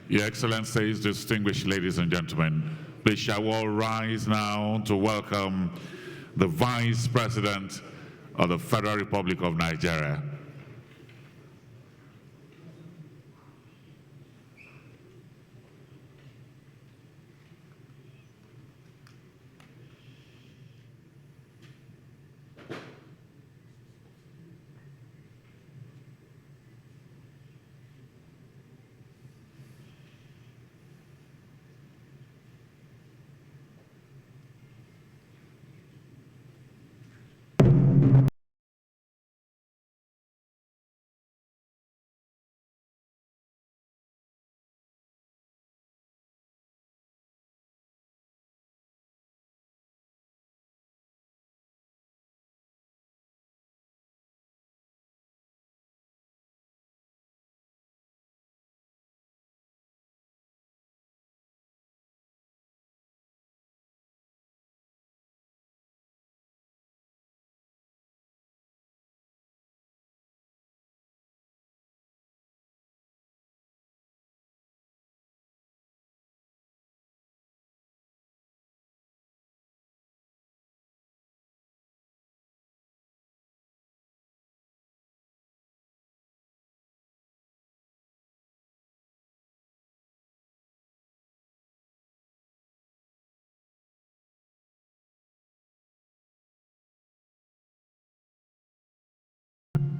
Your Excellencies, distinguished ladies and gentlemen, please shall we all rise now to welcome the Vice President of the Federal Republic of Nigeria.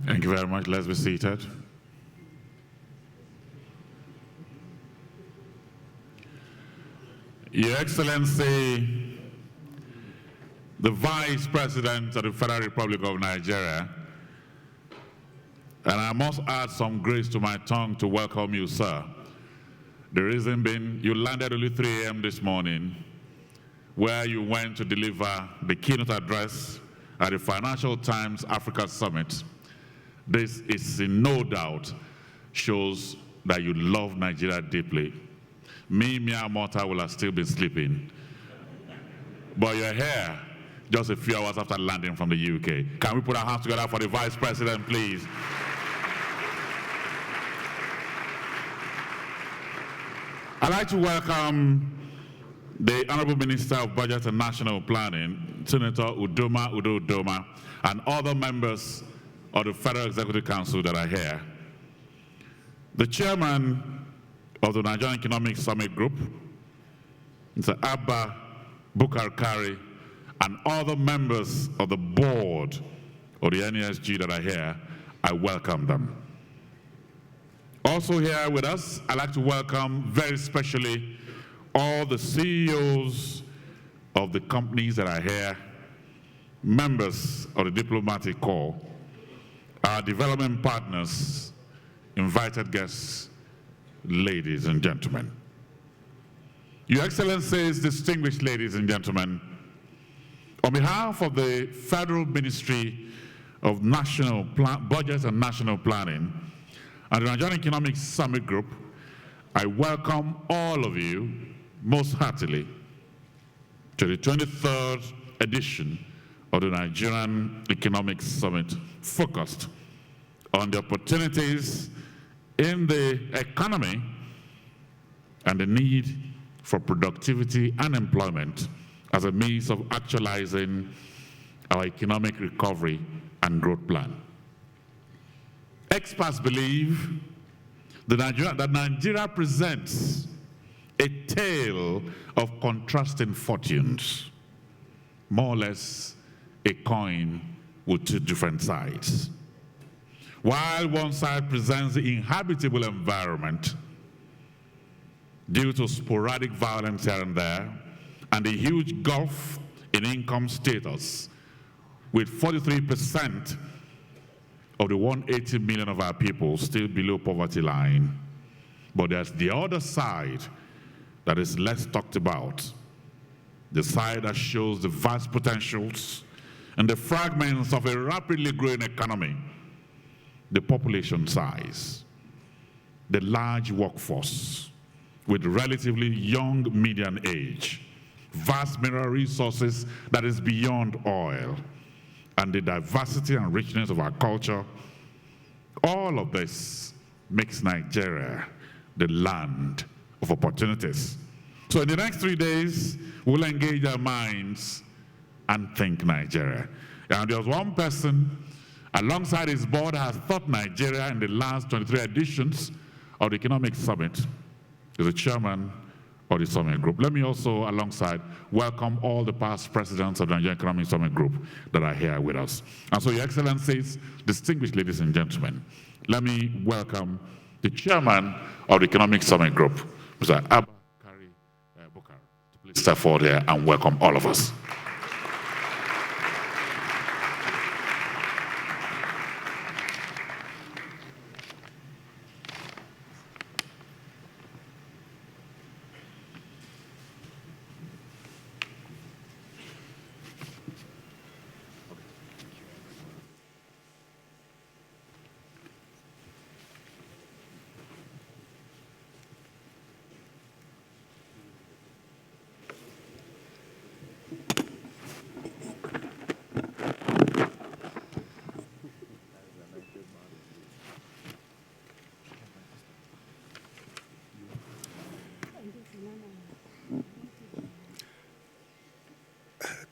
Thank you very much. Let's be seated. Your Excellency, the Vice President of the Federal Republic of Nigeria, and I must add some grace to my tongue to welcome you, sir. The reason being, you landed only 3 a.m. this morning, where you went to deliver the keynote address at the Financial Times Africa Summit. This is in no doubt shows that you love Nigeria deeply. Me, Mia Mota, will have still been sleeping. But you're here just a few hours after landing from the UK. Can we put our hands together for the Vice President, please? I'd like to welcome the Honorable Minister of Budget and National Planning, Senator Udoma Udo Udoma, and other members of the Federal Executive Council that are here. The chairman of the Nigerian Economic Summit Group, Mr. Abba Bukar Kari, and other members of the board of the NESG that are here, I welcome them. Also here with us, I'd like to welcome very specially all the CEOs of the companies that are here, members of the diplomatic corps, our development partners, invited guests, ladies and gentlemen. Your Excellencies, distinguished ladies and gentlemen, on behalf of the Federal Ministry of Budget and National Planning and the Nigerian Economic Summit Group, I welcome all of you most heartily to the 23rd edition of the Nigerian Economic Summit, focused on the opportunities in the economy and the need for productivity and employment as a means of actualizing our economic recovery and growth plan. Experts believe that Nigeria presents a tale of contrasting fortunes, more or less a coin with two different sides. While one side presents the inhabitable environment due to sporadic violence here and there, and the huge gulf in income status, with 43% of the 180 million of our people still below poverty line. But there's the other side that is less talked about, the side that shows the vast potentials and the fragments of a rapidly growing economy, the population size, the large workforce with relatively young median age, vast mineral resources that is beyond oil, and the diversity and richness of our culture. All of this makes Nigeria the land of opportunities. So in the next 3 days, we'll engage our minds and think Nigeria. And there's one person alongside his board has thought Nigeria in the last 23 editions of the Economic Summit. He's the chairman of the Summit Group. Let me also, alongside, welcome all the past presidents of the Nigerian Economic Summit Group that are here with us. And so, Your Excellencies, distinguished ladies and gentlemen, let me welcome the chairman of the Economic Summit Group, Mr. Advocacy, to please step forward here and welcome all of us.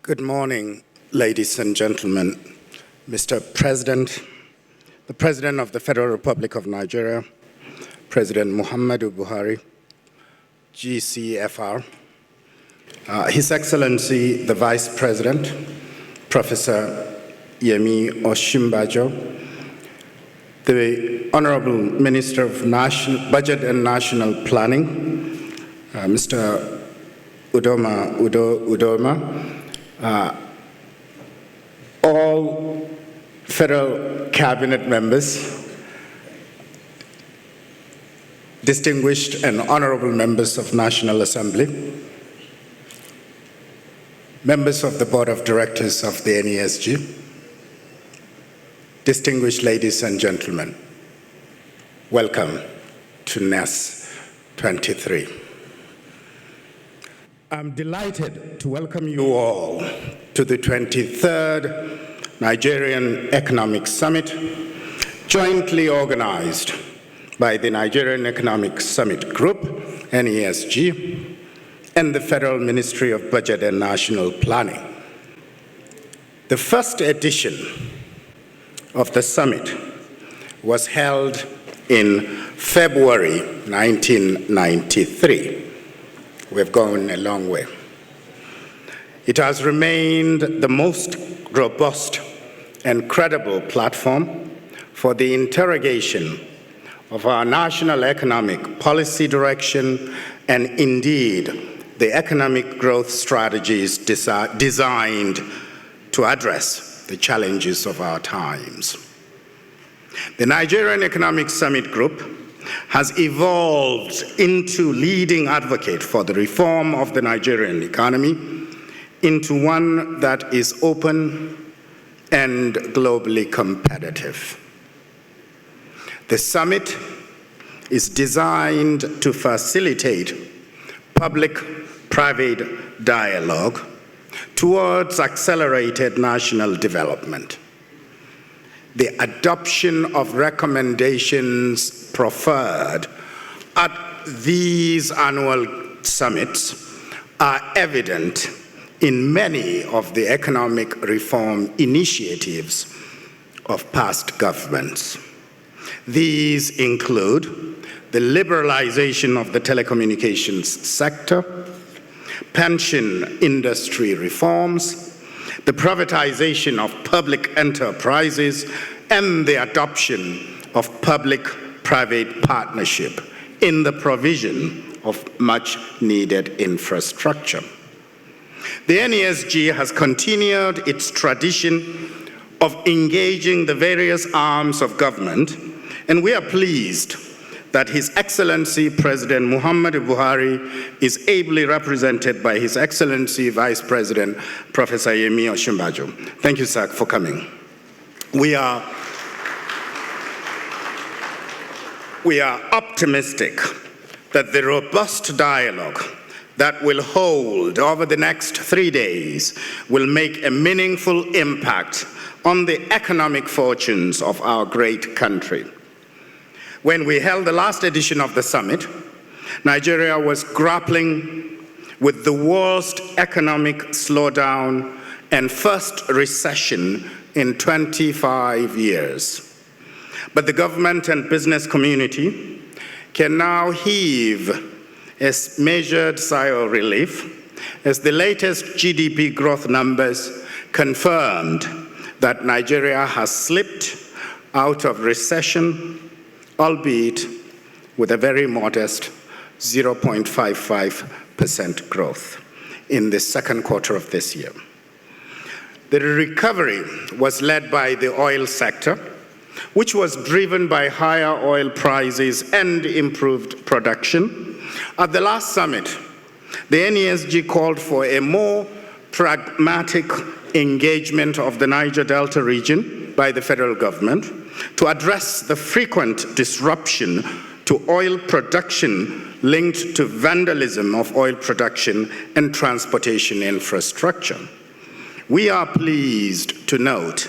Good morning, ladies and gentlemen. Mr. President, the President of the Federal Republic of Nigeria, President Muhammadu Buhari, GCFR, His Excellency, the Vice President, Professor Yemi Osinbajo, the Honorable Minister of Budget and National Planning, Mr. Udoma, all federal cabinet members, distinguished and honorable members of National Assembly, members of the Board of Directors of the NESG, distinguished ladies and gentlemen, welcome to NES 23. I'm delighted to welcome you all to the 23rd Nigerian Economic Summit, jointly organized by the Nigerian Economic Summit Group, NESG, and the Federal Ministry of Budget and National Planning. The first edition of the summit was held in February 1993. We've gone a long way. It has remained the most robust and credible platform for the interrogation of our national economic policy direction and indeed the economic growth strategies designed to address the challenges of our times. The Nigerian Economic Summit Group has evolved into leading advocate for the reform of the Nigerian economy into one that is open and globally competitive. The summit is designed to facilitate public-private dialogue towards accelerated national development. The adoption of recommendations proffered at these annual summits are evident in many of the economic reform initiatives of past governments. These include the liberalization of the telecommunications sector, pension industry reforms, the privatization of public enterprises, and the adoption of public-private partnership in the provision of much-needed infrastructure. The NESG has continued its tradition of engaging the various arms of government, and we are pleased that His Excellency President Muhammadu Buhari is ably represented by His Excellency Vice President Professor Yemi Osinbajo. Thank you, sir, for coming. We are optimistic that the robust dialogue that will hold over the next 3 days will make a meaningful impact on the economic fortunes of our great country. When we held the last edition of the summit, Nigeria was grappling with the worst economic slowdown and first recession in 25 years. But the government and business community can now heave a measured sigh of relief as the latest GDP growth numbers confirmed that Nigeria has slipped out of recession, albeit with a very modest 0.55% growth in the second quarter of this year. The recovery was led by the oil sector, which was driven by higher oil prices and improved production. At the last summit, the NESG called for a more pragmatic engagement of the Niger Delta region by the federal government to address the frequent disruption to oil production linked to vandalism of oil production and transportation infrastructure. We are pleased to note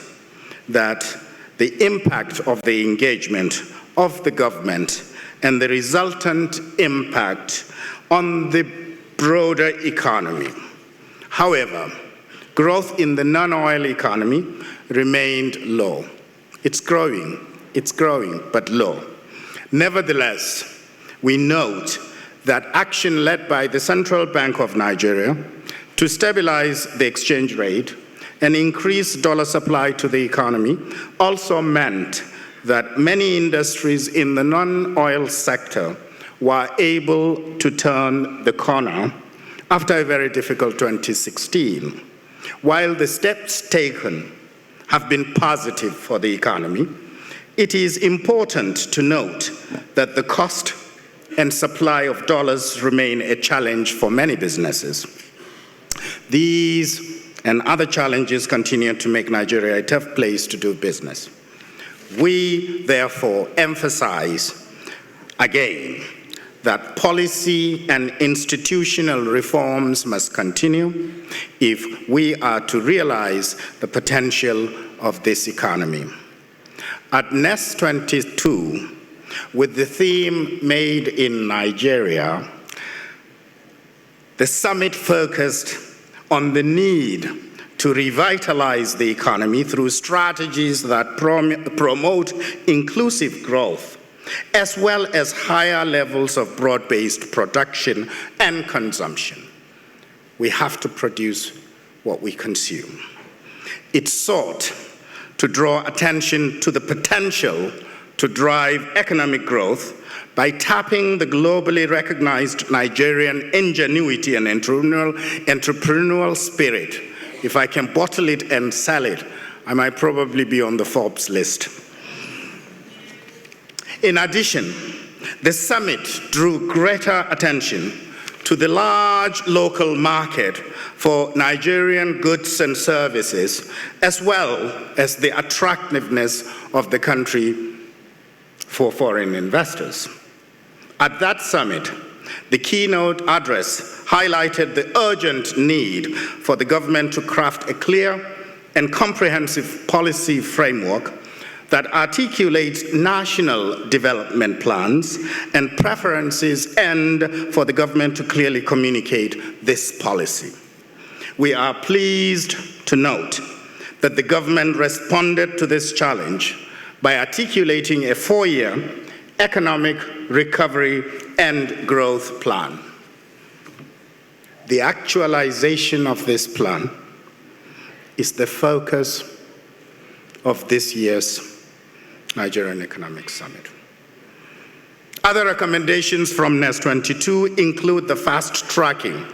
that the impact of the engagement of the government and the resultant impact on the broader economy. However, growth in the non-oil economy remained low. It's growing, but low. Nevertheless, we note that action led by the Central Bank of Nigeria to stabilize the exchange rate and increase dollar supply to the economy also meant that many industries in the non-oil sector were able to turn the corner after a very difficult 2016. While the steps taken have been positive for the economy, it is important to note that the cost and supply of dollars remain a challenge for many businesses. These and other challenges continue to make Nigeria a tough place to do business. We, therefore, emphasize again that policy and institutional reforms must continue if we are to realize the potential of this economy. At NES 22, with the theme Made in Nigeria, the summit focused on the need to revitalize the economy through strategies that promote inclusive growth, as well as higher levels of broad-based production and consumption. We have to produce what we consume. It sought to draw attention to the potential to drive economic growth by tapping the globally recognized Nigerian ingenuity and entrepreneurial spirit. If I can bottle it and sell it, I might probably be on the Forbes list. In addition, the summit drew greater attention to the large local market for Nigerian goods and services, as well as the attractiveness of the country for foreign investors. At that summit, the keynote address highlighted the urgent need for the government to craft a clear and comprehensive policy framework that articulates national development plans and preferences, and for the government to clearly communicate this policy. We are pleased to note that the government responded to this challenge by articulating a 4-year economic recovery and growth plan. The actualization of this plan is the focus of this year's Nigerian Economic Summit. Other recommendations from NES 22 include the fast tracking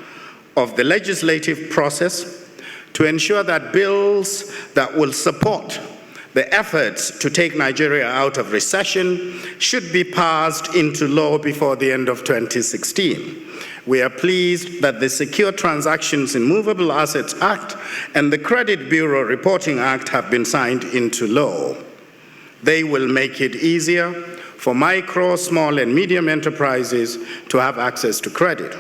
of the legislative process to ensure that bills that will support the efforts to take Nigeria out of recession should be passed into law before the end of 2016. We are pleased that the Secure Transactions in Movable Assets Act and the Credit Bureau Reporting Act have been signed into law. They will make it easier for micro, small, and medium enterprises to have access to credit.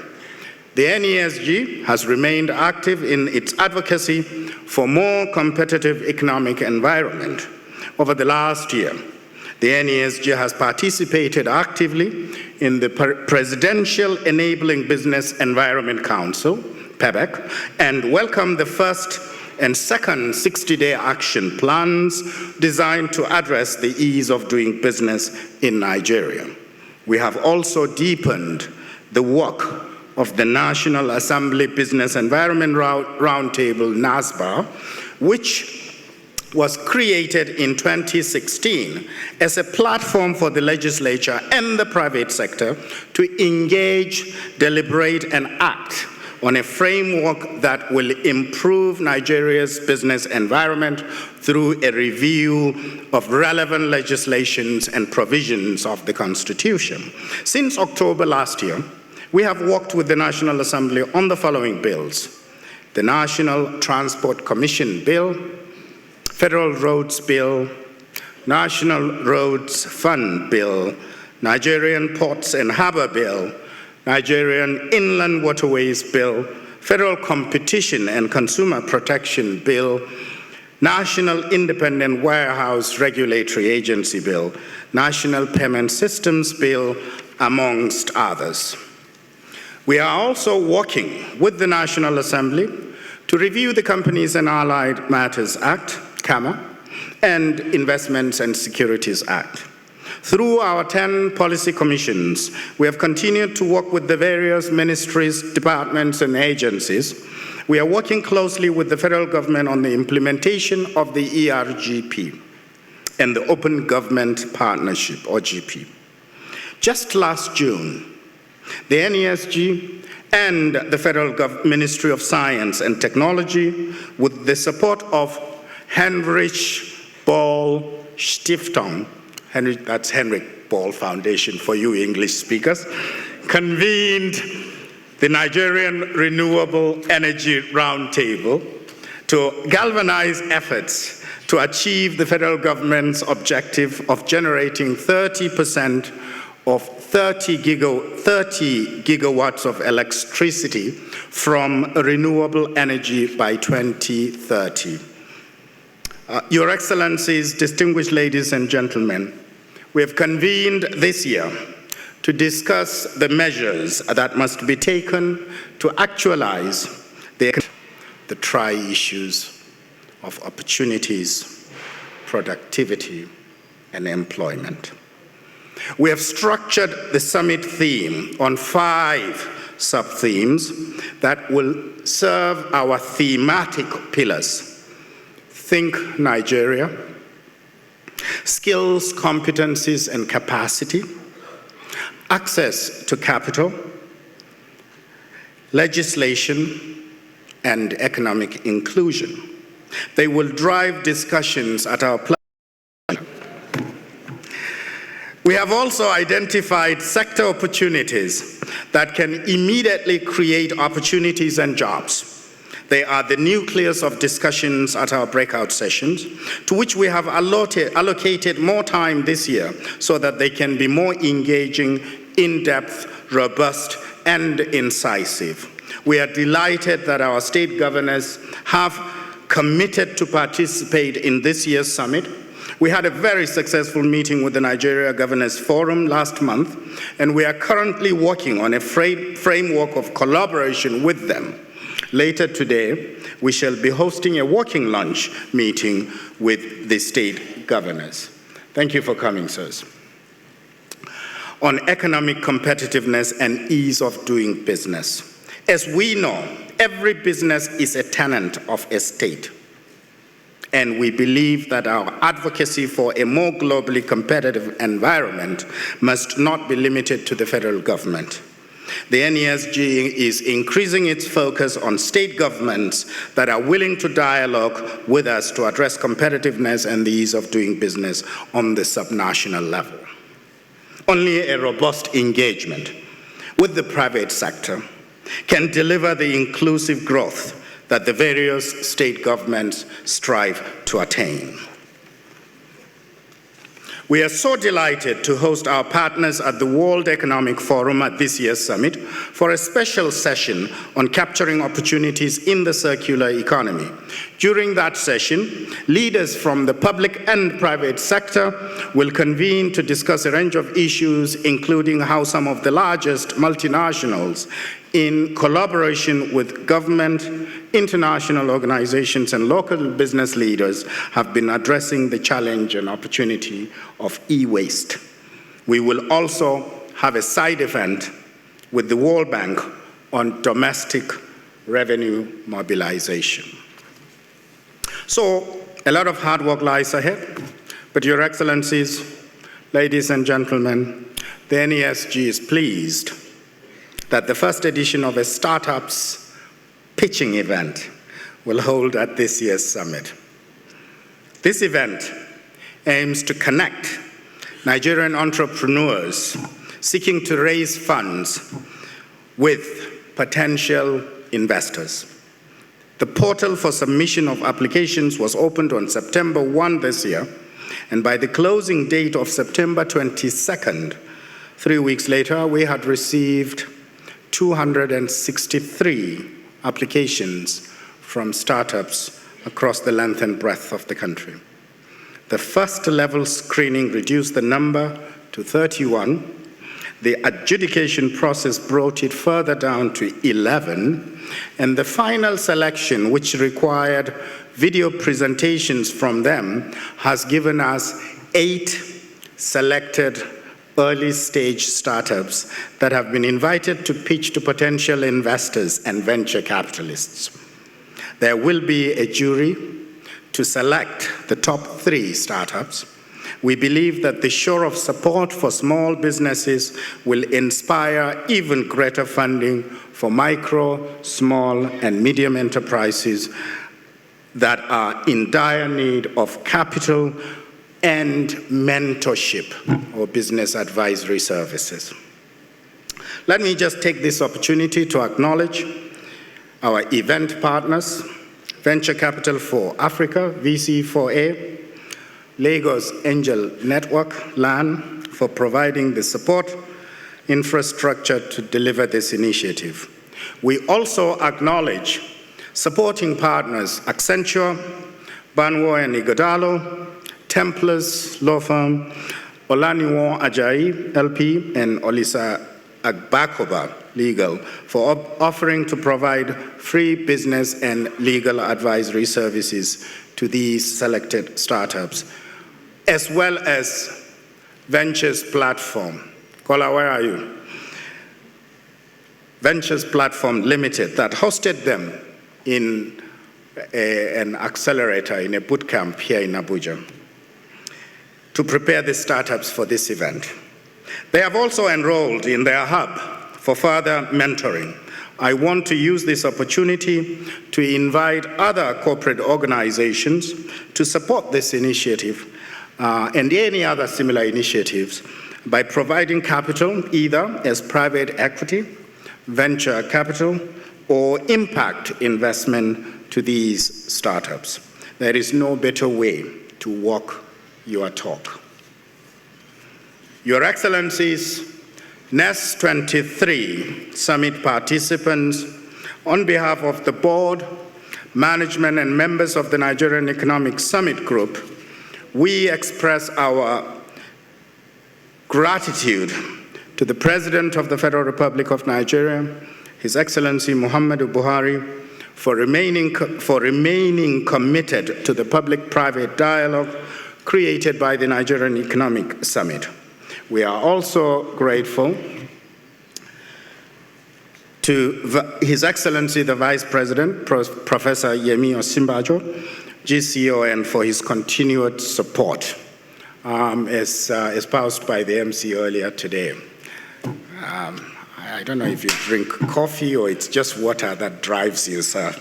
The NESG has remained active in its advocacy for more competitive economic environment. Over the last year, The NESG has participated actively in the Presidential Enabling Business Environment Council, PEBEC, and welcomed the first and second 60-day action plans designed to address the ease of doing business in Nigeria. We have also deepened the work of the National Assembly Business Environment Roundtable, NASBA, which was created in 2016 as a platform for the legislature and the private sector to engage, deliberate, and act on a framework that will improve Nigeria's business environment through a review of relevant legislations and provisions of the Constitution. Since October last year, we have worked with the National Assembly on the following bills: the National Transport Commission Bill, Federal Roads Bill, National Roads Fund Bill, Nigerian Ports and Harbor Bill, Nigerian Inland Waterways Bill, Federal Competition and Consumer Protection Bill, National Independent Warehouse Regulatory Agency Bill, National Payment Systems Bill, amongst others. We are also working with the National Assembly to review the Companies and Allied Matters Act, CAMA, and Investments and Securities Act. Through our 10 policy commissions, we have continued to work with the various ministries, departments, and agencies. We are working closely with the federal government on the implementation of the ERGP and the Open Government Partnership, or GP. Just last June, the NESG and the Federal Ministry of Science and Technology, with the support of Heinrich Ball Stiftung, that's Henrik Ball Foundation for you English speakers, convened the Nigerian Renewable Energy Roundtable to galvanize efforts to achieve the federal government's objective of generating 30% of 30 gigawatts of electricity from renewable energy by 2030. Your Excellencies, distinguished ladies and gentlemen, we have convened this year to discuss the measures that must be taken to actualize the tri-issues of opportunities, productivity, and employment. We have structured the summit theme on 5 sub-themes that will serve our thematic pillars. Think Nigeria, skills, competencies, and capacity, access to capital, legislation, and economic inclusion. They will drive discussions at our platform. We have also identified sector opportunities that can immediately create opportunities and jobs. They are the nucleus of discussions at our breakout sessions, to which we have allocated more time this year so that they can be more engaging, in-depth, robust, and incisive. We are delighted that our state governors have committed to participate in this year's summit. We had a very successful meeting with the Nigeria Governors Forum last month, and we are currently working on a framework of collaboration with them. Later today, we shall be hosting a working lunch meeting with the state governors. Thank you for coming, sirs. On economic competitiveness and ease of doing business. As we know, every business is a tenant of a state. And we believe that our advocacy for a more globally competitive environment must not be limited to the federal government. The NESG is increasing its focus on state governments that are willing to dialogue with us to address competitiveness and the ease of doing business on the subnational level. Only a robust engagement with the private sector can deliver the inclusive growth that the various state governments strive to attain. We are so delighted to host our partners at the World Economic Forum at this year's summit for a special session on capturing opportunities in the circular economy. During that session, leaders from the public and private sector will convene to discuss a range of issues, including how some of the largest multinationals, in collaboration with government, international organizations, and local business leaders, have been addressing the challenge and opportunity of e-waste. We will also have a side event with the World Bank on domestic revenue mobilization. So, a lot of hard work lies ahead, but Your Excellencies, ladies and gentlemen, the NESG is pleased that the first edition of a startups pitching event will hold at this year's summit. This event aims to connect Nigerian entrepreneurs seeking to raise funds with potential investors. The portal for submission of applications was opened on September 1 this year, and by the closing date of September 22nd, 3 weeks later, we had received 263 applications from startups across the length and breadth of the country. The first level screening reduced the number to 31. The adjudication process brought it further down to 11. And the final selection, which required video presentations from them, has given us 8 selected early-stage startups that have been invited to pitch to potential investors and venture capitalists. There will be a jury to select the top 3 startups. We believe that the show of support for small businesses will inspire even greater funding for micro, small, and medium enterprises that are in dire need of capital and mentorship or business advisory services. Let me just take this opportunity to acknowledge our event partners, Venture Capital for Africa, VC4A, Lagos Angel Network, LAN, for providing the support infrastructure to deliver this initiative. We also acknowledge supporting partners Accenture, Banwo and Ighodalo, Templars Law Firm, Olaniwon Ajayi, LP, and Olisa Agbakoba Legal for offering to provide free business and legal advisory services to these selected startups, as well as Ventures Platform. Kola, where are you? Ventures Platform Limited that hosted them in an accelerator in a boot camp here in Abuja to prepare the startups for this event. They have also enrolled in their hub for further mentoring. I want to use this opportunity to invite other corporate organizations to support this initiative and any other similar initiatives by providing capital either as private equity, venture capital, or impact investment to these startups. There is no better way to walk your talk. Your Excellencies, NES 23 Summit participants, on behalf of the board, management, and members of the Nigerian Economic Summit Group, we express our gratitude to the President of the Federal Republic of Nigeria, His Excellency Muhammadu Buhari, for remaining committed to the public-private dialogue created by the Nigerian Economic Summit. We are also grateful to His Excellency the Vice President, Professor Yemi Osinbajo, GCON, for his continued support, as espoused by the MC earlier today. I don't know if you drink coffee or it's just water that drives you, sir.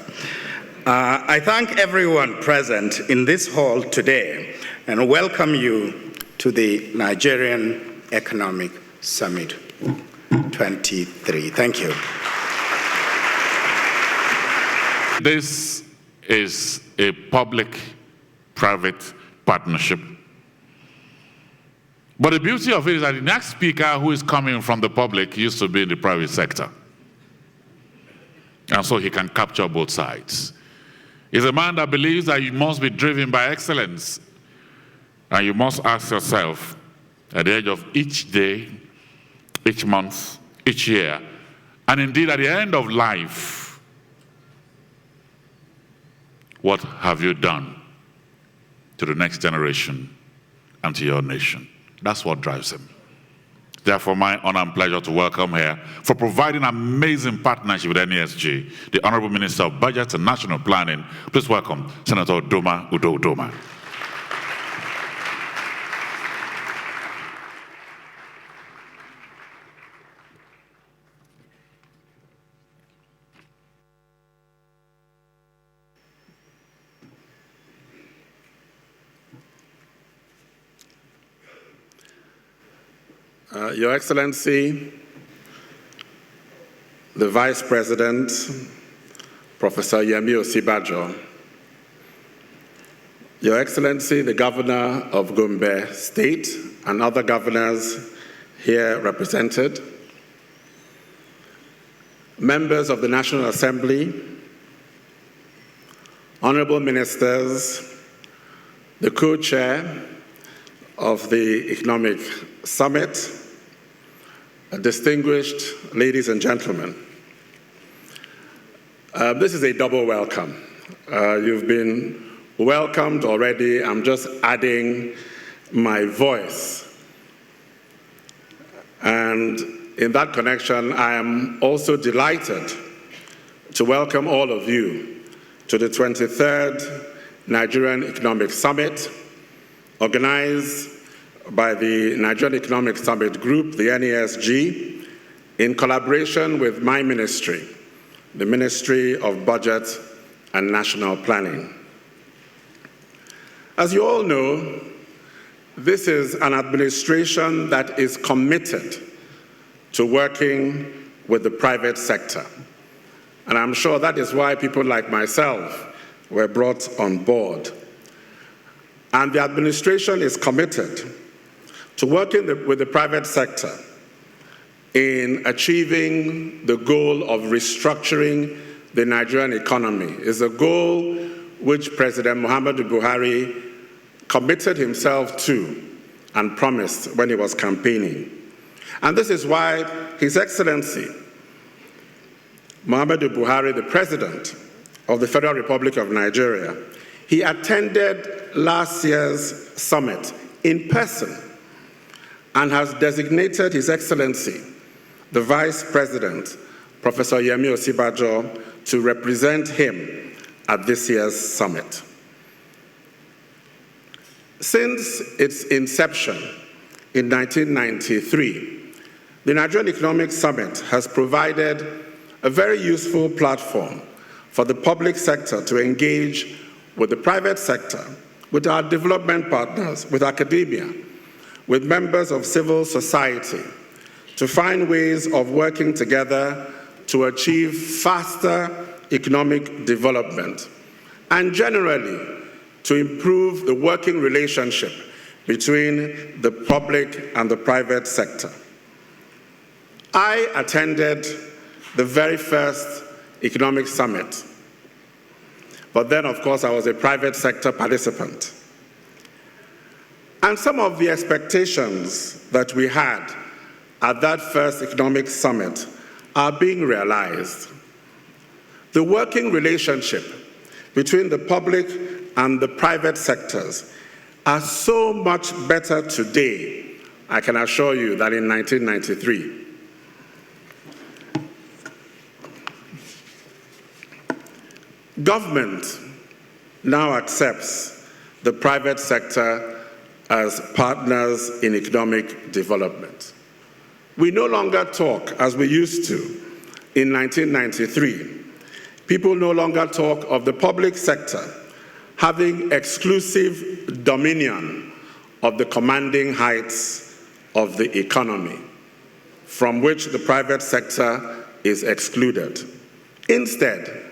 I thank everyone present in this hall today and welcome you to the Nigerian Economic Summit 23. Thank you. This is a public-private partnership. But the beauty of it is that the next speaker who is coming from the public used to be in the private sector. And so he can capture both sides. He's a man that believes that you must be driven by excellence. And you must ask yourself, at the end of each day, each month, each year, and indeed at the end of life, what have you done to the next generation and to your nation? That's what drives him. Therefore, my honor and pleasure to welcome here, for providing amazing partnership with NESG, the Honorable Minister of Budget and National Planning. Please welcome Senator Udoma Udo Udoma. Your Excellency, the Vice President, Professor Yemi Osibajo, Your Excellency, the Governor of Gombe State and other governors here represented, members of the National Assembly, honorable ministers, the co-chair of the Economic Summit, distinguished ladies and gentlemen. This is a double welcome. You've been welcomed already. I'm just adding my voice. And in that connection, I am also delighted to welcome all of you to the 23rd Nigerian Economic Summit, organized by the Nigerian Economic Summit Group, the NESG, in collaboration with my ministry, the Ministry of Budget and National Planning. As you all know, this is an administration that is committed to working with the private sector. And I'm sure that is why people like myself were brought on board. And the administration is committed to working with the private sector in achieving the goal of restructuring the Nigerian economy. It's a goal which President Muhammadu Buhari committed himself to and promised when he was campaigning. And this is why His Excellency Muhammadu Buhari, the President of the Federal Republic of Nigeria, he attended last year's summit in person and has designated His Excellency, the Vice President, Professor Yemi Osibajo, to represent him at this year's summit. Since its inception in 1993, the Nigerian Economic Summit has provided a very useful platform for the public sector to engage with the private sector, with our development partners, with academia, with members of civil society, to find ways of working together to achieve faster economic development, and generally to improve the working relationship between the public and the private sector. I attended the very first economic summit, but then, of course, I was a private sector participant. And some of the expectations that we had at that first economic summit are being realized. The working relationship between the public and the private sectors are so much better today, I can assure you, than in 1993. Government now accepts the private sector as partners in economic development. We no longer talk as we used to in 1993. People no longer talk of the public sector having exclusive dominion of the commanding heights of the economy, from which the private sector is excluded. Instead,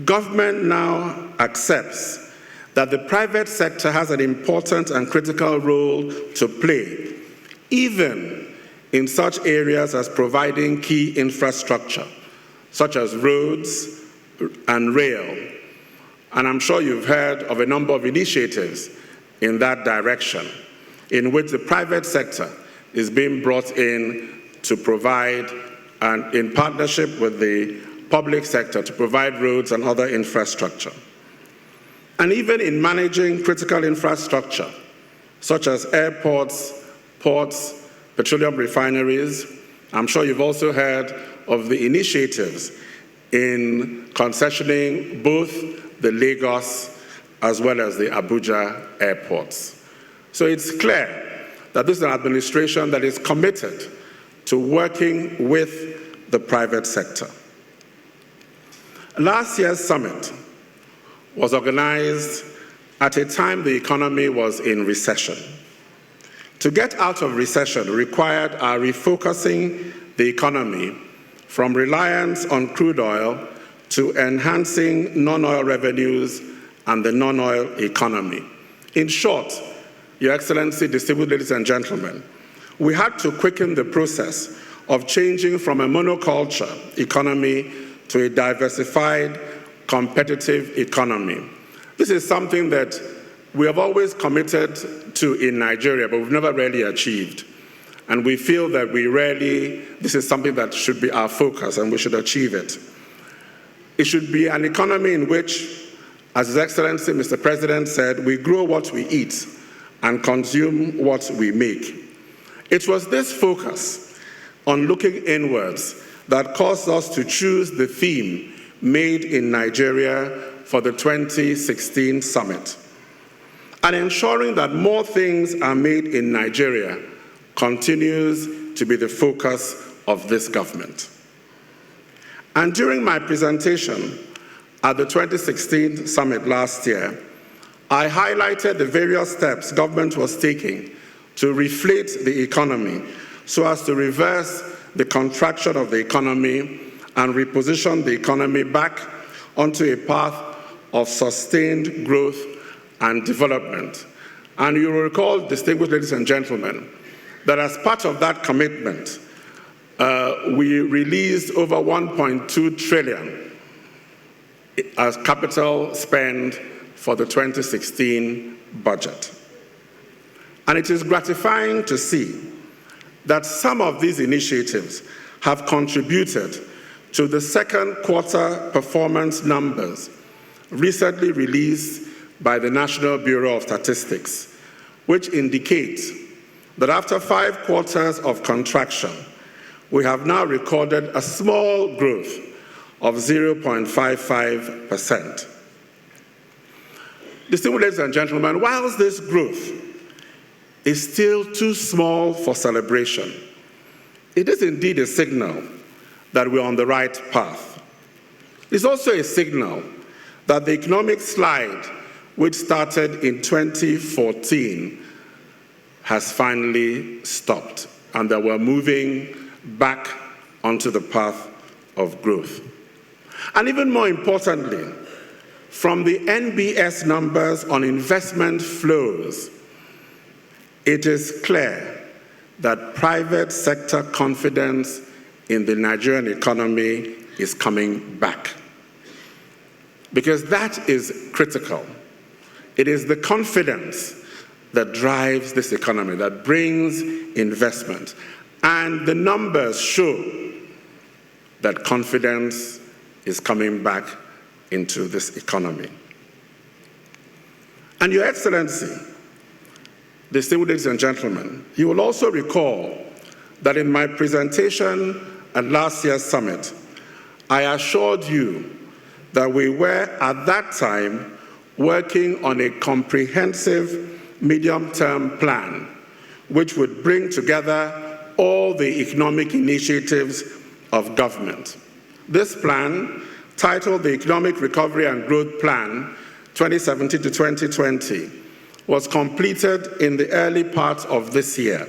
government now accepts that the private sector has an important and critical role to play even in such areas as providing key infrastructure, such as roads and rail. And I'm sure you've heard of a number of initiatives in that direction, in which the private sector is being brought in to provide, and in partnership with the public sector, to provide roads and other infrastructure. And even in managing critical infrastructure, such as airports, ports, petroleum refineries. I'm sure you've also heard of the initiatives in concessioning both the Lagos as well as the Abuja airports. So it's clear that this is an administration that is committed to working with the private sector. Last year's summit was organized at a time the economy was in recession. To get out of recession required our refocusing the economy from reliance on crude oil to enhancing non-oil revenues and the non-oil economy. In short, Your Excellency, distinguished ladies and gentlemen, we had to quicken the process of changing from a monoculture economy to a diversified, competitive economy. This is something that we have always committed to in Nigeria, but we've never really achieved. And we feel that this is something that should be our focus, and we should achieve it. It should be an economy in which, as His Excellency Mr. President said, we grow what we eat and consume what we make. It was this focus on looking inwards that caused us to choose the theme Made in Nigeria for the 2016 summit. And ensuring that more things are made in Nigeria continues to be the focus of this government. And during my presentation at the 2016 summit last year, I highlighted the various steps government was taking to reflate the economy so as to reverse the contraction of the economy and reposition the economy back onto a path of sustained growth and development. And you will recall, distinguished ladies and gentlemen, that as part of that commitment, we released over 1.2 trillion as capital spend for the 2016 budget. And it is gratifying to see that some of these initiatives have contributed to the second quarter performance numbers recently released by the National Bureau of Statistics, which indicates that after 5 quarters of contraction, we have now recorded a small growth of 0.55%. Distinguished ladies and gentlemen, whilst this growth is still too small for celebration, it is indeed a signal that we're on the right path. It's also a signal that the economic slide, which started in 2014, has finally stopped, and that we're moving back onto the path of growth. And even more importantly, from the NBS numbers on investment flows, it is clear that private sector confidence in the Nigerian economy is coming back. Because that is critical. It is the confidence that drives this economy, that brings investment. And the numbers show that confidence is coming back into this economy. And Your Excellency, distinguished ladies and gentlemen, you will also recall that in my presentation at last year's summit, I assured you that we were at that time working on a comprehensive medium-term plan which would bring together all the economic initiatives of government. This plan, titled the Economic Recovery and Growth Plan 2017 to 2020, was completed in the early part of this year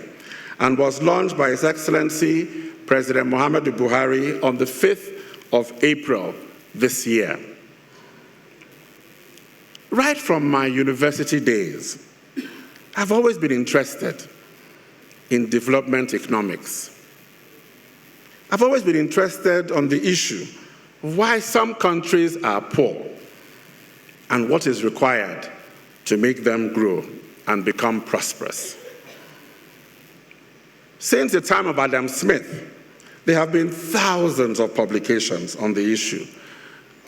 and was launched by His Excellency President Muhammadu Buhari on the 5th of April this year. Right from my university days, I've always been interested in development economics. I've always been interested on the issue of why some countries are poor and what is required to make them grow and become prosperous. Since the time of Adam Smith, there have been thousands of publications on the issue,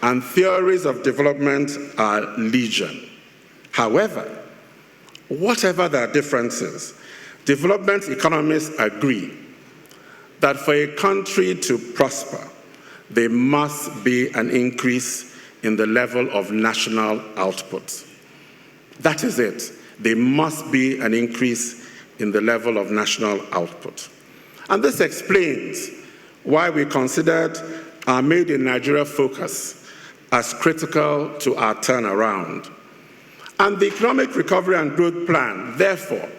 and theories of development are legion. However, whatever their differences, development economists agree that for a country to prosper, there must be an increase in the level of national output. That is it. There must be an increase in the level of national output. And this explains why we considered our Made in Nigeria focus as critical to our turnaround. And the Economic Recovery and Growth Plan, therefore,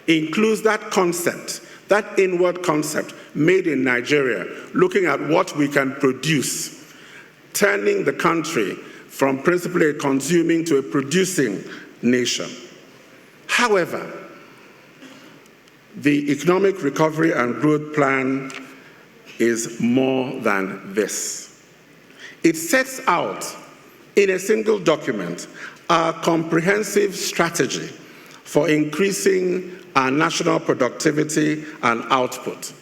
includes that concept, that inward concept, made in Nigeria, looking at what we can produce, turning the country from principally a consuming to a producing nation. However, the Economic Recovery and Growth Plan is more than this. It sets out in a single document our comprehensive strategy for increasing our national productivity and output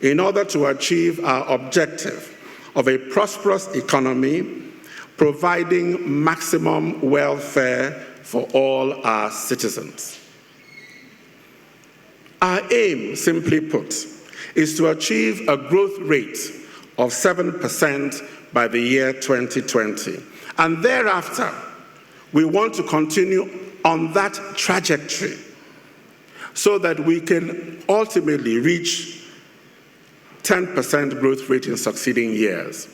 in order to achieve our objective of a prosperous economy providing maximum welfare for all our citizens. Our aim, simply put, is to achieve a growth rate of 7% by the year 2020. And thereafter, we want to continue on that trajectory so that we can ultimately reach 10% growth rate in succeeding years.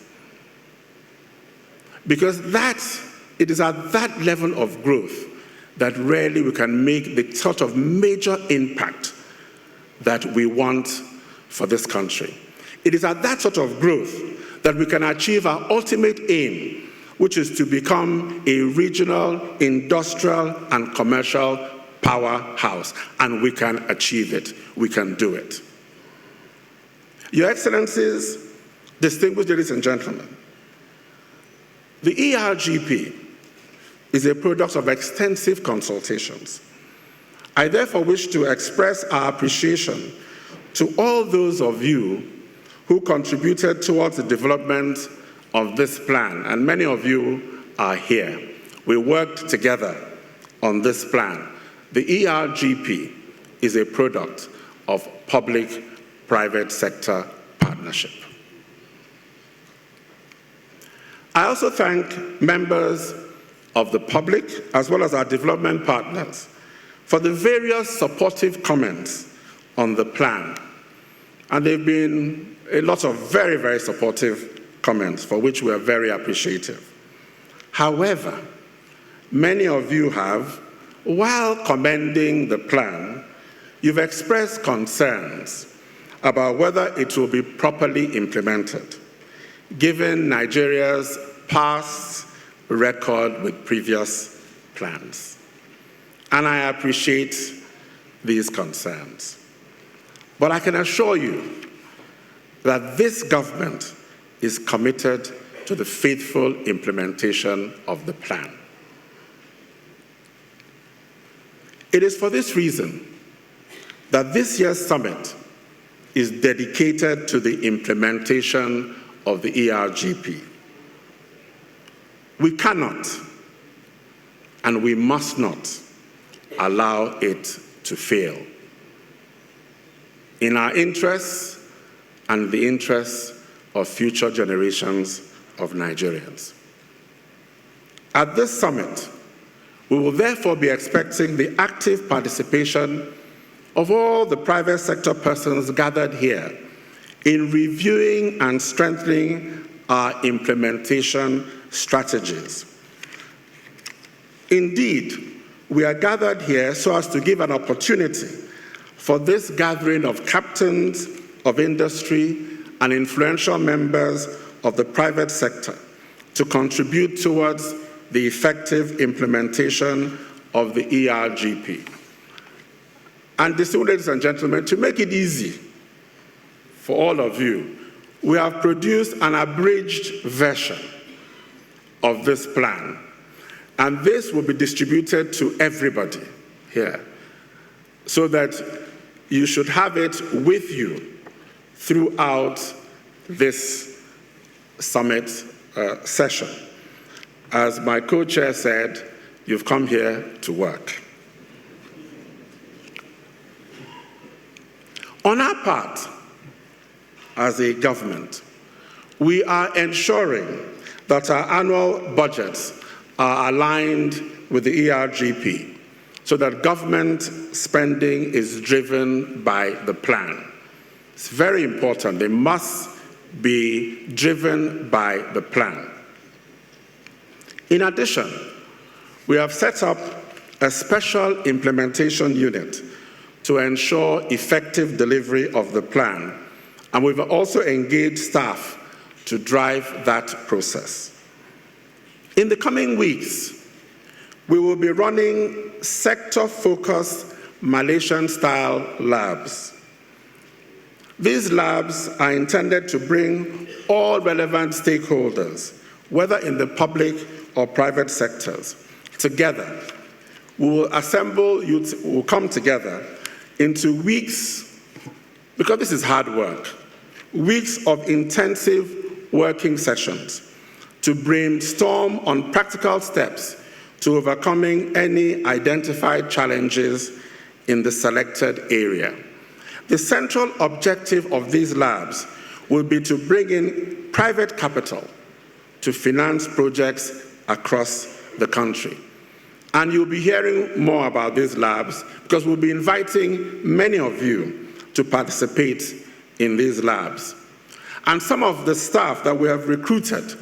Because it is at that level of growth that really we can make the sort of major impact that we want for this country. It is at that sort of growth that we can achieve our ultimate aim, which is to become a regional, industrial, and commercial powerhouse. And we can achieve it. We can do it. Your Excellencies, distinguished ladies and gentlemen, the ERGP is a product of extensive consultations. I therefore wish to express our appreciation to all those of you who contributed towards the development of this plan, and many of you are here. We worked together on this plan. The ERGP is a product of public-private sector partnership. I also thank members of the public as well as our development partners for the various supportive comments on the plan. And there have been a lot of very, very supportive comments for which we are very appreciative. However, many of you have, while commending the plan, you've expressed concerns about whether it will be properly implemented, given Nigeria's past record with previous plans. And I appreciate these concerns. But I can assure you that this government is committed to the faithful implementation of the plan. It is for this reason that this year's summit is dedicated to the implementation of the ERGP. We cannot and we must not allow it to fail. In our interests and the interests of future generations of Nigerians. At this summit, we will therefore be expecting the active participation of all the private sector persons gathered here in reviewing and strengthening our implementation strategies. Indeed, we are gathered here so as to give an opportunity for this gathering of captains of industry and influential members of the private sector to contribute towards the effective implementation of the ERGP. And distinguished ladies and gentlemen, to make it easy for all of you, we have produced an abridged version of this plan. And this will be distributed to everybody here, so that you should have it with you throughout this summit session. As my co-chair said, you've come here to work. On our part, as a government, we are ensuring that our annual budgets are aligned with the ERGP, so that government spending is driven by the plan. It's very important. They must be driven by the plan. In addition, we have set up a special implementation unit to ensure effective delivery of the plan, and we've also engaged staff to drive that process. In the coming weeks, we will be running sector-focused Malaysian-style labs. These labs are intended to bring all relevant stakeholders, whether in the public or private sectors, together. We will assemble, will come together into weeks, because this is hard work, weeks of intensive working sessions to brainstorm on practical steps to overcoming any identified challenges in the selected area. The central objective of these labs will be to bring in private capital to finance projects across the country. And you'll be hearing more about these labs, because we'll be inviting many of you to participate in these labs. And some of the staff that we have recruited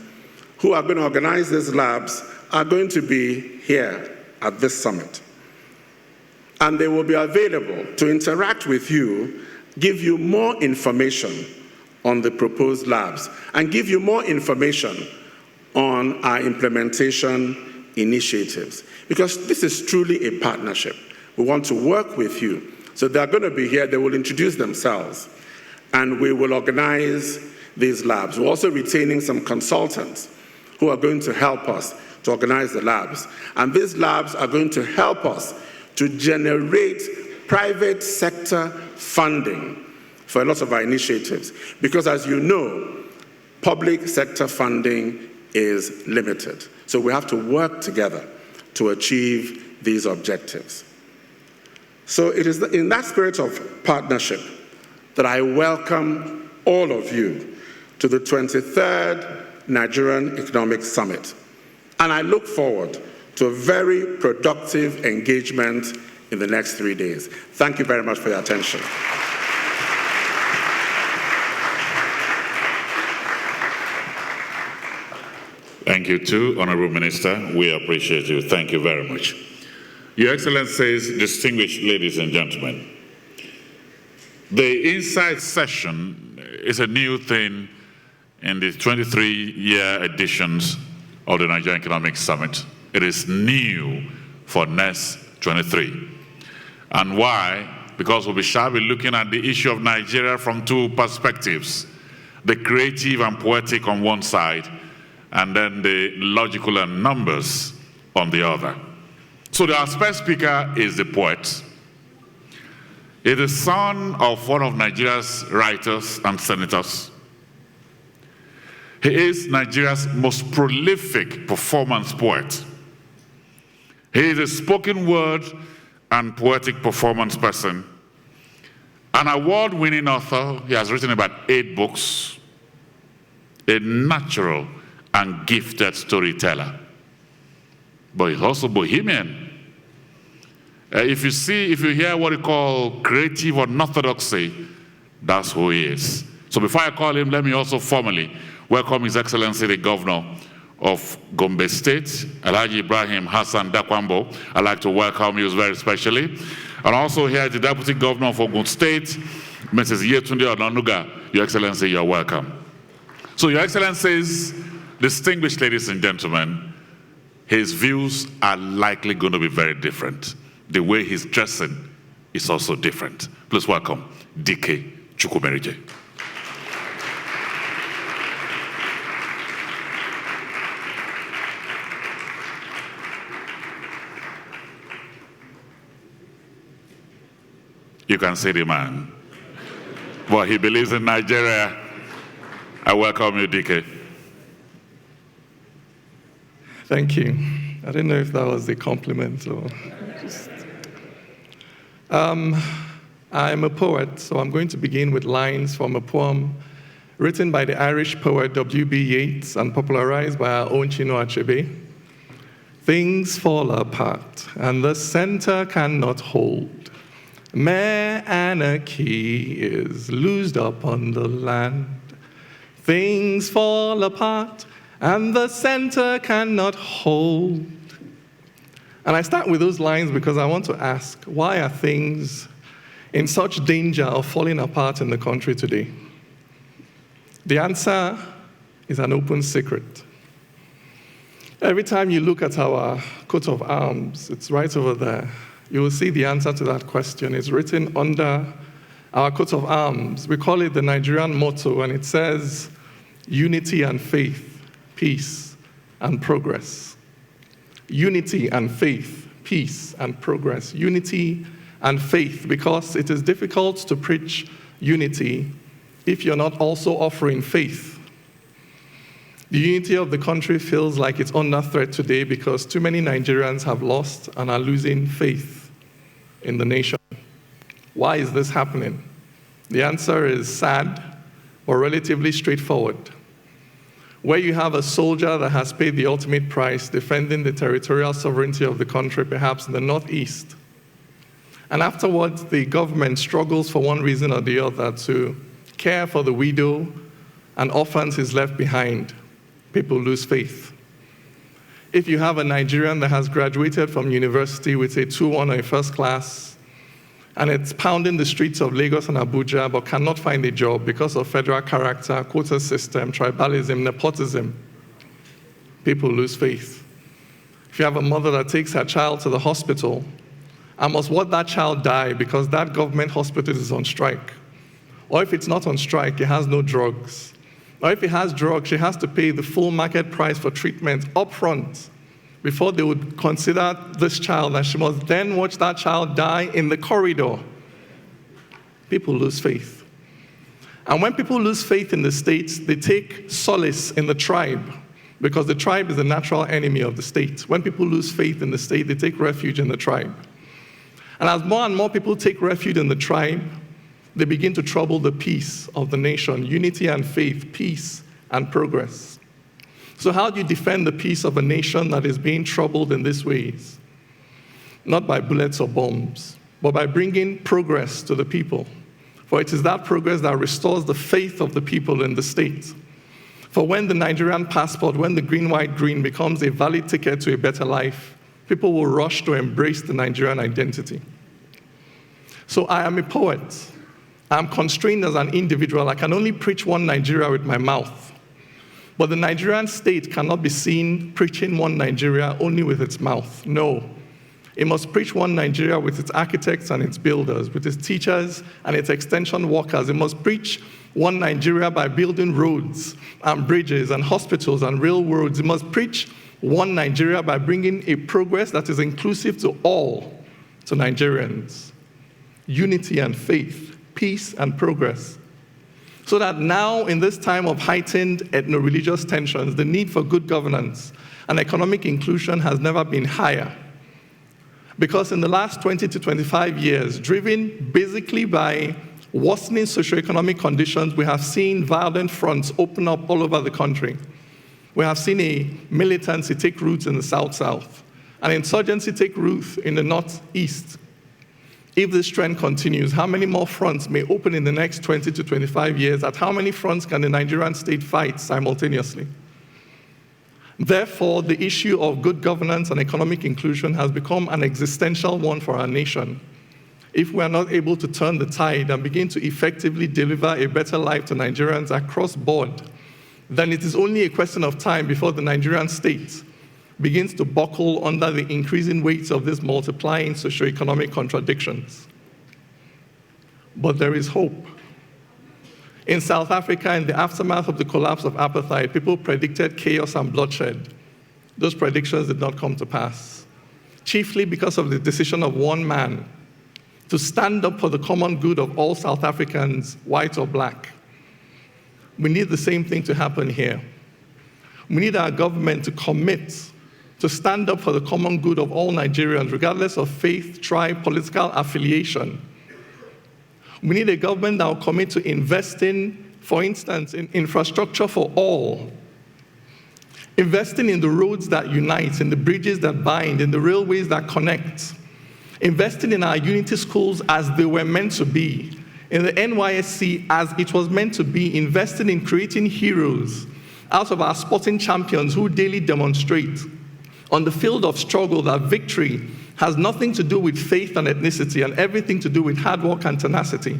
who are going to organize these labs are going to be here at this summit. And they will be available to interact with you, give you more information on the proposed labs, and give you more information on our implementation initiatives. Because this is truly a partnership. We want to work with you. So they're going to be here, they will introduce themselves, and we will organize these labs. We're also retaining some consultants who are going to help us to organize the labs. And these labs are going to help us to generate private sector funding for a lot of our initiatives. Because as you know, public sector funding is limited. So we have to work together to achieve these objectives. So it is in that spirit of partnership that I welcome all of you to the 23rd Nigerian Economic Summit. And I look forward to a very productive engagement in the next 3 days. Thank you very much for your attention. Thank you too, Honorable Minister. We appreciate you. Thank you very much. Your Excellencies, distinguished ladies and gentlemen, the Inside Session is a new thing in the 23-year editions of the Nigerian Economic Summit. It is new for NES 23. And why? Because we shall be looking at the issue of Nigeria from two perspectives, the creative and poetic on one side, and then the logical and numbers on the other. So our first speaker is the poet. He is the son of one of Nigeria's writers and senators. He is Nigeria's most prolific performance poet. He is a spoken word and poetic performance person. An award-winning author. He has written about 8 books. A natural and gifted storyteller. But he's also bohemian. If you hear what we call creative orthodoxy, that's who he is. So before I call him, let me also formally welcome His Excellency the Governor of Gombe State, Alhaji Ibrahim Hassan Dakwambo. I'd like to welcome you very specially. And also here the Deputy Governor of Ogun State, Mrs. Yetunde Onanuga. Your Excellency, you're welcome. So Your Excellencies, distinguished ladies and gentlemen, his views are likely going to be very different. The way he's dressing is also different. Please welcome Dike Chukwumerije. You can see the man. But he believes in Nigeria. I welcome you, Dike. Thank you. I didn't know if that was a compliment or just... I'm a poet, so I'm going to begin with lines from a poem written by the Irish poet W.B. Yeats and popularized by our own Chinua Achebe. Things fall apart, and the center cannot hold. Mere anarchy is loosed up on the land. Things fall apart, and the center cannot hold. And I start with those lines because I want to ask, why are things in such danger of falling apart in the country today? The answer is an open secret. Every time you look at our coat of arms, it's right over there, you will see the answer to that question. It's written under our coat of arms. We call it the Nigerian motto, and it says, unity and faith, peace and progress. Unity and faith, peace and progress. Unity and faith, because it is difficult to preach unity if you're not also offering faith. The unity of the country feels like it's under threat today because too many Nigerians have lost and are losing faith in the nation. Why is this happening? The answer is sad, but relatively straightforward. Where you have a soldier that has paid the ultimate price defending the territorial sovereignty of the country, perhaps in the northeast, and afterwards the government struggles for one reason or the other to care for the widow and orphans he's left behind, people lose faith. If you have a Nigerian that has graduated from university with a 2-1 or a first class, and it's pounding the streets of Lagos and Abuja but cannot find a job because of federal character, quota system, tribalism, nepotism, people lose faith. If you have a mother that takes her child to the hospital and must watch that child die because that government hospital is on strike, or if it's not on strike, it has no drugs, or if it has drugs, she has to pay the full market price for treatment up front before they would consider this child, and she must then watch that child die in the corridor. People lose faith. And when people lose faith in the state, they take solace in the tribe, because the tribe is the natural enemy of the state. When people lose faith in the state, they take refuge in the tribe. And as more and more people take refuge in the tribe, they begin to trouble the peace of the nation, unity and faith, peace and progress. So how do you defend the peace of a nation that is being troubled in these ways? Not by bullets or bombs, but by bringing progress to the people. For it is that progress that restores the faith of the people in the state. For when the Nigerian passport, when the green, white, green becomes a valid ticket to a better life, people will rush to embrace the Nigerian identity. So I am a poet. I'm constrained as an individual. I can only preach one Nigeria with my mouth. But the Nigerian state cannot be seen preaching one Nigeria only with its mouth. No. It must preach one Nigeria with its architects and its builders, with its teachers and its extension workers. It must preach one Nigeria by building roads and bridges and hospitals and railroads. It must preach one Nigeria by bringing a progress that is inclusive to all, to Nigerians. Unity and faith, peace and progress. So that now, in this time of heightened ethno-religious tensions, the need for good governance and economic inclusion has never been higher. Because in the last 20 to 25 years, driven basically by worsening socioeconomic conditions, we have seen violent fronts open up all over the country. We have seen a militancy take root in the South-South, an insurgency take root in the Northeast. If this trend continues, how many more fronts may open in the next 20 to 25 years? At how many fronts can the Nigerian state fight simultaneously? Therefore, the issue of good governance and economic inclusion has become an existential one for our nation. If we are not able to turn the tide and begin to effectively deliver a better life to Nigerians across board, then it is only a question of time before the Nigerian state begins to buckle under the increasing weight of these multiplying socioeconomic contradictions. but there is hope. In South Africa, in the aftermath of the collapse of apartheid, people predicted chaos and bloodshed. Those predictions did not come to pass, chiefly because of the decision of one man to stand up for the common good of all South Africans, white or black. We need the same thing to happen here. We need our government to commit to stand up for the common good of all Nigerians, regardless of faith, tribe, political affiliation. We need a government that will commit to investing, for instance, in infrastructure for all, investing in the roads that unite, in the bridges that bind, in the railways that connect, investing in our unity schools as they were meant to be, in the NYSC as it was meant to be, investing in creating heroes out of our sporting champions who daily demonstrate on the field of struggle that victory has nothing to do with faith and ethnicity and everything to do with hard work and tenacity.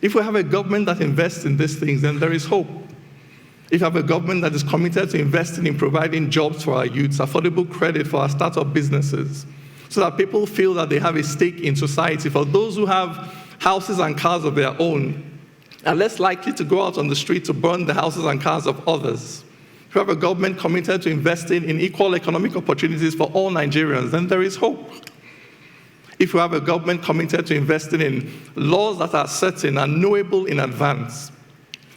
If we have a government that invests in these things, then there is hope. If you have a government that is committed to investing in providing jobs for our youths, affordable credit for our startup businesses, so that people feel that they have a stake in society, for those who have houses and cars of their own are less likely to go out on the street to burn the houses and cars of others. If you have a government committed to investing in equal economic opportunities for all Nigerians, then there is hope. If you have a government committed to investing in laws that are certain and knowable in advance,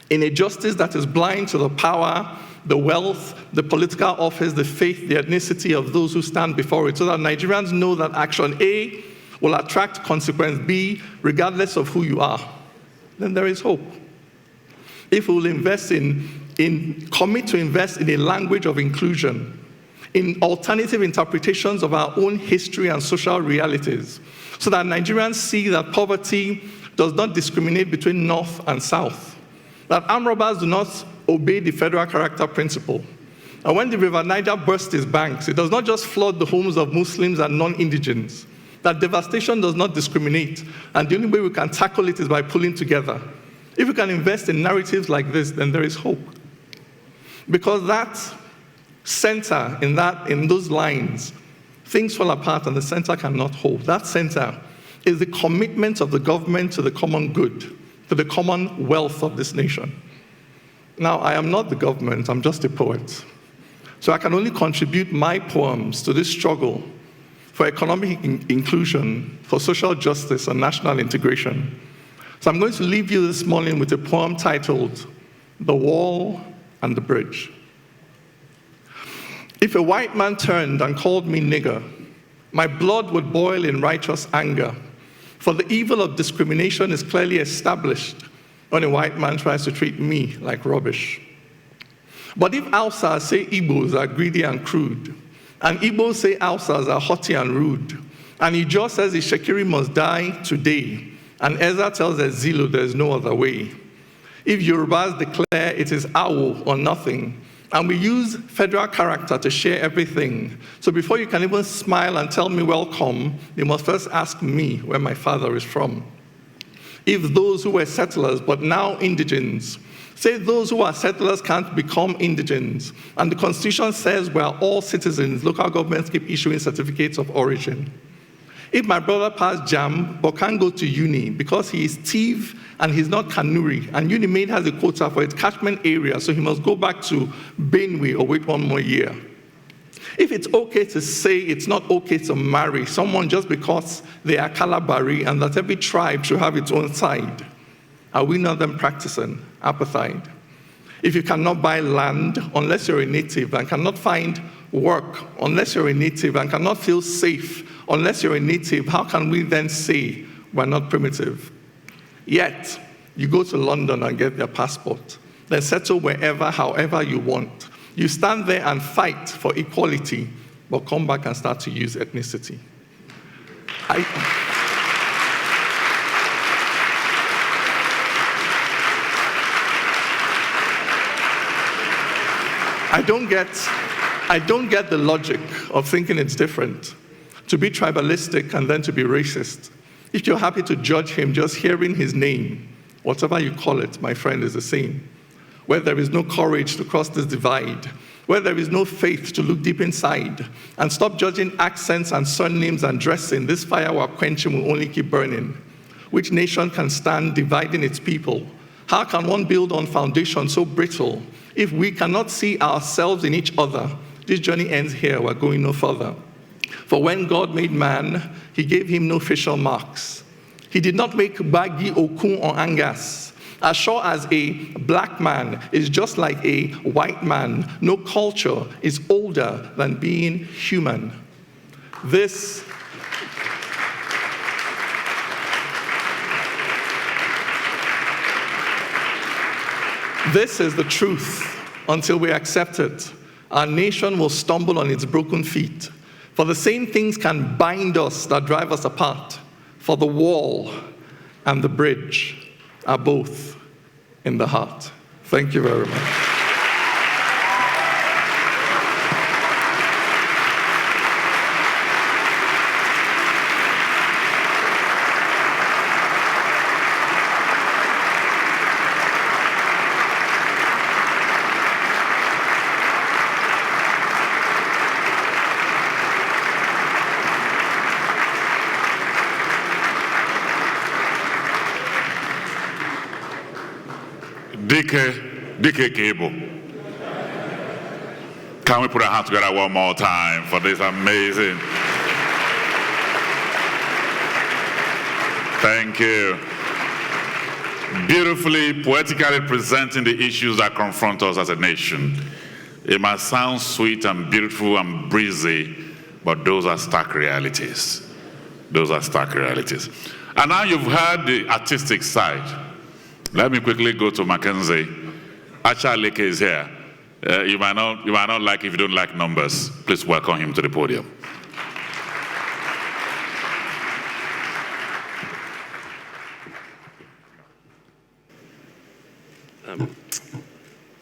in a justice that is blind to the power, the wealth, the political office, the faith, the ethnicity of those who stand before it, so that Nigerians know that action A will attract consequence B, regardless of who you are, then there is hope. If we will commit to invest in a language of inclusion, in alternative interpretations of our own history and social realities, so that Nigerians see that poverty does not discriminate between North and South, that armed robbers do not obey the federal character principle. And when the River Niger bursts its banks, it does not just flood the homes of Muslims and non-indigents, that devastation does not discriminate, and the only way we can tackle it is by pulling together. If we can invest in narratives like this, then there is hope. Because that center, in those lines, things fall apart and the center cannot hold. That center is the commitment of the government to the common good, to the common wealth of this nation. Now, I am not the government, I'm just a poet. So I can only contribute my poems to this struggle for economic inclusion, for social justice and national integration. So I'm going to leave you this morning with a poem titled, The Wall and the Bridge. If a white man turned and called me nigger, my blood would boil in righteous anger, for the evil of discrimination is clearly established when a white man tries to treat me like rubbish. But if Hausas say Igbos are greedy and crude, and Igbos say Hausas are haughty and rude, and Ijaw says the Shekiri must die today, and Ezra tells Zulu there's no other way. If Yorubas declare it is Awo or nothing, and we use federal character to share everything, so before you can even smile and tell me welcome, you must first ask me where my father is from. If those who were settlers but now indigents say those who are settlers can't become indigents, and the Constitution says we are all citizens, local governments keep issuing certificates of origin. If my brother passed JAM but can't go to uni because he is Tiv and he's not Kanuri, and UniMaid has a quota for its catchment area, so he must go back to Benue or wait one more year. If it's okay to say it's not okay to marry someone just because they are Kalabari and that every tribe should have its own side, are we not then practicing apartheid? If you cannot buy land unless you're a native and cannot find work unless you're a native and cannot feel safe unless you're a native, how can we then say we're not primitive? Yet, you go to London and get their passport, then settle wherever, however you want. You stand there and fight for equality, but come back and start to use ethnicity. I don't get the logic of thinking it's different, to be tribalistic and then to be racist. If you're happy to judge him just hearing his name, whatever you call it, my friend, is the same. Where there is no courage to cross this divide, where there is no faith to look deep inside, and stop judging accents and surnames and dressing, this fire we're quenching will only keep burning. Which nation can stand dividing its people? How can one build on foundation so brittle? If we cannot see ourselves in each other, this journey ends here, we're going no further. For when God made man, he gave him no facial marks. He did not make Bagi, Okun, or Angas. As sure as a black man is just like a white man, no culture is older than being human. This is the truth until we accept it. Our nation will stumble on its broken feet. For the same things can bind us that drive us apart. For the wall and the bridge are both in the heart. Thank you very much. DK Cable. Can we put our hands together one more time for this amazing? Thank you. Beautifully, poetically presenting the issues that confront us as a nation. It might sound sweet and beautiful and breezy, but those are stark realities. Those are stark realities. And now you've heard the artistic side. Let me quickly go to Mackenzie. Acha Leke is here. You might not like if you don't like numbers. Please welcome him to the podium.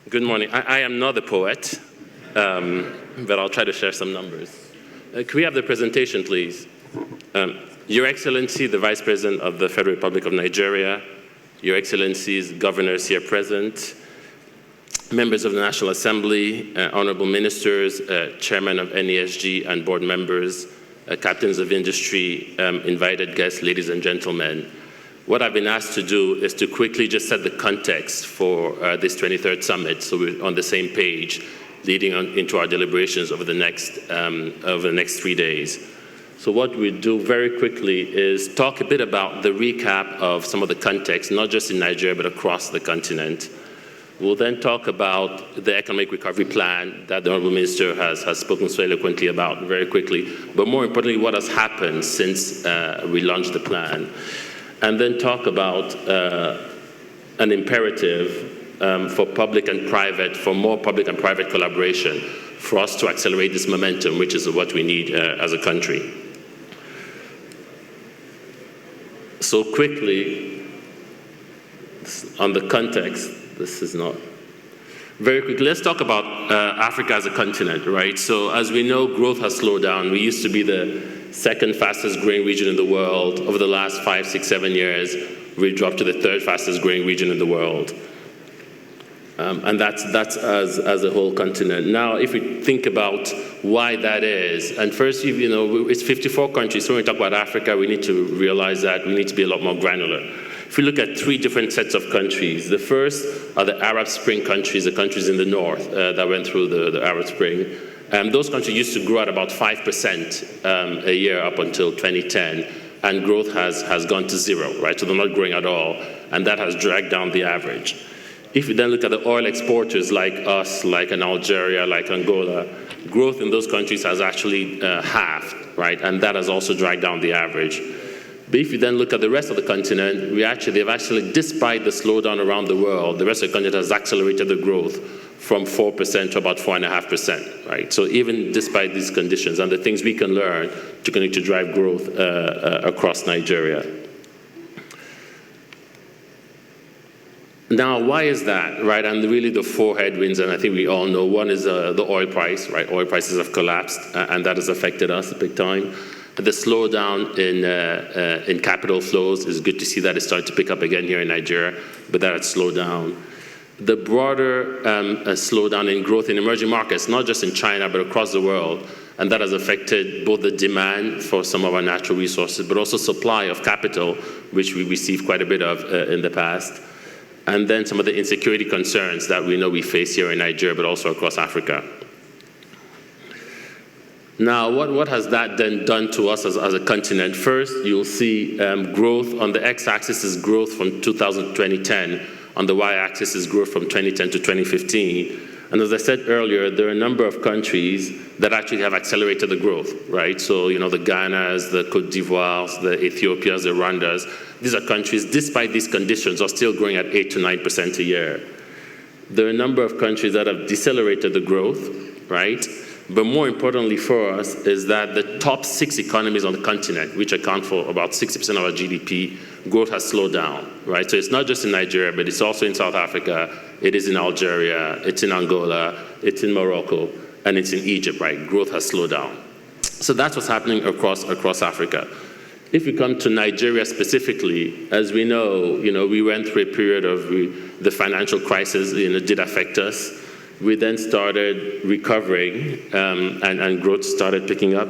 Good morning. I am not a poet, but I'll try to share some numbers. Can we have the presentation, please? Your Excellency, the Vice President of the Federal Republic of Nigeria, Your Excellencies, governors here present, members of the National Assembly, honorable ministers, chairman of NESG and board members, captains of industry, invited guests, ladies and gentlemen. What I've been asked to do is to quickly just set the context for this 23rd summit, so we're on the same page, leading on into our deliberations over the next 3 days. So what we do very quickly is talk a bit about the recap of some of the context, not just in Nigeria, but across the continent. We'll then talk about the economic recovery plan that the Honorable Minister has spoken so eloquently about very quickly, but more importantly, what has happened since we launched the plan. And then talk about an imperative for more public and private collaboration for us to accelerate this momentum, which is what we need as a country. So quickly, on the context, this is not very quickly. Let's talk about Africa as a continent, right? So as we know, growth has slowed down. We used to be the second fastest growing region in the world. Over the last 5, 6, 7 years, we dropped to the third fastest growing region in the world. And that's as a whole continent. Now, if we think about why that is, and first, it's 54 countries, so when we talk about Africa, we need to realize that we need to be a lot more granular. If we look at 3 different sets of countries, the first are the Arab Spring countries, the countries in the north that went through the Arab Spring. Those countries used to grow at about 5% a year up until 2010, and growth has gone to 0, right? So they're not growing at all, and that has dragged down the average. If you then look at the oil exporters like us, like in Algeria, like Angola, growth in those countries has actually halved, right? And that has also dragged down the average. But if you then look at the rest of the continent, they've actually, despite the slowdown around the world, the rest of the continent has accelerated the growth from 4% to about 4.5%, right? So even despite these conditions and the things we can learn to continue to drive growth across Nigeria. Now, why is that, right? And really the 4 headwinds, and I think we all know, one is the oil price, right? Oil prices have collapsed, and that has affected us big time. The slowdown in capital flows is good to see that it's starting to pick up again here in Nigeria, but that has slowed down. The broader slowdown in growth in emerging markets, not just in China, but across the world, and that has affected both the demand for some of our natural resources, but also supply of capital which we received quite a bit of in the past. And then some of the insecurity concerns that we know we face here in Nigeria, but also across Africa. Now, what has that then done to us as a continent? First, you'll see growth. On the x-axis is growth from 2000 to 2010. On the y-axis is growth from 2010 to 2015. And as I said earlier, there are a number of countries that actually have accelerated the growth, right? So, the Ghanas, the Cote d'Ivoires, the Ethiopias, the Rwandas, these are countries, despite these conditions, are still growing at 8 to 9% a year. There are a number of countries that have decelerated the growth, right? But more importantly for us is that the top 6 economies on the continent, which account for about 60% of our GDP, growth has slowed down, right? So it's not just in Nigeria, but it's also in South Africa, it is in Algeria, it's in Angola, it's in Morocco, and it's in Egypt, right? Growth has slowed down. So that's what's happening across Africa. If we come to Nigeria specifically, as we know, we went through a period of the financial crisis, did affect us. We then started recovering, and growth started picking up.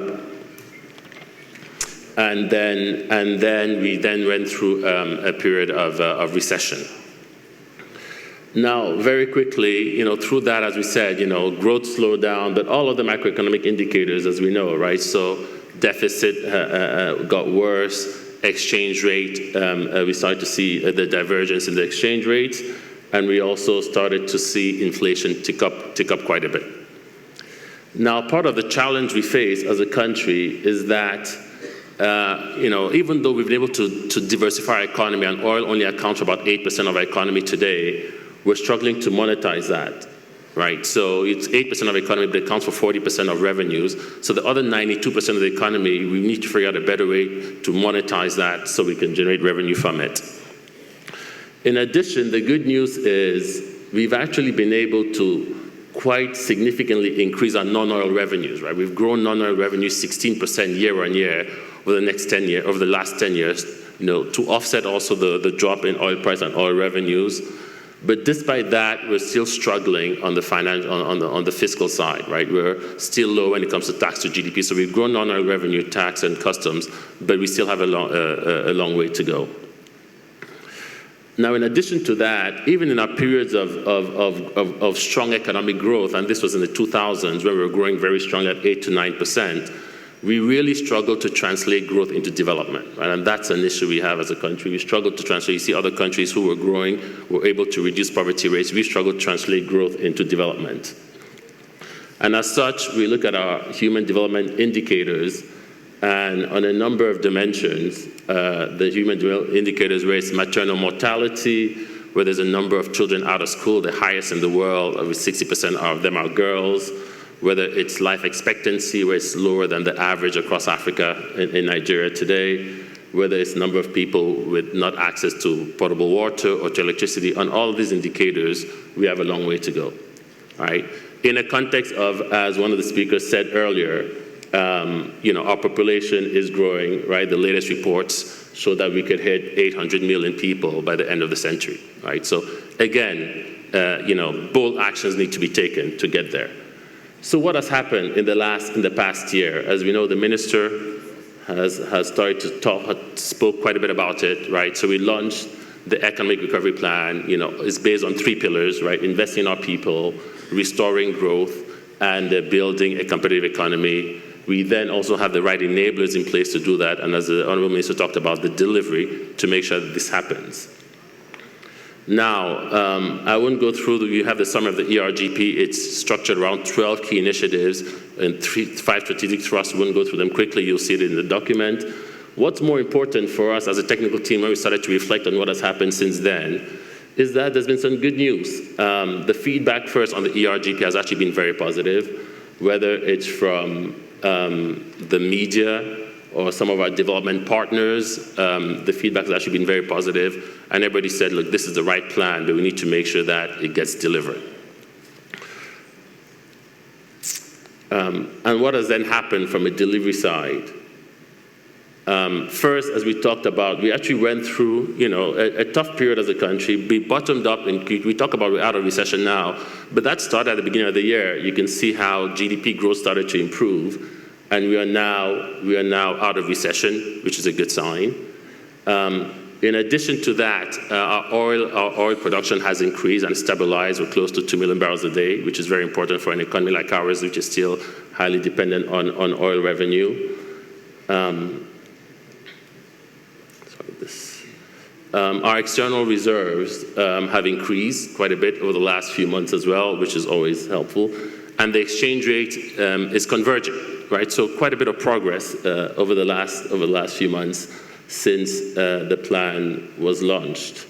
And then we then went through a period of recession. Now, very quickly, through that, as we said, growth slowed down, but all of the macroeconomic indicators, as we know, right? So deficit got worse, exchange rate, we started to see the divergence in the exchange rates, and we also started to see inflation tick up quite a bit. Now, part of the challenge we face as a country is that, even though we've been able to diversify our economy, and oil only accounts for about 8% of our economy today, we're struggling to monetize that, right? So it's 8% of the economy, but it accounts for 40% of revenues. So the other 92% of the economy, we need to figure out a better way to monetize that so we can generate revenue from it. In addition, the good news is we've actually been able to quite significantly increase our non-oil revenues, right? We've grown non-oil revenues 16% year on year over the last 10 years, to offset also the drop in oil price and oil revenues. But despite that, we're still struggling on the fiscal side, right? We're still low when it comes to tax to GDP. So we've grown non-oil revenue, tax, and customs, but we still have a long way to go. Now, in addition to that, even in our periods of strong economic growth, and this was in the 2000s when we were growing very strong at 8 to 9%, we really struggled to translate growth into development, right? And that's an issue we have as a country. We struggled to translate. You see other countries who were growing were able to reduce poverty rates. We struggled to translate growth into development. And as such, we look at our human development indicators, and on a number of dimensions, the human development indicators, where it's maternal mortality, where there's a number of children out of school, the highest in the world, over 60% of them are girls, whether it's life expectancy, where it's lower than the average across Africa in Nigeria today, whether it's number of people with not access to potable water or to electricity. On all of these indicators, we have a long way to go, right? In a context of, as one of the speakers said earlier, our population is growing, right? The latest reports show that we could hit 800 million people by the end of the century, right? So again, bold actions need to be taken to get there. So what has happened in the past year? As we know, the minister has started to spoke quite a bit about it, right? So we launched the economic recovery plan. It's based on 3 pillars, right? Investing in our people, restoring growth, and building a competitive economy. We then also have the right enablers in place to do that, and as the Honorable Minister talked about, the delivery to make sure that this happens. Now, I won't go through, you have the summary of the ERGP. It's structured around 12 key initiatives and 5 strategic thrusts. We won't go through them quickly. You'll see it in the document. What's more important for us as a technical team when we started to reflect on what has happened since then is that there's been some good news. The feedback first on the ERGP has actually been very positive, whether it's from the media or some of our development partners. The feedback has actually been very positive, and everybody said, look, this is the right plan, but we need to make sure that it gets delivered. And what has then happened from a delivery side? First, as we talked about, we actually went through, a tough period as a country. We bottomed up, we talk about we're out of recession now, but that started at the beginning of the year. You can see how GDP growth started to improve, and we are now out of recession, which is a good sign. In addition to that, our oil production has increased and stabilized. We're close to 2 million barrels a day, which is very important for an economy like ours, which is still highly dependent on oil revenue. Our external reserves have increased quite a bit over the last few months as well, which is always helpful. And the exchange rate is converging, right? So quite a bit of progress over the last few months since the plan was launched.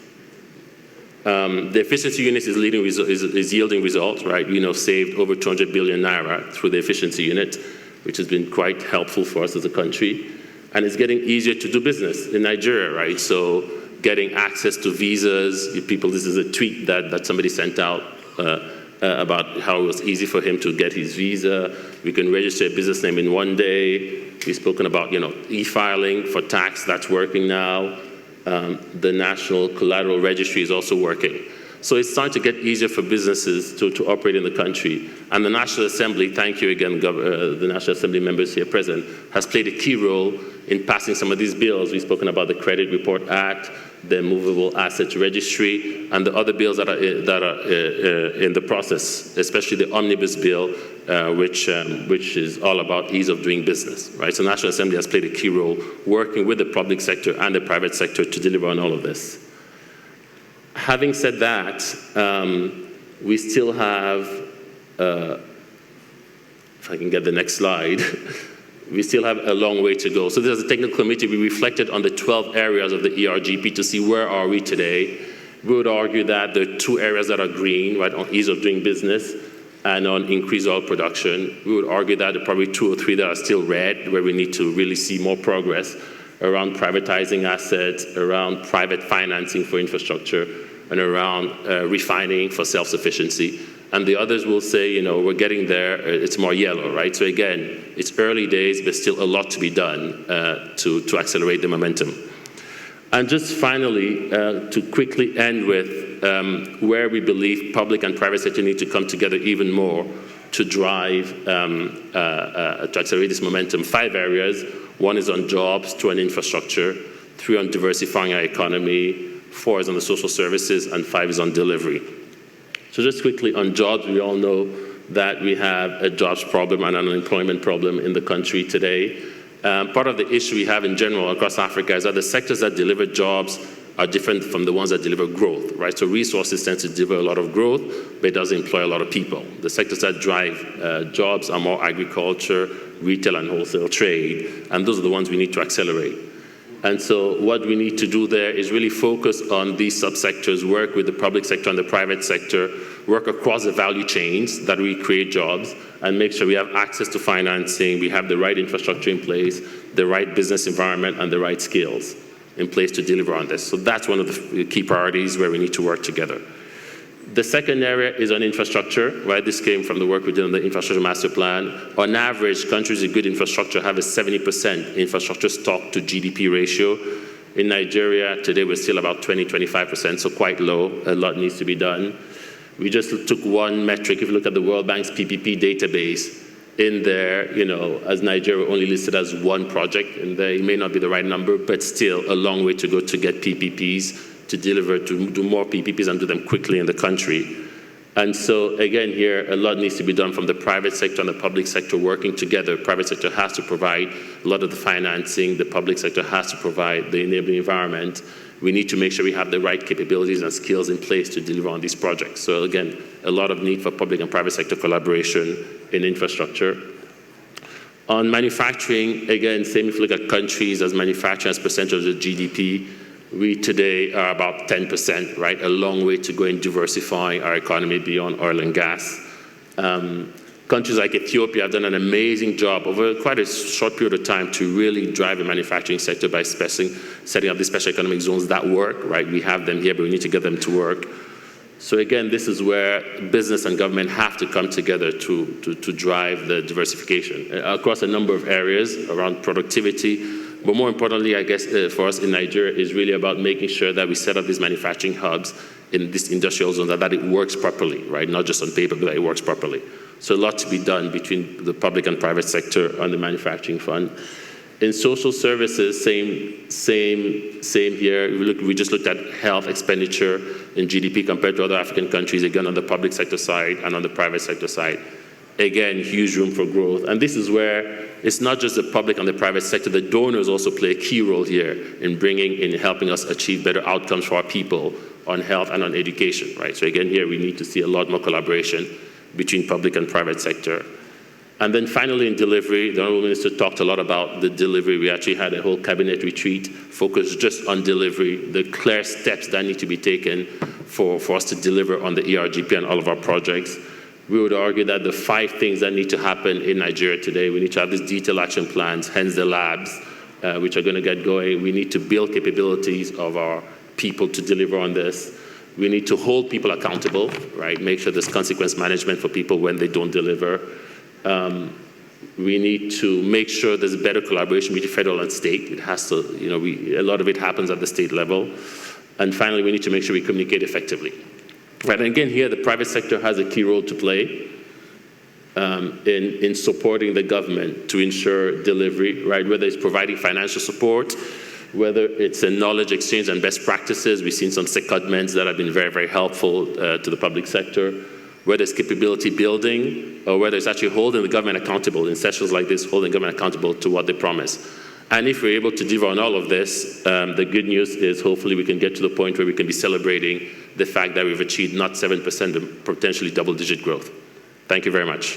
The efficiency unit is yielding results, right? We now saved over 200 billion naira through the efficiency unit, which has been quite helpful for us as a country. And it's getting easier to do business in Nigeria, right? So getting access to visas, people, this is a tweet that somebody sent out about how it was easy for him to get his visa. We can register a business name in one day. We've spoken about, e-filing for tax, that's working now. The National Collateral Registry is also working. So it's starting to get easier for businesses to operate in the country. And the National Assembly, thank you again, the National Assembly members here present, has played a key role in passing some of these bills. We've spoken about the Credit Report Act, the Movable Assets Registry, and the other bills that are in the process, especially the Omnibus Bill, which is all about ease of doing business, right? So the National Assembly has played a key role working with the public sector and the private sector to deliver on all of this. Having said that, we still have, if I can get the next slide, we still have a long way to go. So this is a technical committee. We reflected on the 12 areas of the ERGP to see where are we today. We would argue that there are 2 areas that are green, right, on ease of doing business and on increased oil production. We would argue that there are probably 2 or 3 that are still red, where we need to really see more progress around privatizing assets, around private financing for infrastructure, and around refining for self-sufficiency. And the others will say, we're getting there, it's more yellow, right? So again, it's early days, but still a lot to be done to accelerate the momentum. And just finally, to quickly end with where we believe public and private sector need to come together even more to drive, to accelerate this momentum. 5 areas. 1 is on jobs, 2 on infrastructure, 3 on diversifying our economy, 4 is on the social services, and 5 is on delivery. So just quickly on jobs, we all know that we have a jobs problem and an unemployment problem in the country today. Part of the issue we have in general across Africa is that the sectors that deliver jobs are different from the ones that deliver growth, right? So resources tend to deliver a lot of growth, but it doesn't employ a lot of people. The sectors that drive jobs are more agriculture, retail, and wholesale trade, and those are the ones we need to accelerate. And so what we need to do there is really focus on these subsectors, work with the public sector and the private sector, work across the value chains that we create jobs, and make sure we have access to financing, we have the right infrastructure in place, the right business environment, and the right skills in place to deliver on this. So that's one of the key priorities where we need to work together. The second area is on infrastructure, right? This came from the work we did on the infrastructure master plan. On average, countries with good infrastructure have a 70% infrastructure stock to GDP ratio. In Nigeria, today we're still about 20-25%, so quite low. A lot needs to be done. We just took one metric. If you look at the World Bank's PPP database, in there, as Nigeria only listed as 1 project, and there it may not be the right number, but still a long way to go to get PPPs, to deliver, to do more PPPs and do them quickly in the country. And so again here, a lot needs to be done from the private sector and the public sector working together. Private sector has to provide a lot of the financing, the public sector has to provide the enabling environment. We need to make sure we have the right capabilities and skills in place to deliver on these projects. So again, a lot of need for public and private sector collaboration in infrastructure. On manufacturing, again, same if you look at countries as manufacturing as percentage of GDP, we today are about 10%, right? A long way to go in diversifying our economy beyond oil and gas. Countries like Ethiopia have done an amazing job over quite a short period of time to really drive the manufacturing sector by setting up these special economic zones that work, right? We have them here, but we need to get them to work. So again, this is where business and government have to come together to drive the diversification across a number of areas around productivity. But more importantly, I guess, for us in Nigeria is really about making sure that we set up these manufacturing hubs in this industrial zone, that it works properly, right? Not just on paper, but that it works properly. So a lot to be done between the public and private sector on the manufacturing front. In social services, same here. We just looked at health expenditure in GDP compared to other African countries, again on the public sector side and on the private sector side. Again, huge room for growth. And this is where it's not just the public and the private sector, the donors also play a key role here in helping us achieve better outcomes for our people on health and on education, right? So again, here we need to see a lot more collaboration between public and private sector. And then finally in delivery, the Honorable Minister talked a lot about the delivery. We actually had a whole cabinet retreat focused just on delivery, the clear steps that need to be taken for us to deliver on the ERGP and all of our projects. We would argue that the 5 things that need to happen in Nigeria today, we need to have these detailed action plans, hence the labs, which are going to get going. We need to build capabilities of our people to deliver on this. We need to hold people accountable, right? Make sure there's consequence management for people when they don't deliver. We need to make sure there's better collaboration between federal and state. It has to, a lot of it happens at the state level. And finally, we need to make sure we communicate effectively. Right, and again, here the private sector has a key role to play in supporting the government to ensure delivery, right? Whether it's providing financial support, whether it's a knowledge exchange and best practices. We've seen some secondments that have been very, very helpful to the public sector. Whether it's capability building, or whether it's actually holding the government accountable in sessions like this, holding government accountable to what they promise. And if we're able to deliver on all of this, the good news is hopefully we can get to the point where we can be celebrating the fact that we've achieved not 7%, but potentially double-digit growth. Thank you very much.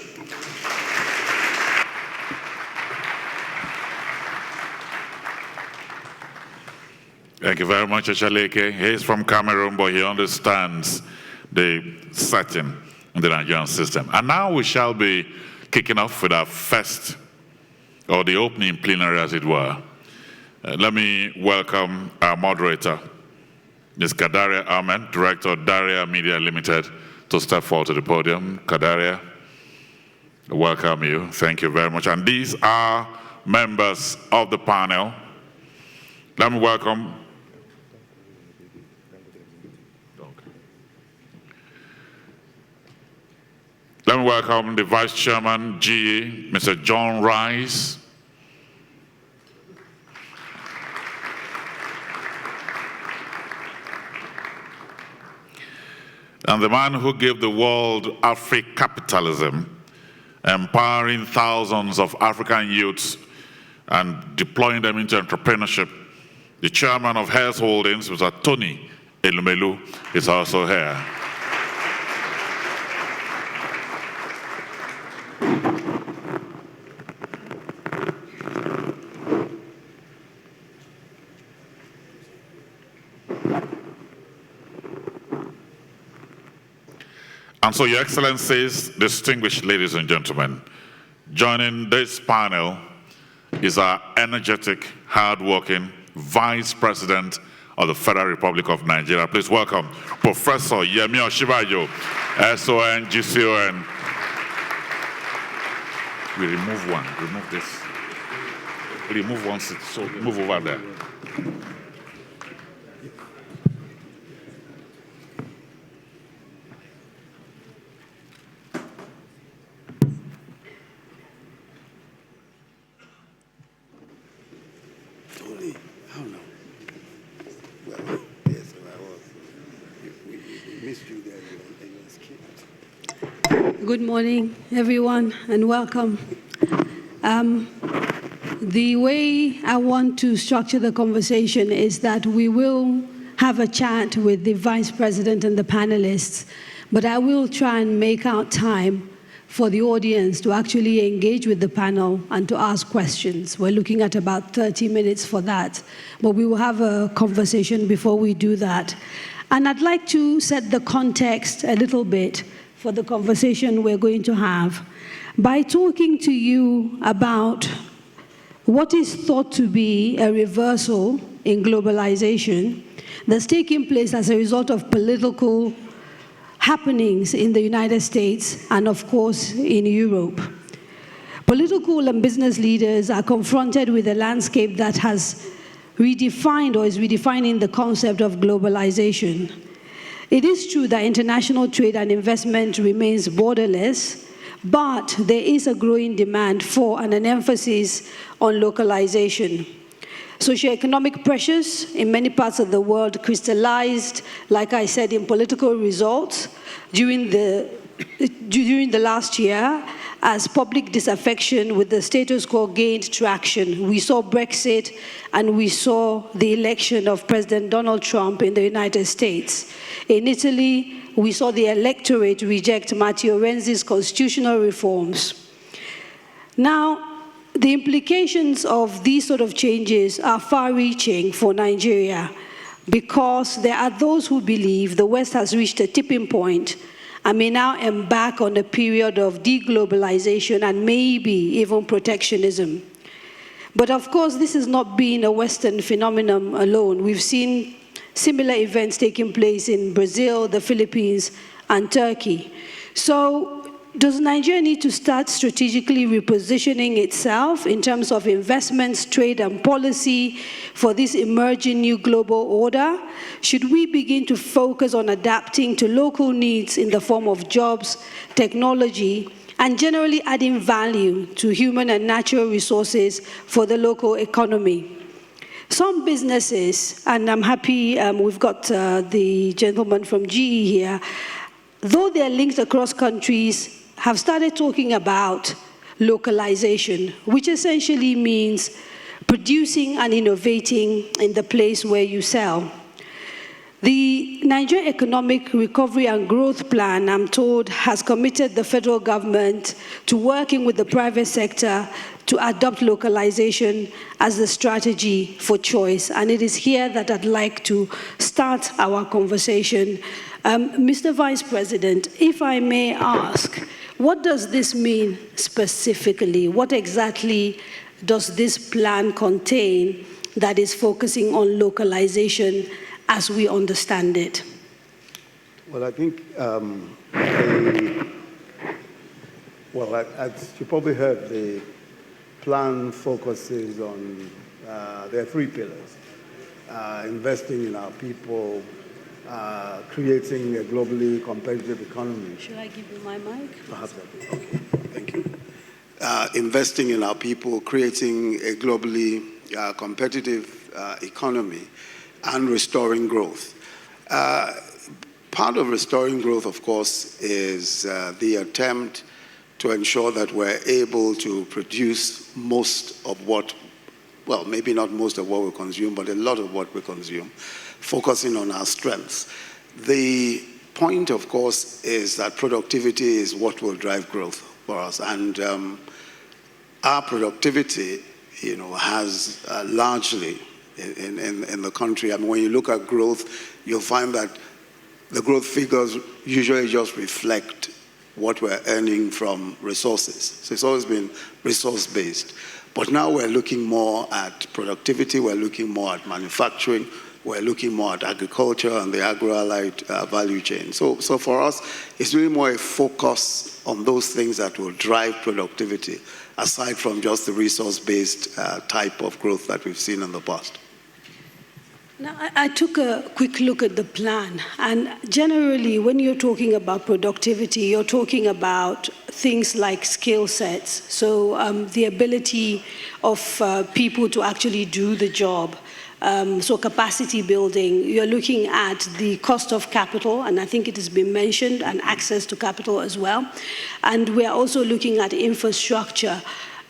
Thank you very much, Oshaleke. He's from Cameroon, but he understands the setting in the Nigerian system. And now we shall be kicking off with our first, or the opening plenary, as it were. Let me welcome our moderator, Ms. Kadaria Ahmed, Director of Daria Media Limited, to step forward to the podium. Kadaria, welcome you. Thank you very much. And these are members of the panel. Let me welcome the Vice Chairman, GE, Mr. John Rice. And the man who gave the world Afri-capitalism, empowering thousands of African youths and deploying them into entrepreneurship. The chairman of Health Holdings, Mr. Tony Elumelu, is also here. And so, Your Excellencies, distinguished ladies and gentlemen, joining this panel is our energetic, hardworking Vice President of the Federal Republic of Nigeria. Please welcome Professor Yemi Oshibajo, SON, GCON. We remove one, remove this. Remove one seat, so move over there. Good morning, everyone, and welcome. The way I want to structure the conversation is that we will have a chat with the Vice President and the panelists, but I will try and make out time for the audience to actually engage with the panel and to ask questions. We're looking at about 30 minutes for that, but we will have a conversation before we do that. And I'd like to set the context a little bit for the conversation we're going to have by talking to you about what is thought to be a reversal in globalization that's taking place as a result of political happenings in the United States and, of course, in Europe. Political and business leaders are confronted with a landscape that has redefined or is redefining the concept of globalization. It is true that international trade and investment remains borderless, But there is a growing demand for and an emphasis on localization. Socioeconomic pressures in many parts of the world crystallized, like I said, in political results during the last year as public disaffection with the status quo gained traction. We saw Brexit and we saw the election of President Donald Trump in the United States. In Italy, we saw the electorate reject Matteo Renzi's constitutional reforms. Now, the implications of these sort of changes are far-reaching for Nigeria because there are those who believe the West has reached a tipping point and may now embark on a period of deglobalization and maybe even protectionism. But of course, this has not been a Western phenomenon alone. We've seen similar events taking place in Brazil, the Philippines, and Turkey. So, does Nigeria need to start strategically repositioning itself in terms of investments, trade, and policy for this emerging new global order? Should we begin to focus on adapting to local needs in the form of jobs, technology, and generally adding value to human and natural resources for the local economy? Some businesses, and I'm happy we've got the gentleman from GE here, though they're linked across countries, have started talking about localization, which essentially means producing and innovating in the place where you sell. The Nigerian Economic Recovery and Growth Plan, I'm told, has committed the federal government to working with the private sector to adopt localization as the strategy for choice. And it is here that I'd like to start our conversation. Mr. Vice President, if I may ask, what does this mean specifically? What exactly does this plan contain that is focusing on localization as we understand it? Well, I think, as you probably heard, the plan focuses on, there are three pillars. Investing in our people, creating a globally competitive economy. Should I give you my mic? Perhaps that will. Okay, thank you. Investing in our people, creating a globally competitive economy, and restoring growth. Part of restoring growth, of course, is the attempt to ensure that we're able to produce most of what, well, maybe not most of what we consume, but a lot of what we consume, focusing on our strengths. The point, of course, is that productivity is what will drive growth for us. And our productivity, has largely in the country. I mean, when you look at growth, you'll find that the growth figures usually just reflect what we're earning from resources. So it's always been resource-based. But now we're looking more at productivity, we're looking more at manufacturing, we're looking more at agriculture and the agro-allied value chain. So for us, it's really more a focus on those things that will drive productivity, aside from just the resource-based type of growth that we've seen in the past. Now, I took a quick look at the plan, and generally, when you're talking about productivity, you're talking about things like skill sets, so the ability of people to actually do the job. So capacity building, you're looking at the cost of capital, and I think it has been mentioned, and access to capital as well. And we're also looking at infrastructure.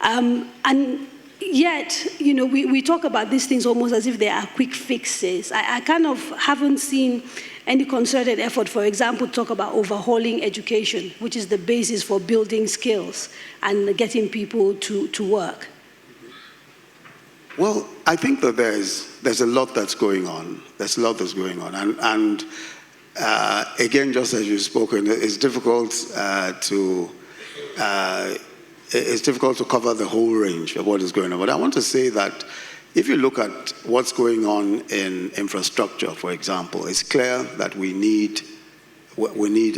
And yet, we talk about these things almost as if they are quick fixes. I kind of haven't seen any concerted effort, for example, to talk about overhauling education, which is the basis for building skills and getting people to work. Well, I think that there's a lot that's going on. There's a lot that's going on. And again, just as you've spoken, it's difficult to cover the whole range of what is going on. But I want to say that if you look at what's going on in infrastructure, for example, it's clear that we need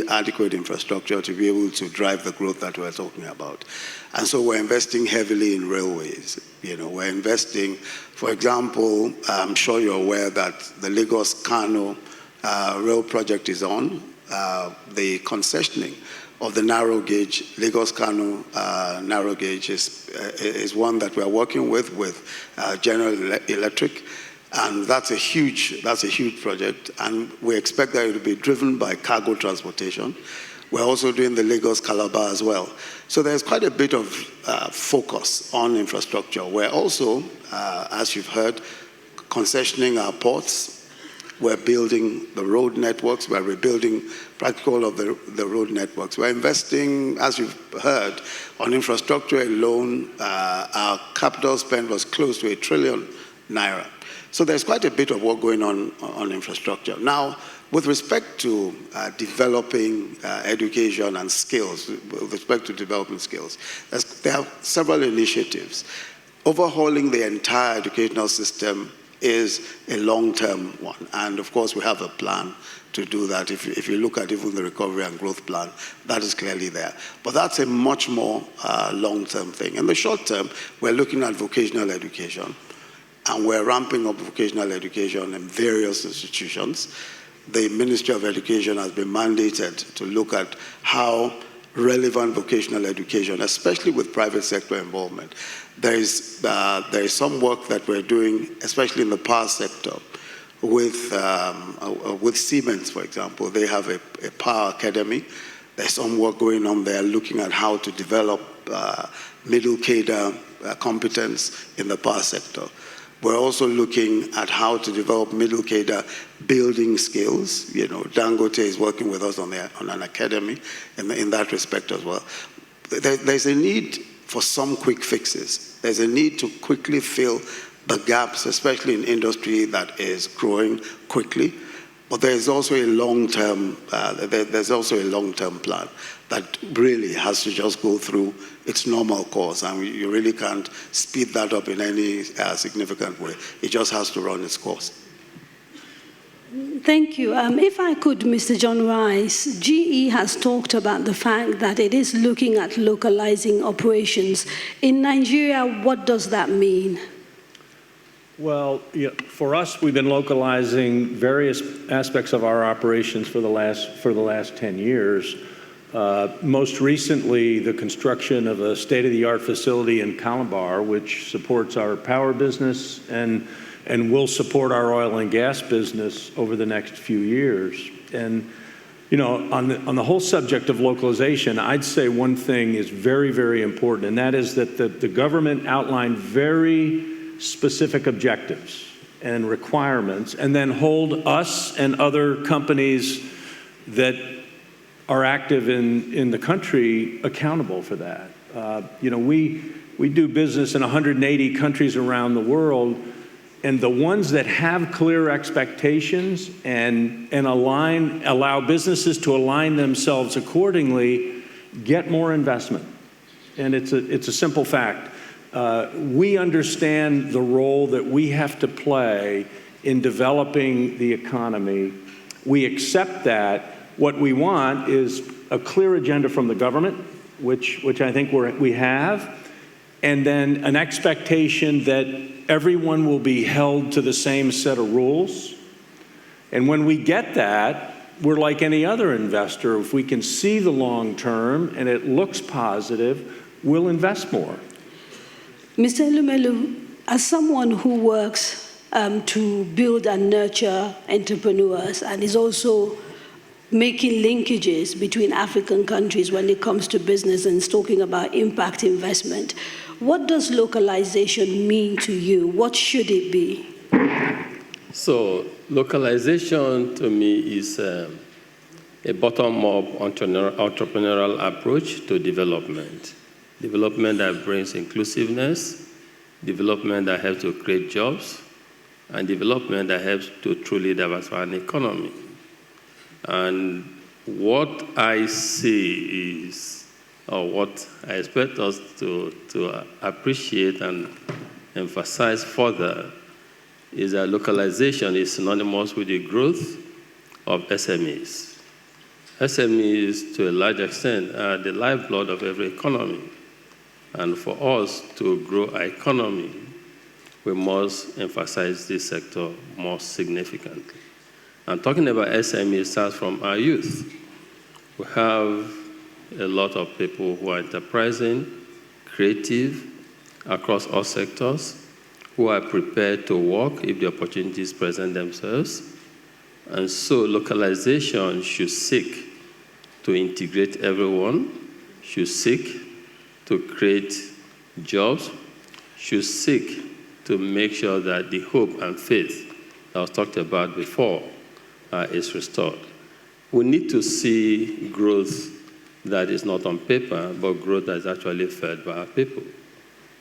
adequate infrastructure to be able to drive the growth that we're talking about. And so we're investing heavily in railways. We're investing, for example, I'm sure you're aware that the Lagos-Kano rail project is on. The concessioning of the narrow gauge, Lagos-Kano narrow gauge is one that we are working with General Electric, and that's a huge project, and we expect that it will be driven by cargo transportation. We're also doing the Lagos-Calabar as well. So there's quite a bit of focus on infrastructure. We're also, as you've heard, concessioning our ports. We're building the road networks. We're rebuilding practically all of the road networks. We're investing, as you've heard, on infrastructure alone. Our capital spend was close to 1 trillion naira. So there's quite a bit of work going on infrastructure. Now, with respect to developing education and skills, with respect to developing skills, there are several initiatives. Overhauling the entire educational system is a long-term one. And of course, we have a plan to do that. If you look at even the recovery and growth plan, that is clearly there. But that's a much more long-term thing. In the short term, we're looking at vocational education. And we're ramping up vocational education in various institutions. The Ministry of Education has been mandated to look at how relevant vocational education, especially with private sector involvement. There is some work that we're doing, especially in the power sector, with Siemens, for example. They have a power academy. There's some work going on there looking at how to develop middle cadre competence in the power sector. We're also looking at how to develop middle cadre building skills. You know, Dangote is working with us on an academy in that respect as well. There's a need for some quick fixes. There's a need to quickly fill the gaps, especially in industry that is growing quickly. But there's also a long-term plan that really has to just go through its normal course, and you really can't speed that up in any significant way. It just has to run its course. Thank you. If I could, Mr. John Rice, GE has talked about the fact that it is looking at localizing operations. In Nigeria, what does that mean? Well, for us, we've been localizing various aspects of our operations for the last 10 years. Most recently, the construction of a state-of-the-art facility in Calabar, which supports our power business and will support our oil and gas business over the next few years. And on the whole subject of localization, I'd say one thing is very, very important, and that is that the government outlined very specific objectives and requirements, and then hold us and other companies that are active in the country accountable for that. We do business in 180 countries around the world, and the ones that have clear expectations and allow businesses to align themselves accordingly get more investment. And it's a simple fact. We understand the role that we have to play in developing the economy. We accept that. What we want is a clear agenda from the government, which I think we have, and then an expectation that everyone will be held to the same set of rules. And when we get that, we're like any other investor. If we can see the long term and it looks positive, we'll invest more. Mr. Elumelu, as someone who works to build and nurture entrepreneurs and is also making linkages between African countries when it comes to business and talking about impact investment, what does localization mean to you? What should it be? So localization to me is a bottom-up entrepreneurial approach to development. Development that brings inclusiveness, development that helps to create jobs, and development that helps to truly diversify an economy. And what I see is, or what I expect us to appreciate and emphasize further, is that localization is synonymous with the growth of SMEs. SMEs, to a large extent, are the lifeblood of every economy. And for us to grow our economy, we must emphasize this sector more significantly. And talking about SMEs starts from our youth. We have a lot of people who are enterprising, creative, across all sectors, who are prepared to work if the opportunities present themselves. And so localization should seek to integrate everyone, should seek to create jobs, should seek to make sure that the hope and faith that was talked about before is restored. We need to see growth that is not on paper, but growth that is actually fed by our people.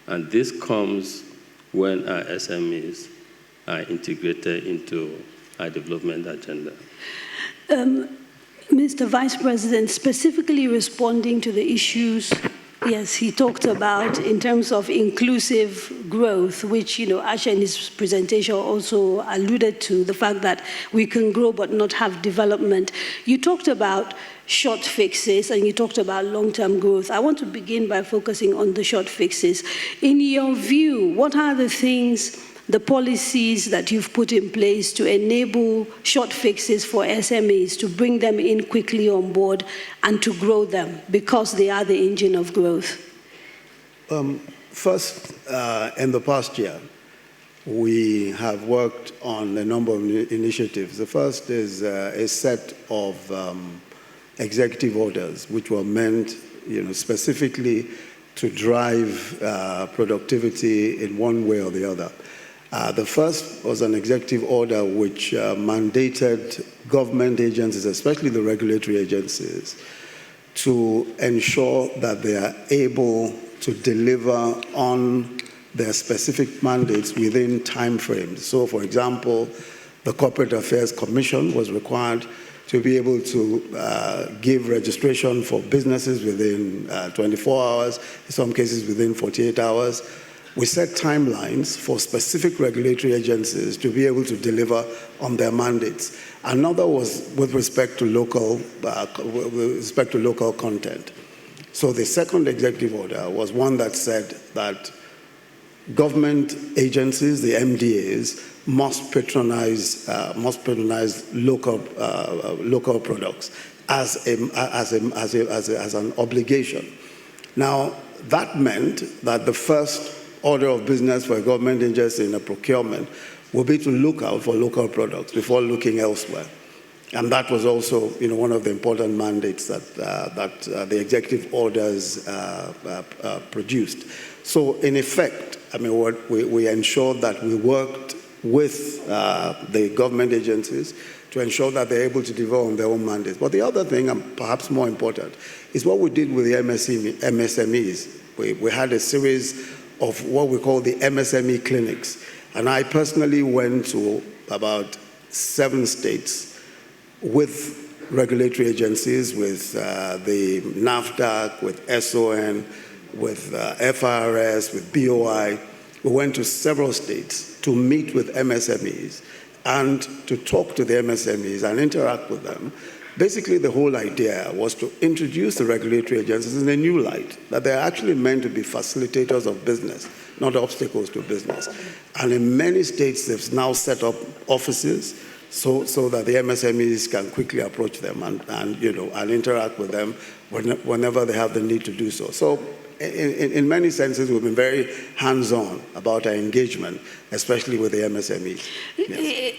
And this comes when our SMEs are integrated into our development agenda. Mr. Vice President, specifically responding to the issues, yes, he talked about in terms of inclusive growth, which, Asha in his presentation also alluded to, the fact that we can grow but not have development. You talked about short fixes and you talked about long-term growth. I want to begin by focusing on the short fixes. In your view, what are the things, the policies that you've put in place to enable short fixes for SMEs, to bring them in quickly on board and to grow them because they are the engine of growth? First, in the past year, we have worked on a number of initiatives. The first is a set of executive orders, which were meant, specifically to drive productivity in one way or the other. The first was an executive order which mandated government agencies, especially the regulatory agencies, to ensure that they are able to deliver on their specific mandates within timeframes. So, for example, the Corporate Affairs Commission was required to be able to give registration for businesses within 24 hours, in some cases within 48 hours. We set timelines for specific regulatory agencies to be able to deliver on their mandates. Another was with respect to local content. So the second executive order was one that said that government agencies, the MDAs, must patronize local products as an obligation. Now, that meant that the first order of business for a government agency in a procurement will be to look out for local products before looking elsewhere. And that was also, one of the important mandates that the executive orders produced. So, in effect, we ensured that we worked with the government agencies to ensure that they're able to deliver on their own mandates. But the other thing, and perhaps more important, is what we did with the MSMEs. We had a series of what we call the MSME clinics. And I personally went to about 7 states with regulatory agencies, with the NAFDAC, with SON, with FRS, with BOI. We went to several states to meet with MSMEs and to talk to the MSMEs and interact with them. Basically, the whole idea was to introduce the regulatory agencies in a new light, that they're actually meant to be facilitators of business, not obstacles to business. And in many states, they've now set up offices so that the MSMEs can quickly approach them and interact with them whenever they have the need to do so. So in many senses, we've been very hands-on about our engagement, especially with the MSMEs. Yes.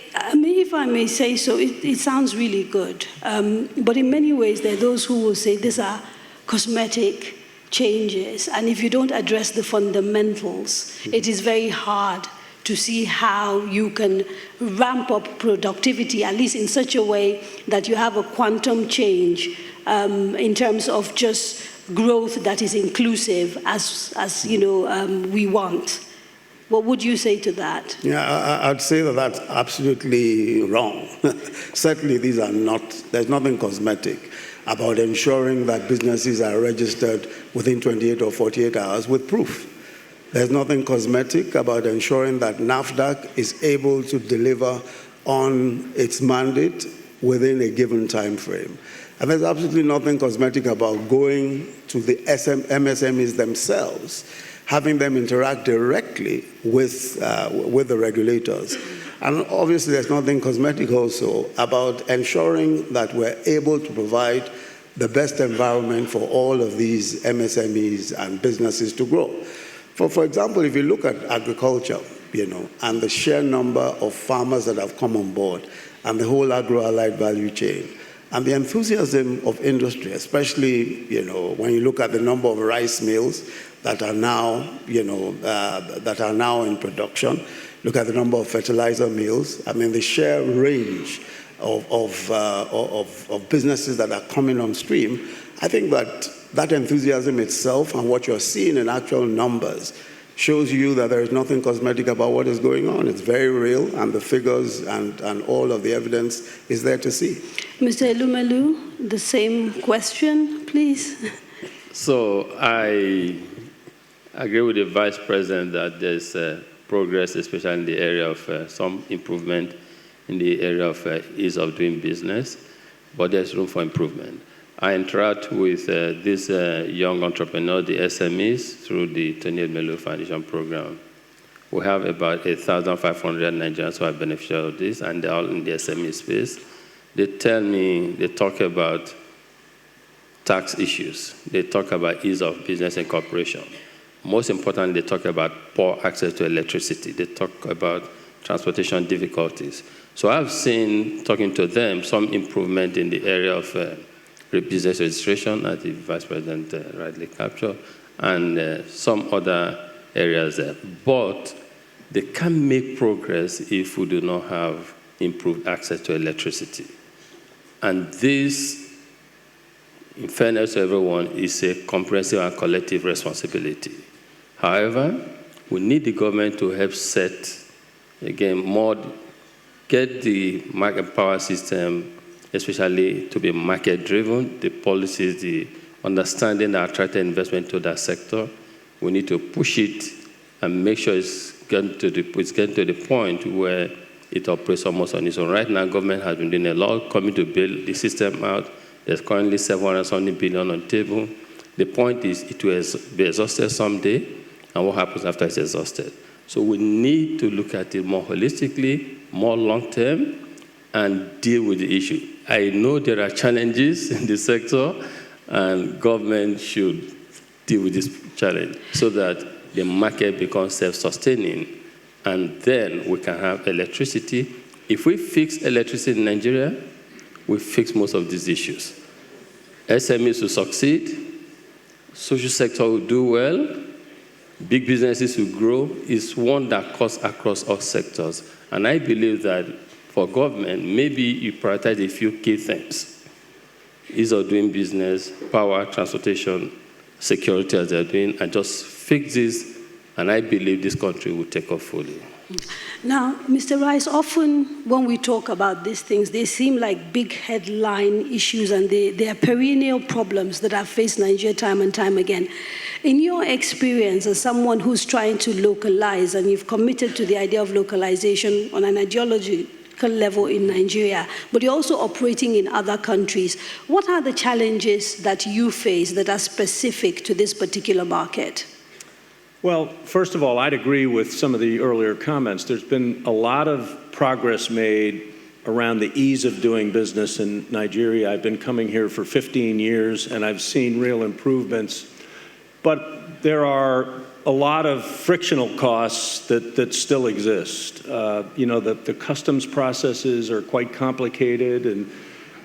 If I may say so, it sounds really good. But in many ways, there are those who will say these are cosmetic changes. And if you don't address the fundamentals, it is very hard to see how you can ramp up productivity, at least in such a way that you have a quantum change in terms of just growth that is inclusive as we want. What would you say to that? Yeah, I'd say that that's absolutely wrong. Certainly there's nothing cosmetic about ensuring that businesses are registered within 28 or 48 hours with proof. There's nothing cosmetic about ensuring that NAFDAC is able to deliver on its mandate within a given time frame. And there's absolutely nothing cosmetic about going to the MSMEs themselves, having them interact directly with the regulators. And obviously there's nothing cosmetic also about ensuring that we're able to provide the best environment for all of these MSMEs and businesses to grow. For example, if you look at agriculture, and the sheer number of farmers that have come on board, and the whole agro-allied value chain, and the enthusiasm of industry, especially, when you look at the number of rice mills that are now, in production, look at the number of fertilizer mills. I mean, the sheer range of businesses that are coming on stream. I think that enthusiasm itself and what you're seeing in actual numbers shows you that there is nothing cosmetic about what is going on. It's very real, and the figures and all of the evidence is there to see. Mr. Elumelu, the same question, please. So I agree with the Vice President that there's progress, especially in the area of some improvement in the area of ease of doing business, but there's room for improvement. I interact with these young entrepreneurs, the SMEs, through the Tony Melo Foundation program. We have about 1,500 Nigerians who are beneficiaries of this, and they're all in the SME space. They tell me, they talk about tax issues. They talk about ease of business and cooperation. Most importantly, they talk about poor access to electricity. They talk about transportation difficulties. So I've seen, talking to them, some improvement in the area of business registration, as the Vice President rightly captured, and some other areas there. But they can't make progress if we do not have improved access to electricity. And this, in fairness to everyone, is a comprehensive and collective responsibility. However, we need the government to help set, again, get the market power system, especially to be market-driven, the policies, the understanding that attracted investment to that sector. We need to push it and make sure it's getting to the point where it operates almost on its own. Right now, government has been doing a lot, coming to build the system out. There's currently 700 billion on the table. The point is it will be exhausted someday, and what happens after it's exhausted? So we need to look at it more holistically, more long-term, and deal with the issue. I know there are challenges in the sector, and government should deal with this challenge so that the market becomes self-sustaining, and then we can have electricity. If we fix electricity in Nigeria, we fix most of these issues. SMEs will succeed, social sector will do well, big businesses will grow. It's one that cuts across all sectors. And I believe that for government, maybe you prioritize a few key things. Ease of doing business, power, transportation, security as they're doing, and just fix this, and I believe this country will take off fully. Now, Mr. Rice, often when we talk about these things, they seem like big headline issues, and they are perennial problems that have faced Nigeria time and time again. In your experience as someone who's trying to localize, and you've committed to the idea of localization on an ideological level in Nigeria, but you're also operating in other countries, what are the challenges that you face that are specific to this particular market? Well, first of all, I'd agree with some of the earlier comments. There's been a lot of progress made around the ease of doing business in Nigeria. I've been coming here for 15 years, and I've seen real improvements. But there are a lot of frictional costs that still exist. The customs processes are quite complicated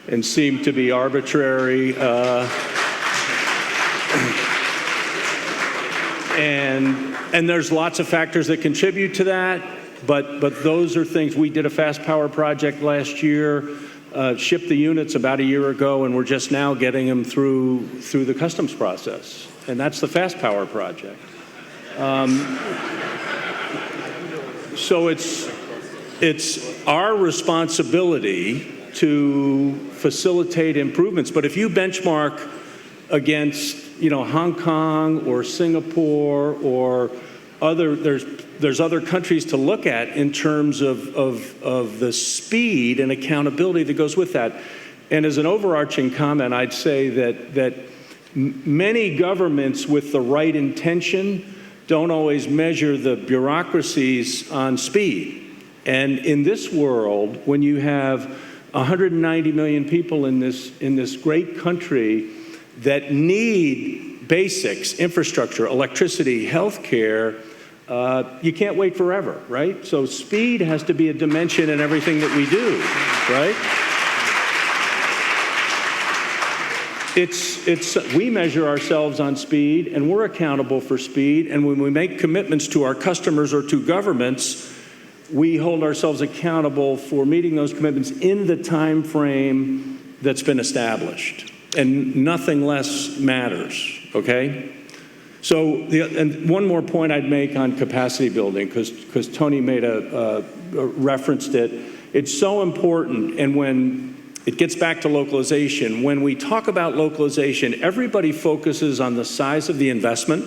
and seem to be arbitrary. And there's lots of factors that contribute to that, but those are things. We did a fast power project last year, shipped the units about a year ago, and we're just now getting them through the customs process. And that's the fast power project. So it's our responsibility to facilitate improvements. But if you benchmark against Hong Kong or Singapore or there's other countries to look at in terms of the speed and accountability that goes with that. And as an overarching comment, I'd say that many governments with the right intention don't always measure the bureaucracies on speed. And in this world, when you have 190 million people in this great country that need basics, infrastructure, electricity, healthcare. You can't wait forever, right? So speed has to be a dimension in everything that we do, right? We measure ourselves on speed, and we're accountable for speed. And when we make commitments to our customers or to governments, we hold ourselves accountable for meeting those commitments in the time frame that's been established. And nothing less matters, okay? So, and one more point I'd make on capacity building, because Tony made referenced it. It's so important, and when it gets back to localization, when we talk about localization, everybody focuses on the size of the investment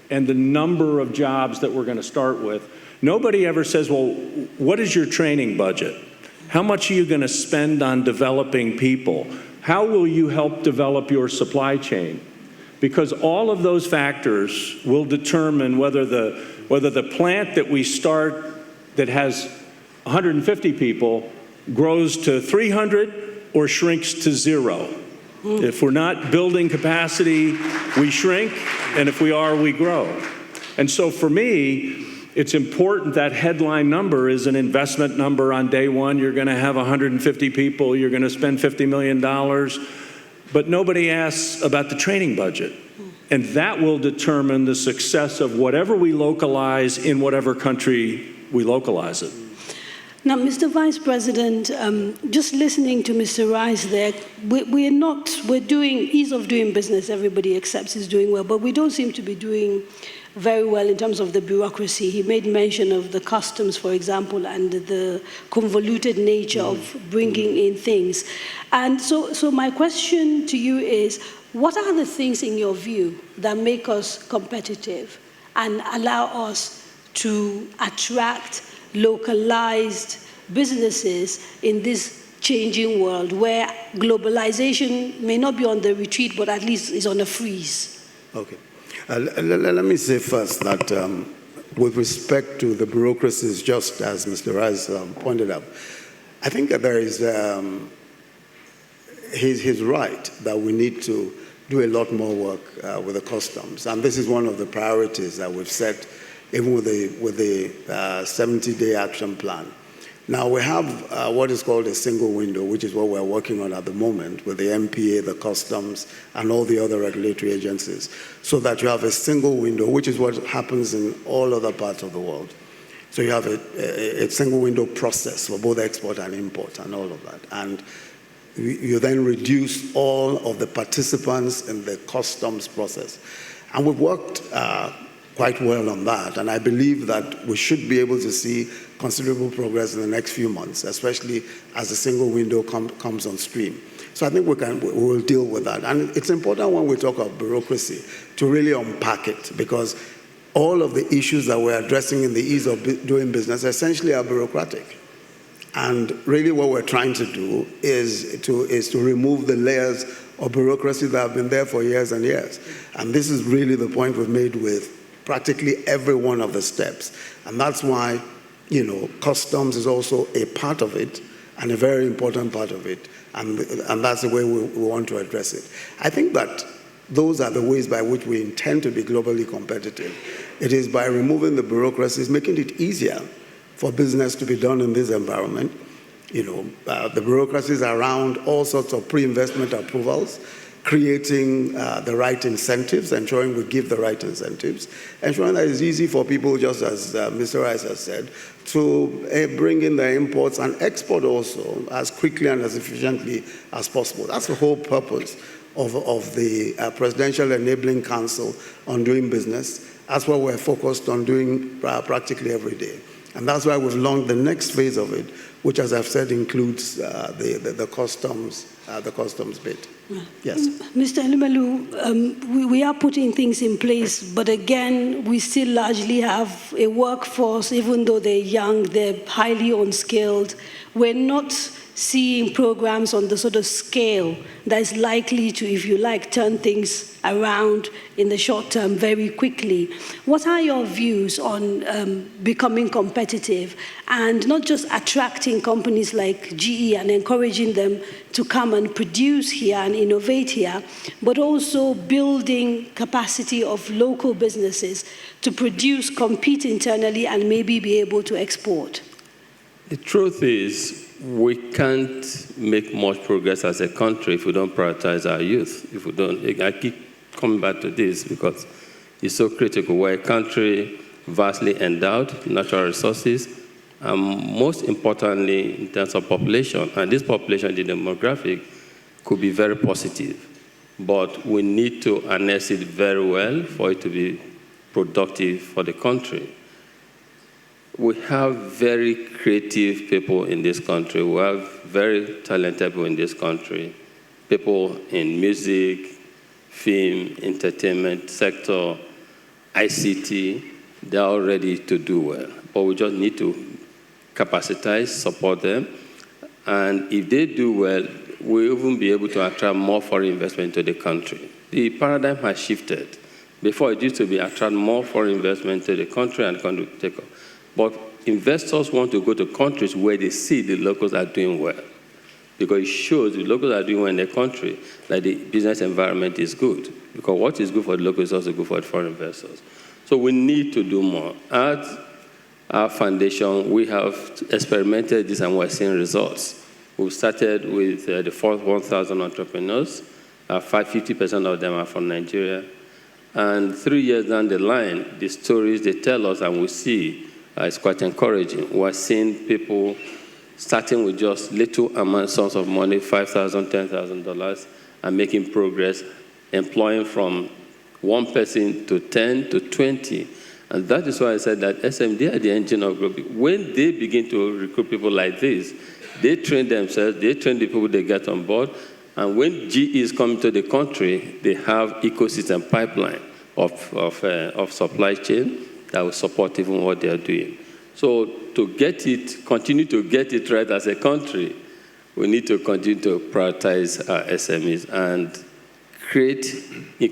and the number of jobs that we're going to start with. Nobody ever says, well, what is your training budget? How much are you going to spend on developing people? How will you help develop your supply chain? Because all of those factors will determine whether the plant that we start that has 150 people grows to 300 or shrinks to 0. If we're not building capacity, we shrink, and if we are, we grow. And so for me, it's important that headline number is an investment number on day one. You're going to have 150 people. You're going to spend $50 million. But nobody asks about the training budget. And that will determine the success of whatever we localize in whatever country we localize it. Now, Mr. Vice President, just listening to Mr. Rice there, we're doing ease of doing business. Everybody accepts is doing well, but we don't seem to be doing very well in terms of the bureaucracy. He made mention of the customs, for example, and the convoluted nature of bringing in things. And so my question to you is, what are the things in your view that make us competitive and allow us to attract localized businesses in this changing world where globalization may not be on the retreat, but at least is on a freeze? Okay. Let me say first that with respect to the bureaucracies, just as Mr. Rice pointed out, I think that there is, he's right that we need to do a lot more work with the customs. And this is one of the priorities that we've set, even with the 70-day action plan. Now, we have what is called a single window, which is what we're working on at the moment with the MPA, the customs, and all the other regulatory agencies, so that you have a single window, which is what happens in all other parts of the world. So you have a single window process for both export and import and all of that. And you then reduce all of the participants in the customs process. And we've worked quite well on that, and I believe that we should be able to see considerable progress in the next few months, especially as the single window comes on stream. So I think we will deal with that. And it's important when we talk of bureaucracy to really unpack it, because all of the issues that we're addressing in the ease of doing business essentially are bureaucratic. And really what we're trying to do is to remove the layers of bureaucracy that have been there for years and years. And this is really the point we've made with practically every one of the steps. And that's why, customs is also a part of it, and a very important part of it. And that's the way we want to address it. I think that those are the ways by which we intend to be globally competitive. It is by removing the bureaucracies, making it easier for business to be done in this environment. The bureaucracies around all sorts of pre-investment approvals, creating the right incentives, ensuring we give the right incentives, ensuring that it's easy for people, just as Mr. Rice has said, to bring in their imports and export also as quickly and as efficiently as possible. That's the whole purpose of the Presidential Enabling Council on doing business. That's what we're focused on doing practically every day. And that's why we've launched the next phase of it, which, as I've said, includes the customs bit. Yes. Mr. Elumelu, we are putting things in place, but again, we still largely have a workforce, even though they're young, they're highly unskilled. We're not seeing programs on the sort of scale that is likely to, if you like, turn things around in the short term very quickly. What are your views on becoming competitive and not just attracting attracting companies like GE and encouraging them to come and produce here and innovate here, but also building capacity of local businesses to produce, compete internally, and maybe be able to export? The truth is, we can't make much progress as a country if we don't prioritize our youth. If we don't, I keep coming back to this because it's so critical. We're a country vastly endowed, natural resources, and most importantly, in terms of population. And this population, the demographic, could be very positive. But we need to harness it very well for it to be productive for the country. We have very creative people in this country. We have very talented people in this country. People in music, film, entertainment sector, ICT, they're all ready to do well. But we just need to capacitize, support them. And if they do well, we'll even be able to attract more foreign investment into the country. The paradigm has shifted. Before, it used to be attract more foreign investment to the country and country take off. But investors want to go to countries where they see the locals are doing well, because it shows the locals are doing well in the country that the business environment is good. Because what is good for the locals is also good for the foreign investors. So we need to do more. At our foundation, we have experimented this and we're seeing results. We've started with the first 1,000 entrepreneurs. 50% of them are from Nigeria. And 3 years down the line, the stories they tell us and we see is quite encouraging. We're seeing people starting with just little amounts of money, $5,000, $10,000, and making progress, employing from 1 person to 10 to 20. And that is why I said that SMD are the engine of growth. When they begin to recruit people like this, they train themselves, they train the people they get on board, and when GE is coming to the country, they have ecosystem pipeline of supply chain that will support even what they are doing. So to get it, continue to get it right as a country, we need to continue to prioritize our SMEs and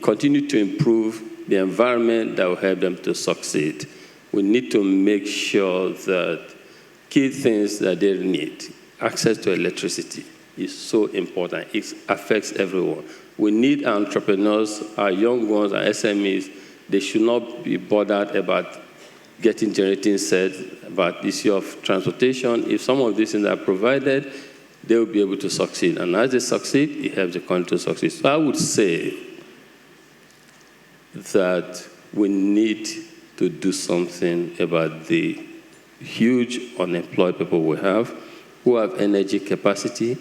continue to improve the environment that will help them to succeed. We need to make sure that key things that they need, access to electricity, is so important. It affects everyone. We need our entrepreneurs, our young ones, our SMEs. They should not be bothered about getting generating sets, about the issue of transportation. If some of these things are provided, they will be able to succeed. And as they succeed, it helps the country to succeed. So I would say that we need to do something about the huge unemployed people we have, who have energy capacity.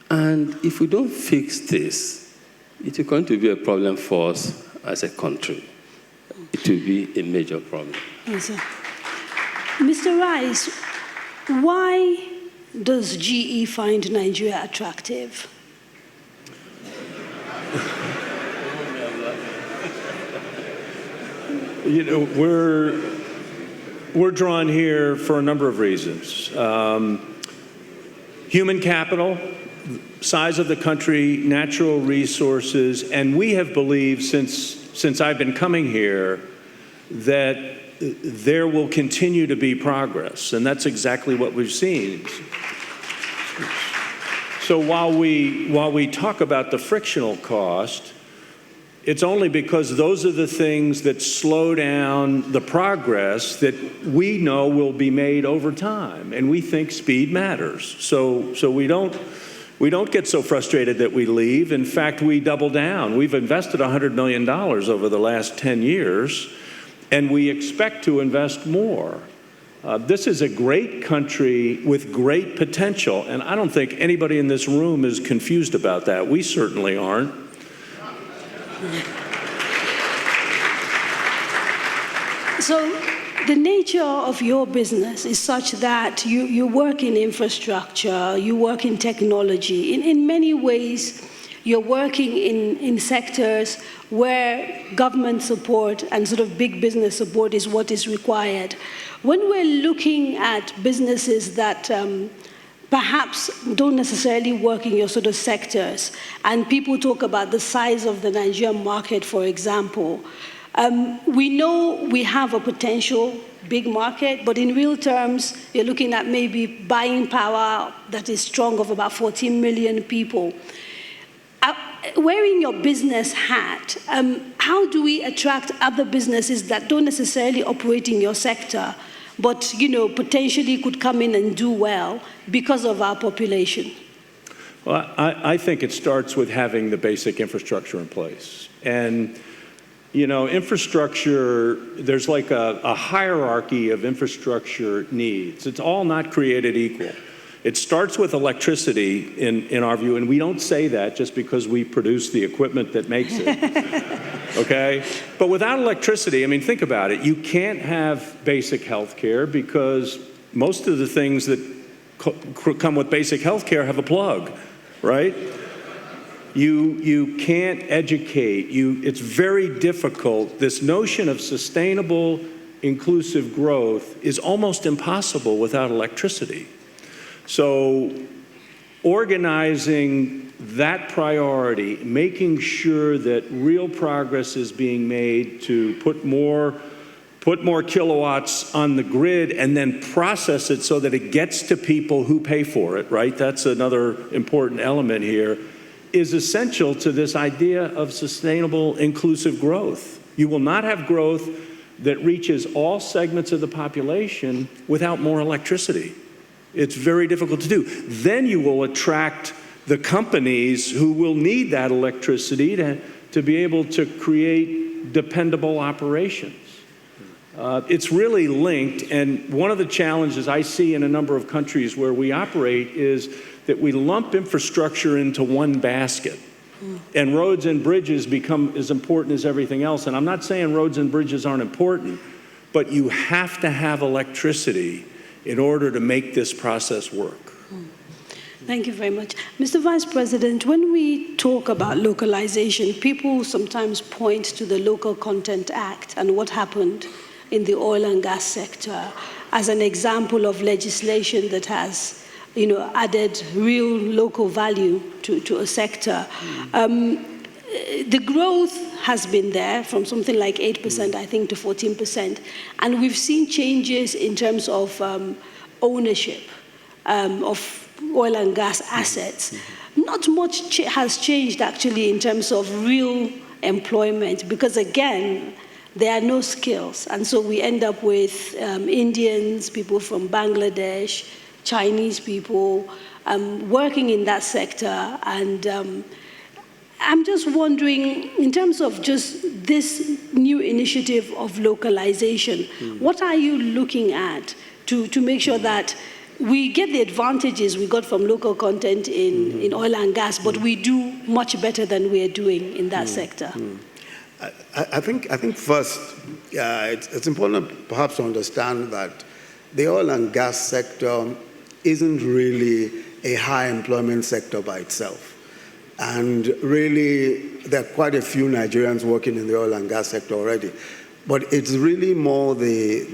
And if we don't fix this, it is going to be a problem for us as a country. It will be a major problem. Yes, sir. Mr. Rice, why does GE find Nigeria attractive? You know, we're drawn here for a number of reasons. Human capital, size of the country, natural resources, and we have believed since I've been coming here that there will continue to be progress, and that's exactly what we've seen. So while we talk about the frictional cost, it's only because those are the things that slow down the progress that we know will be made over time, and we think speed matters. So we don't get so frustrated that we leave. In fact, we double down. We've invested $100 million over the last 10 years, and we expect to invest more. This is a great country with great potential, and I don't think anybody in this room is confused about that. We certainly aren't. So the nature of your business is such that you work in infrastructure, you work in technology. In many ways, you're working in sectors where government support and sort of big business support is what is required. When we're looking at businesses that perhaps don't necessarily work in your sort of sectors, and people talk about the size of the Nigerian market, for example, We know we have a potential big market, but in real terms, you're looking at maybe buying power that is strong of about 14 million people. Wearing your business hat, how do we attract other businesses that don't necessarily operate in your sector, but potentially could come in and do well because of our population? Well, I think it starts with having the basic infrastructure in place. And infrastructure, there's like a hierarchy of infrastructure needs. It's all not created equal. It starts with electricity in our view, and we don't say that just because we produce the equipment that makes it, okay? But without electricity, I mean, think about it. You can't have basic health care because most of the things that come with basic health care have a plug, right? You can't educate. It's very difficult. This notion of sustainable, inclusive growth is almost impossible without electricity. So organizing that priority, making sure that real progress is being made to put more kilowatts on the grid and then process it so that it gets to people who pay for it, right? That's another important element here, is essential to this idea of sustainable, inclusive growth. You will not have growth that reaches all segments of the population without more electricity. It's very difficult to do. Then you will attract the companies who will need that electricity to be able to create dependable operations. It's really linked, and one of the challenges I see in a number of countries where we operate is that we lump infrastructure into one basket. And roads and bridges become as important as everything else. And I'm not saying roads and bridges aren't important, but you have to have electricity in order to make this process work. Thank you very much. Mr. Vice President, when we talk about localization, people sometimes point to the Local Content Act and what happened in the oil and gas sector as an example of legislation that has added real local value to a sector. The growth has been there from something like 8%, I think, to 14%. And we've seen changes in terms of ownership of oil and gas assets. Not much has changed, actually, in terms of real employment, because, again, there are no skills. And so we end up with Indians, people from Bangladesh, Chinese people working in that sector. And I'm just wondering, in terms of just this new initiative of localization, what are you looking at to make sure that we get the advantages we got from local content in oil and gas, but we do much better than we are doing in that sector? I think first, it's important perhaps to understand that the oil and gas sector isn't really a high employment sector by itself. And really, there are quite a few Nigerians working in the oil and gas sector already. But it's really more the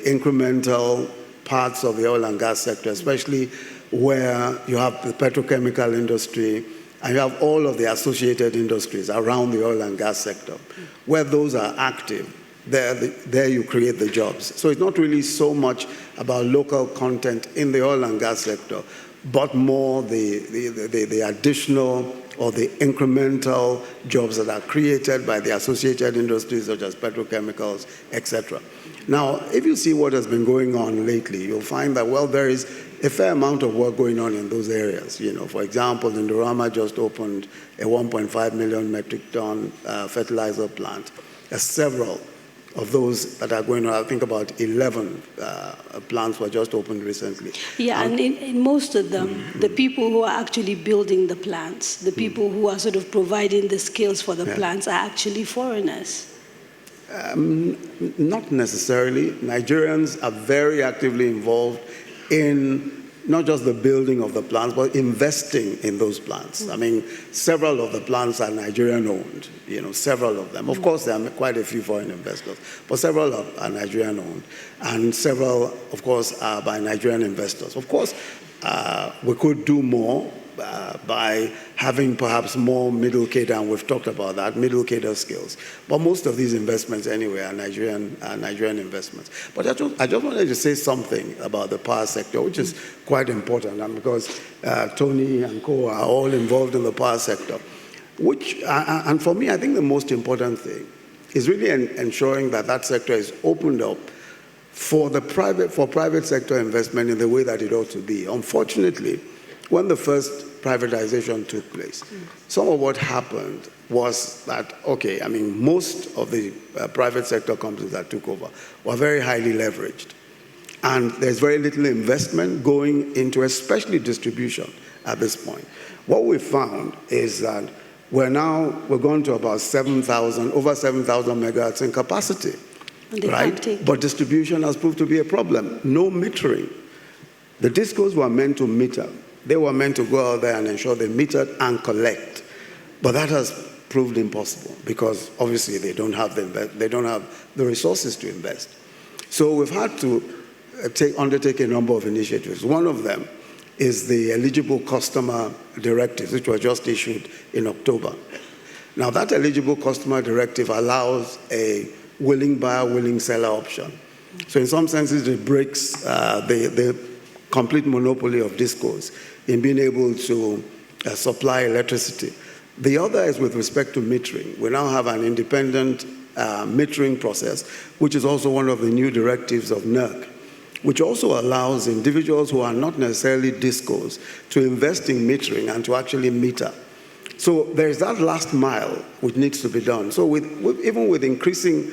incremental parts of the oil and gas sector, especially where you have the petrochemical industry and you have all of the associated industries around the oil and gas sector. Where those are active, there you create the jobs. So it's not really so much about local content in the oil and gas sector, but more the additional or the incremental jobs that are created by the associated industries such as petrochemicals, etc. Now, if you see what has been going on lately, you'll find that, well, there is a fair amount of work going on in those areas. For example, Indorama just opened a 1.5 million metric ton fertilizer plant. There's several of those that are going on. I think about 11 plants were just opened recently. Yeah, and in most of them, the people who are actually building the plants, the people who are sort of providing the skills for the plants are actually foreigners. Not necessarily. Nigerians are very actively involved in not just the building of the plants, but investing in those plants. I mean, several of the plants are Nigerian-owned, several of them. Of course, there are quite a few foreign investors, but several are Nigerian-owned, and several, of course, are by Nigerian investors. Of course, we could do more, by having perhaps more middle cadre, and we've talked about that, middle cadre skills. But most of these investments anyway are Nigerian investments. But I just wanted to say something about the power sector, which is quite important, and because Tony and co are all involved in the power sector. And for me, I think the most important thing is really ensuring that that sector is opened up for private sector investment in the way that it ought to be. Unfortunately, when the first privatization took place, some of what happened was that, okay, I mean, most of the private sector companies that took over were very highly leveraged. And there's very little investment going into especially distribution at this point. What we found is that we're going to about over 7,000 megahertz in capacity. Right? But distribution has proved to be a problem. No metering. The discos were meant to meter. They were meant to go out there and ensure they metered and collect. But that has proved impossible because obviously they don't have the resources to invest. So we've had to undertake a number of initiatives. One of them is the eligible customer directive, which was just issued in October. Now that eligible customer directive allows a willing buyer, willing seller option. So in some senses, it breaks the complete monopoly of discos in being able to supply electricity. The other is with respect to metering. We now have an independent metering process, which is also one of the new directives of NERC, which also allows individuals who are not necessarily discos to invest in metering and to actually meter. So there's that last mile which needs to be done. So even with increasing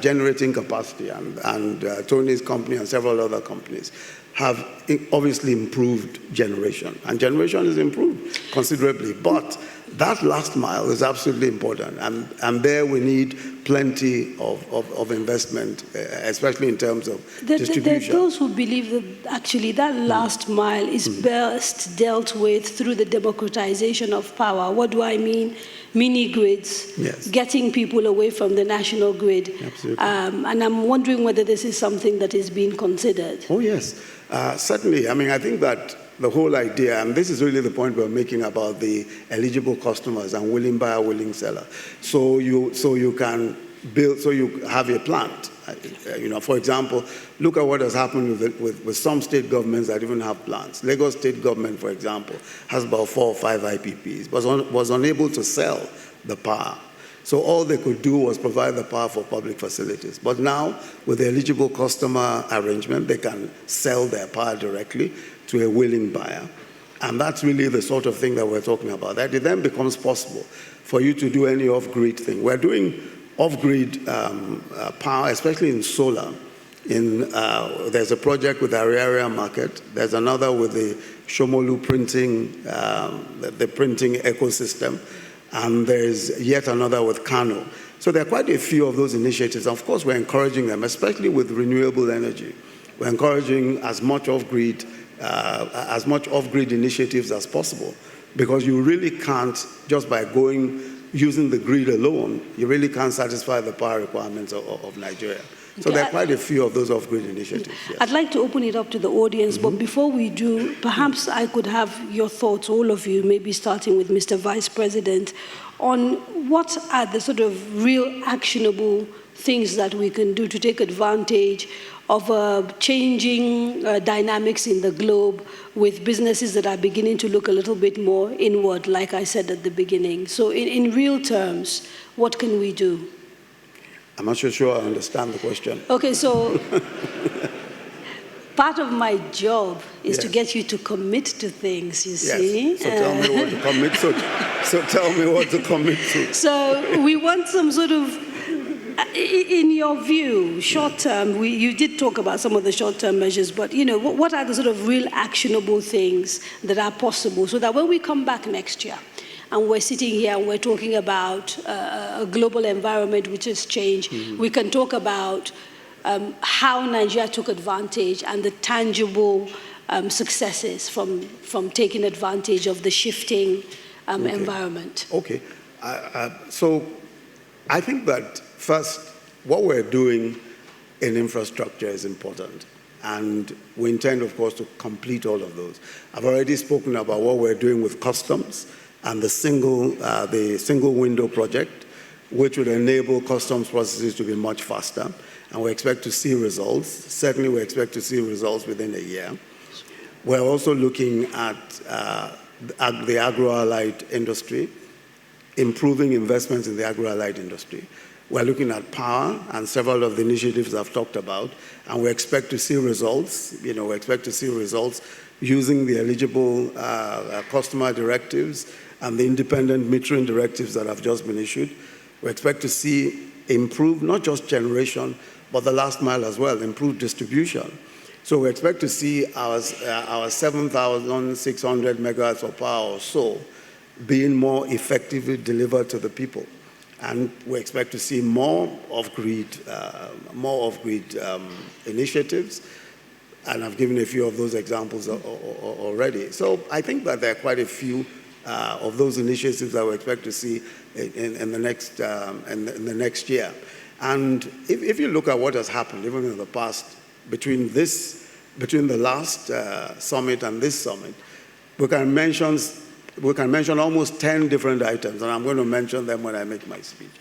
generating capacity, and Tony's company and several other companies have obviously improved generation. And generation is improved considerably. But that last mile is absolutely important. And there we need plenty of investment, especially in terms of distribution. There are those who believe that actually that last mile is best dealt with through the democratization of power. What do I mean? Mini grids, yes. Getting people away from the national grid. Absolutely. And I'm wondering whether this is something that is being considered. Oh, yes. Certainly. I mean, I think that the whole idea, and this is really the point we're making about the eligible customers and willing buyer, willing seller. So you can build, so you have a plant. For example, look at what has happened with some state governments that even have plants. Lagos state government, for example, has about 4 or 5 IPPs, but was unable to sell the power. So all they could do was provide the power for public facilities. But now, with the eligible customer arrangement, they can sell their power directly to a willing buyer. And that's really the sort of thing that we're talking about. That it then becomes possible for you to do any off-grid thing. We're doing off-grid power, especially in solar. There's a project with the Ariaria market. There's another with the Shomolu printing, the printing ecosystem. And there's yet another with Kano. So there are quite a few of those initiatives. Of course, we're encouraging them, especially with renewable energy. We're encouraging as much off-grid initiatives as possible, because you really can't, just by using the grid alone, you really can't satisfy the power requirements of Nigeria. So there are quite a few of those off-grid initiatives. Yes. I'd like to open it up to the audience, but before we do, perhaps I could have your thoughts, all of you, maybe starting with Mr. Vice President, on what are the sort of real actionable things that we can do to take advantage of changing dynamics in the globe with businesses that are beginning to look a little bit more inward, like I said at the beginning. So in real terms, what can we do? I'm not sure I understand the question. Okay, so part of my job is to get you to commit to things, you see. So tell me what to commit to. So tell me what to commit to. So we want some sort of, in your view, short term, you did talk about some of the short-term measures, but what are the sort of real actionable things that are possible so that when we come back next year, and we're sitting here and we're talking about a global environment which has changed, we can talk about how Nigeria took advantage and the tangible successes from taking advantage of the shifting environment. Okay. So I think that first, what we're doing in infrastructure is important. And we intend, of course, to complete all of those. I've already spoken about what we're doing with customs and the single window project, which would enable customs processes to be much faster. And we expect to see results. Certainly, we expect to see results within a year. We're also looking at the agro-allied industry, improving investments in the agro-allied industry. We're looking at power and several of the initiatives I've talked about, and we expect to see results. We expect to see results using the eligible customer directives and the independent metering directives that have just been issued. We expect to see improved, not just generation, but the last mile as well, improved distribution. So we expect to see our 7,600 megawatts of power or so being more effectively delivered to the people. And we expect to see more off-grid initiatives, and I've given a few of those examples already. So I think that there are quite a few of those initiatives that we expect to see in the next year. And if you look at what has happened, even in the past, between the last summit and this summit, we can mention almost 10 different items, and I'm going to mention them when I make my speech,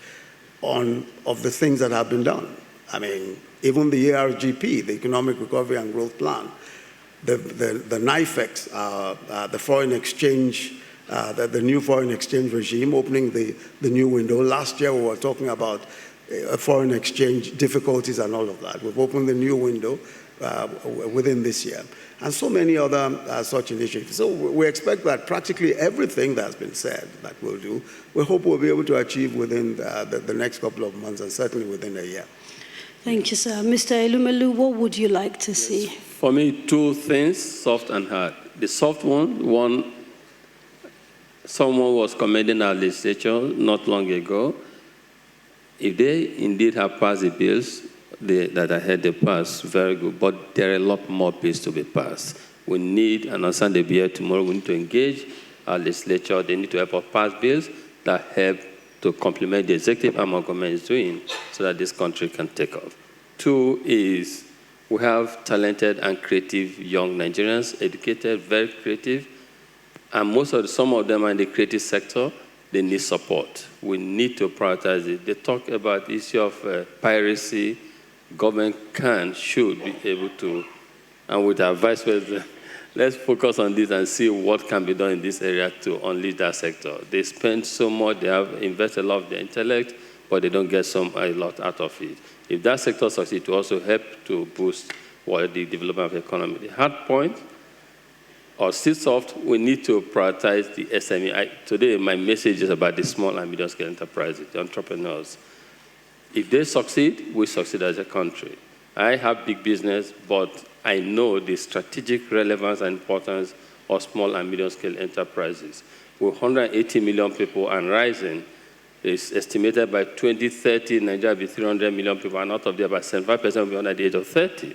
of the things that have been done. I mean, even the ERGP, the Economic Recovery and Growth Plan, the NIFEX, the foreign exchange, the new foreign exchange regime, opening the new window. Last year, we were talking about foreign exchange difficulties and all of that. We've opened the new window within this year, and so many other such initiatives. So we expect that practically everything that's been said that we'll do, we hope we'll be able to achieve within the next couple of months, and certainly within a year. Thank you, sir. Mr. Elumelu, what would you like to see? For me, two things, soft and hard. The soft one, someone was commending our legislature not long ago. If they indeed have passed the bills that I heard they passed, very good, but there are a lot more bills to be passed. We need, and on Sunday be here tomorrow, we need to engage our legislature. They need to help us pass bills that help to complement the executive arm of government is doing so that this country can take off. Two is we have talented and creative young Nigerians, educated, very creative, and some of them are in the creative sector. They need support. We need to prioritize it. They talk about the issue of piracy. Government should be able to, and with our vice president, let's focus on this and see what can be done in this area to unleash that sector. They spend so much, they have invested a lot of their intellect, but they don't get a lot out of it. If that sector succeeds, to also help to boost the development of the economy. The hard point, or still soft, we need to prioritize the SME. Today, my message is about the small and medium-scale enterprises, the entrepreneurs. If they succeed, we succeed as a country. I have big business, but I know the strategic relevance and importance of small and medium-scale enterprises. With 180 million people and rising, it's estimated by 2030, Nigeria will be 300 million people, and out of there, about 75% will be under the age of 30.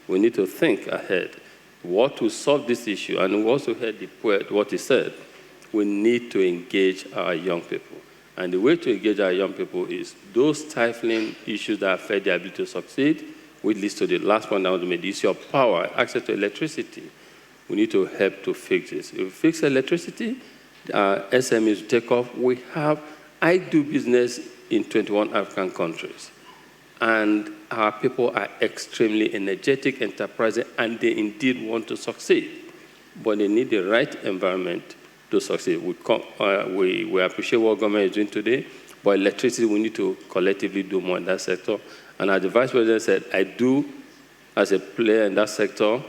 We need to think ahead. What will solve this issue? And we also heard the poet, what he said. We need to engage our young people. And the way to engage our young people is those stifling issues that affect their ability to succeed, which leads to the last point I want to make, the issue of power, access to electricity. We need to help to fix this. If we fix electricity, SMEs will take off. I do business in 21 African countries. And our people are extremely energetic, enterprising, and they indeed want to succeed. But they need the right environment to succeed. We appreciate what government is doing today, but electricity, we need to collectively do more in that sector. And as the Vice President said, I do, as a player in that sector,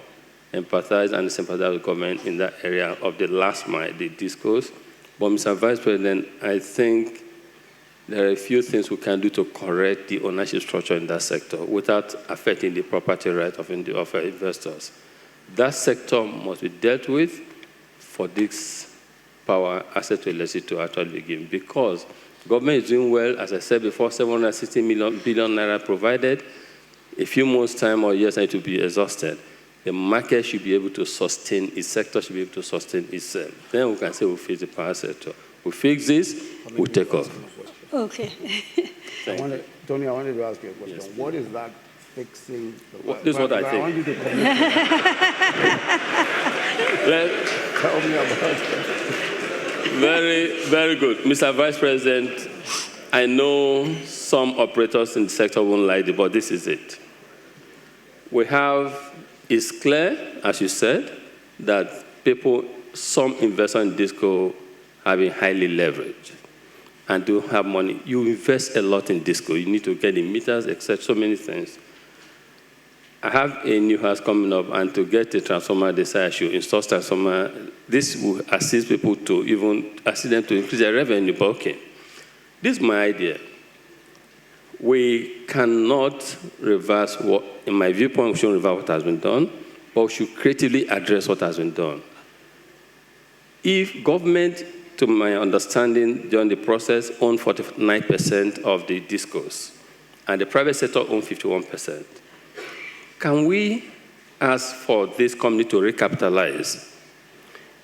empathize and sympathize with government in that area of the last mile, the discourse. But Mr. Vice President, I think there are a few things we can do to correct the ownership structure in that sector without affecting the property right of investors. That sector must be dealt with for this power asset to electricity to actually begin, because government is doing well, as I said before, 760 billion naira provided. A few months' time or years need to be exhausted. The market should be able to sustain, its sector should be able to sustain itself. Then we can say we fix the power sector. We fix this, we take off. Okay. Tony, I wanted to ask you a question. Yes, what is that fixing the world. This is what I think. I want you to commit to that. Tell me about it. Very, very good. Mr. Vice President, I know some operators in the sector won't like it, but this is it. It's clear, as you said, that some investors in Disco have been highly leveraged and don't have money. You invest a lot in Disco. You need to get in meters, etc., so many things. I have a new house coming up, and to get a transformer, they say I should install transformer. This will assist people to assist them to increase their revenue. But okay, this is my idea. We cannot reverse what, in my viewpoint, we shouldn't reverse what has been done, but we should creatively address what has been done. If government, to my understanding, during the process, owned 49% of the discos, and the private sector owned 51%, can we ask for this company to recapitalize?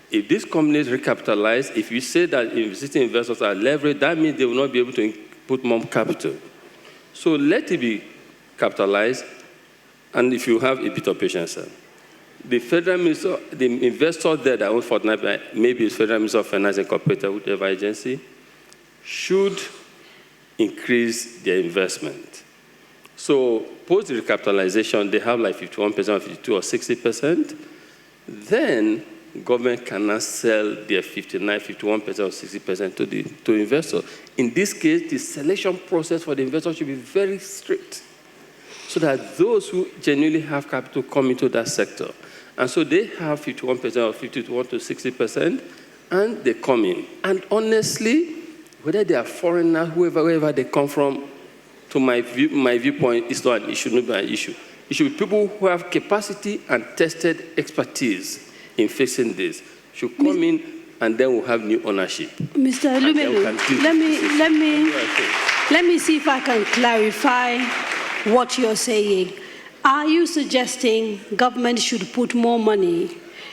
If these companies recapitalize, if you say that existing investors are leveraged, that means they will not be able to put more capital. So let it be capitalized, and if you have a bit of patience, sir. The federal minister, the investor there that owns 49%, maybe it's Federal Minister of Finance Incorporated, whichever agency, should increase their investment. So post the recapitalization, they have like 51%, 52 or 60%. Then government cannot sell their 59, 51% or 60% to investors. In this case, the selection process for the investor should be very strict, so that those who genuinely have capital come into that sector. And so they have 51% or 51 to 60%, and they come in. And honestly, whether they are foreigners, wherever they come from, to my viewpoint, it's not an issue, not an issue. It should be people who have capacity and tested expertise in fixing this. Should come in, and then we'll have new ownership. Mr. Lumelu, let me see if I can clarify what you're saying. Are you suggesting government should put more money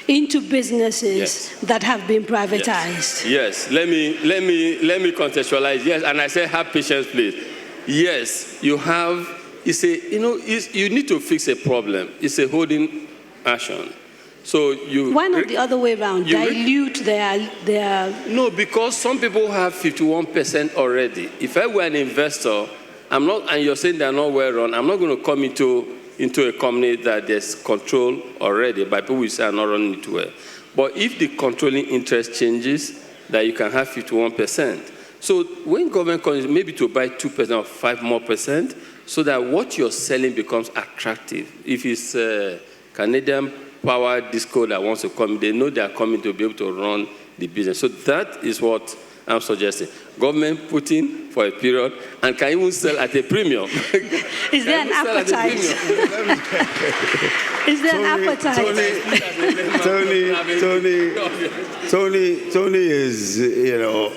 into businesses that have been privatized? Yes. Let me contextualize. Yes, and I say have patience, please. Yes, you have. You need to fix a problem. It's a holding action. So why not the other way around? Dilute their. No, because some people have 51% already. If I were an investor, I'm not, and you're saying they're not well run, I'm not going to come into a company that there's control already by people who say are not running it well. But if the controlling interest changes, that you can have 51%. So when government comes, maybe to buy 2% or 5% more, so that what you're selling becomes attractive. If it's Canadian Power Disco that wants to come, they know they are coming to be able to run the business. So that is what I'm suggesting. Government put in for a period and can even sell at a premium. Is there an appetite? Is there an appetite? Tony is,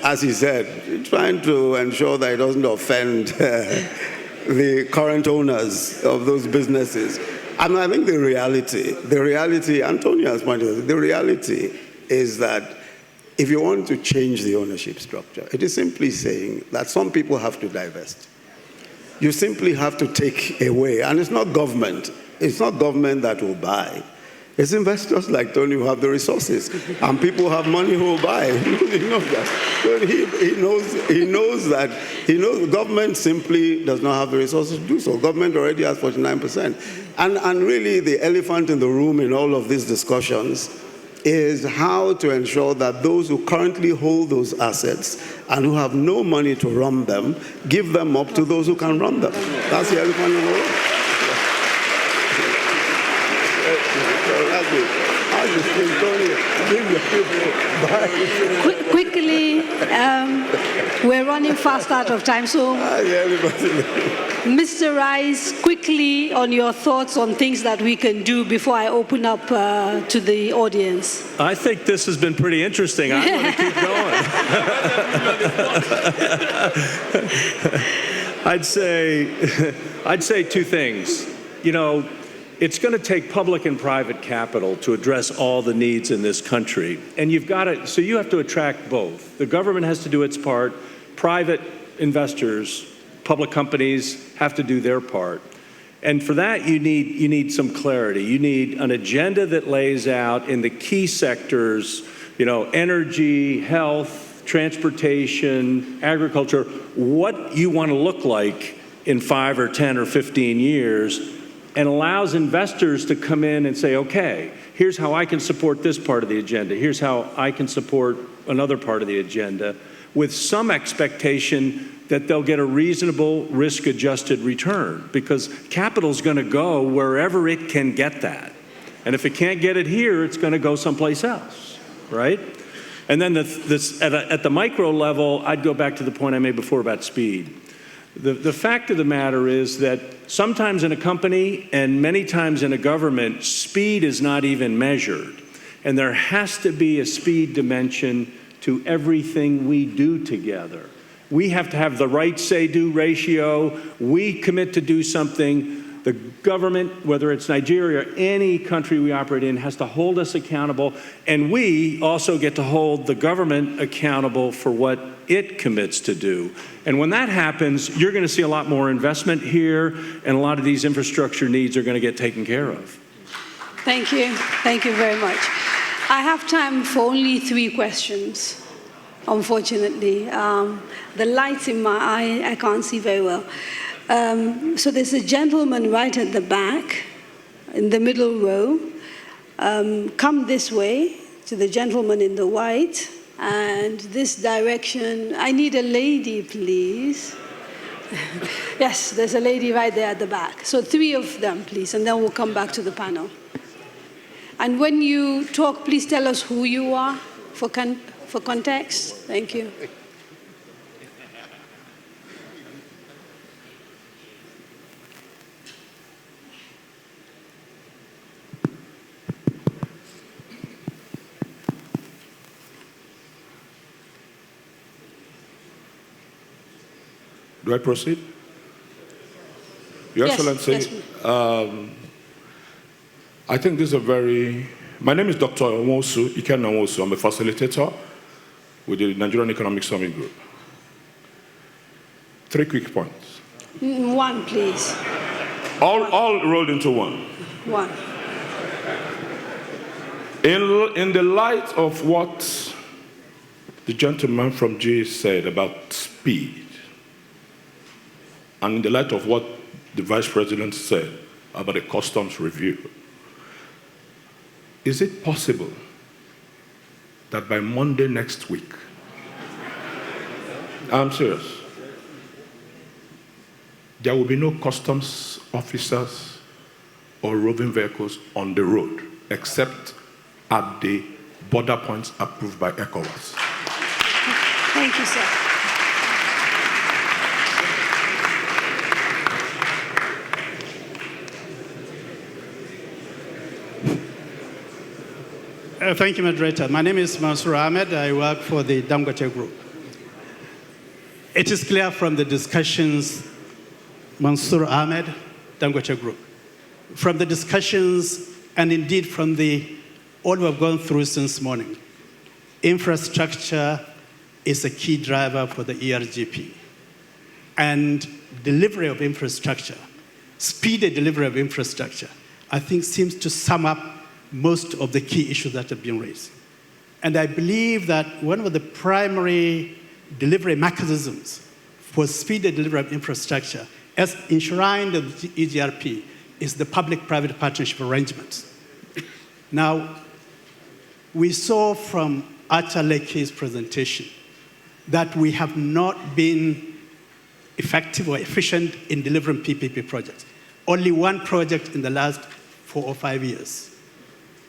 as he said, trying to ensure that he doesn't offend the current owners of those businesses. And I think the reality, Antonio has pointed out, the reality is that if you want to change the ownership structure, it is simply saying that some people have to divest. You simply have to take away, and it's not government that will buy. It's investors like Tony who have the resources, and people who have money who will buy. He knows that. So he knows that the government simply does not have the resources to do so. Government already has 49%. And really the elephant in the room in all of these discussions is how to ensure that those who currently hold those assets and who have no money to run them, give them up to those who can run them. That's the elephant in the room. Quickly, we're running fast out of time, so Mr. Rice, quickly on your thoughts on things that we can do before I open up to the audience. I think this has been pretty interesting. I want to keep going. I'd say two things. It's going to take public and private capital to address all the needs in this country. And so you have to attract both. The government has to do its part. Private investors, public companies have to do their part. And for that, you need some clarity. You need an agenda that lays out in the key sectors, energy, health, transportation, agriculture, what you want to look like in 5 or 10 or 15 years, and allows investors to come in and say, okay, here's how I can support this part of the agenda. Here's how I can support another part of the agenda, with some expectation that they'll get a reasonable risk-adjusted return, because capital's going to go wherever it can get that. And if it can't get it here, it's going to go someplace else, right? And then at the micro level, I'd go back to the point I made before about speed. The fact of the matter is that sometimes in a company and many times in a government, speed is not even measured. And there has to be a speed dimension to everything we do together. We have to have the right say-do ratio. We commit to do something. The government, whether it's Nigeria or any country we operate in, has to hold us accountable. And we also get to hold the government accountable for what it commits to do. And when that happens, you're going to see a lot more investment here, and a lot of these infrastructure needs are going to get taken care of. Thank you. Thank you very much. I have time for only 3 questions, unfortunately. The lights in my eye, I can't see very well. So there's a gentleman right at the back, in the middle row. Come this way to the gentleman in the white, and this direction. I need a lady, please. Yes, there's a lady right there at the back. So 3 of them, please, and then we'll come back to the panel. And when you talk, please tell us who you are for context. Thank you. Do I proceed? Your Excellency, yes. I think this is my name is Dr. Ikenna Nwosu. I'm a facilitator with the Nigerian Economic Summit group. 3 quick points. 1, please. All rolled into one. 1. In the light of what the gentleman from GE said about speed, and in the light of what the Vice President said about the customs review, is it possible that by Monday next week, I'm serious, there will be no customs officers or roving vehicles on the road except at the border points approved by ECOWAS? Thank you, sir. Thank you, Moderator. My name is Mansour Ahmed. I work for the Dangote Group. It is clear from the discussions, Mansour Ahmed, Dangote Group, from the discussions and indeed from all we've gone through since morning, infrastructure is a key driver for the ERGP. And delivery of infrastructure, speedy delivery of infrastructure, I think seems to sum up most of the key issues that have been raised. And I believe that one of the primary delivery mechanisms for speedy delivery of infrastructure, as enshrined in the EGRP, is the public-private partnership arrangements. Now, we saw from Archer Leke's presentation that we have not been effective or efficient in delivering PPP projects. Only 1 project in the last 4 or 5 years.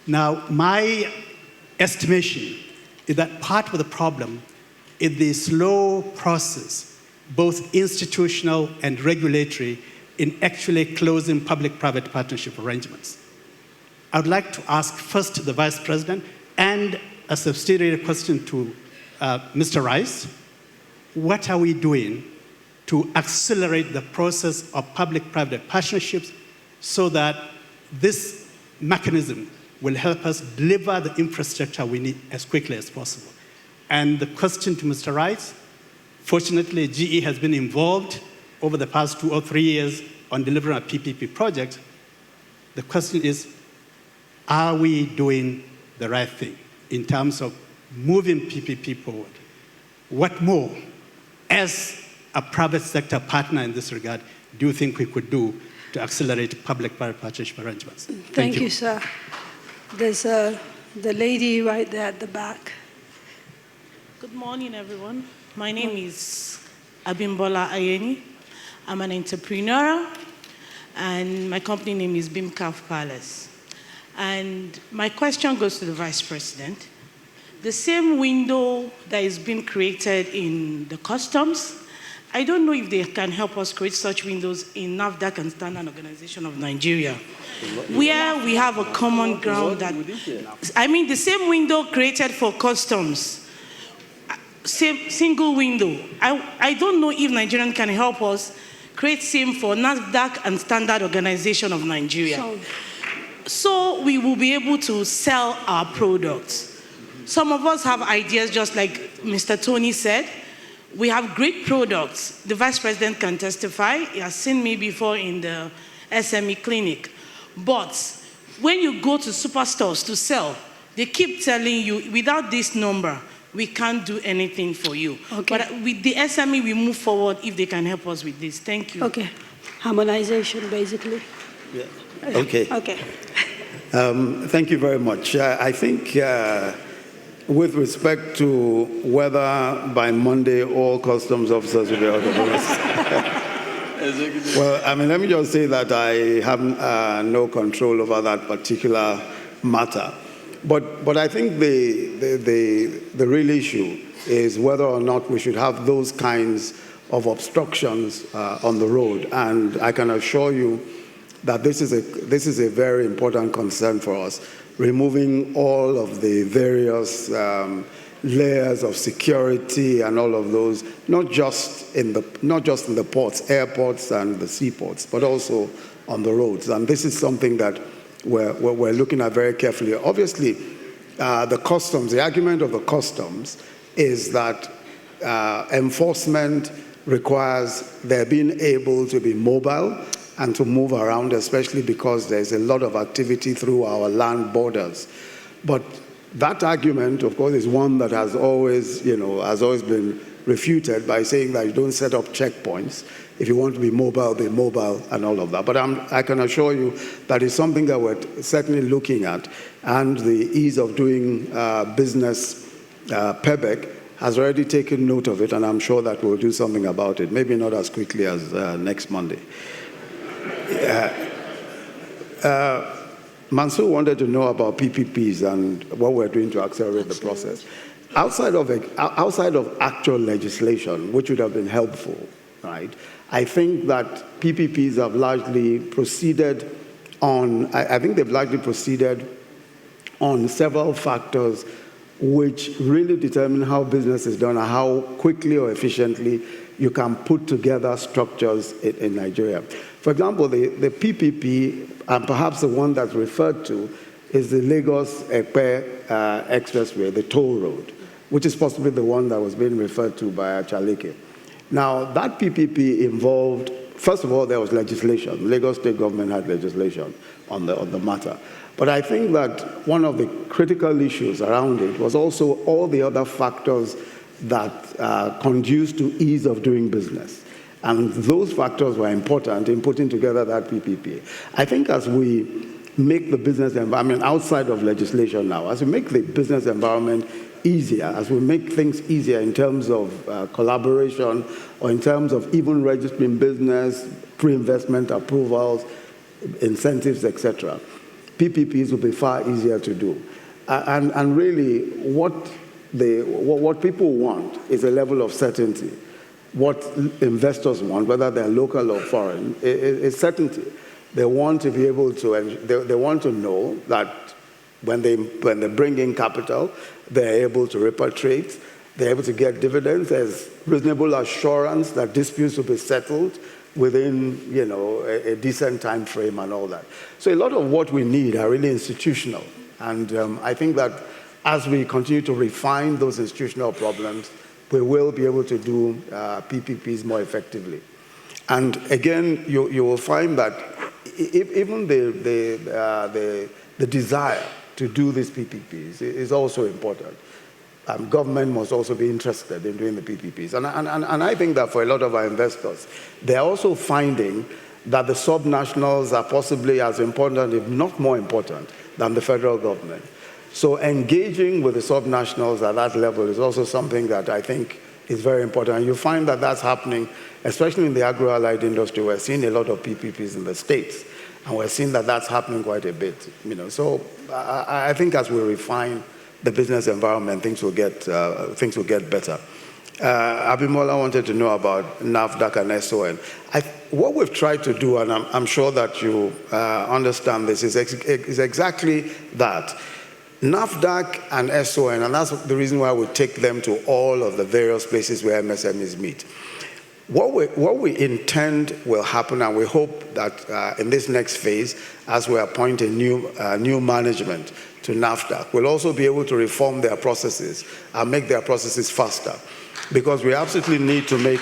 Now, my estimation is that part of the problem is the slow process, both institutional and regulatory, in actually closing public-private partnership arrangements. I would like to ask first the Vice President and a subsidiary question to Mr. Rice, what are we doing to accelerate the process of public-private partnerships so that this mechanism will help us deliver the infrastructure we need as quickly as possible? And the question to Mr. Rice, fortunately, GE has been involved over the past 2 or 3 years on delivering a PPP project, the question is, are we doing the right thing in terms of moving PPP forward? What more, as a private sector partner in this regard, do you think we could do to accelerate public-private partnership arrangements? Thank you, sir. There's the lady right there at the back. Good morning, everyone. My name is Abimbola Ayeni. I'm an entrepreneur, and my company name is BIMCAF Palace. And my question goes to the Vice President. The same window that is being created in the customs, I don't know if they can help us create such windows in NAFDAC and Standard Organization of Nigeria, where we have a common ground that, I mean, the same window created for customs, same single window. I don't know if Nigerians can help us create same for NAFDAC and Standard Organization of Nigeria. So we will be able to sell our products. Some of us have ideas, just like Mr. Tony said. We have great products. The Vice President can testify. He has seen me before in the SME clinic. But when you go to superstores to sell, they keep telling you, without this number, we can't do anything for you. Okay. But with the SME, we move forward if they can help us with this. Thank you. Okay. Harmonization, basically. Yeah. Okay. Okay. Thank you very much. I think with respect to whether by Monday all customs officers will be out of office. Well, I mean, let me just say that I have no control over that particular matter. But I think the real issue is whether or not we should have those kinds of obstructions on the road. And I can assure you that this is a very important concern for us, removing all of the various layers of security and all of those, not just in the ports, airports and the seaports, but also on the roads. And this is something that we're looking at very carefully. Obviously, the argument of the customs is that enforcement requires their being able to be mobile and to move around, especially because there's a lot of activity through our land borders. But that argument, of course, is one that has always been refuted by saying that you don't set up checkpoints. If you want to be mobile and all of that. But I can assure you that is something that we're certainly looking at, and the ease of doing business, PEBEC, has already taken note of it, and I'm sure that we'll do something about it, maybe not as quickly as next Monday. Mansour wanted to know about PPPs and what we're doing to accelerate the process. Outside of actual legislation, which would have been helpful, right? I think that PPPs have largely proceeded on, I think they've largely proceeded on several factors which really determine how business is done and how quickly or efficiently you can put together structures in Nigeria. For example, the PPP, and perhaps the one that's referred to, is the Lagos-Epe Expressway, the toll road, which is possibly the one that was being referred to by Achaleke. Now, that PPP involved, first of all, there was legislation. Lagos State government had legislation on the matter. But I think that one of the critical issues around it was also all the other factors that conduce to ease of doing business. And those factors were important in putting together that PPP. I think as we make the business environment outside of legislation now, as we make the business environment easier, as we make things easier in terms of collaboration or in terms of even registering business, pre-investment approvals, incentives, etc., PPPs will be far easier to do. And really, what people want is a level of certainty. What investors want, whether they're local or foreign, is certainty. They want to be able to, they want to know that when they bring in capital, they're able to repatriate, they're able to get dividends. There's reasonable assurance that disputes will be settled within, a decent time frame and all that. So a lot of what we need are really institutional. And I think that as we continue to refine those institutional problems, we will be able to do PPPs more effectively. And again, you will find that even the desire to do these PPPs is also important. Government must also be interested in doing the PPPs. And I think that for a lot of our investors, they're also finding that the subnationals are possibly as important, if not more important, than the federal government. So engaging with the subnationals at that level is also something that I think is very important. And you find that that's happening, especially in the agro-allied industry. We're seeing a lot of PPPs in the States, and we're seeing that that's happening quite a bit. So I think as we refine the business environment, things will get better. Abimola wanted to know about NAFDAC and SON. What we've tried to do, and I'm sure that you understand this, is exactly that. NAFDAC and SON, and that's the reason why we take them to all of the various places where MSMEs meet. What we intend will happen, and we hope that in this next phase, as we appoint a new management to NAFDAC, we'll also be able to reform their processes and make their processes faster, because we absolutely need to make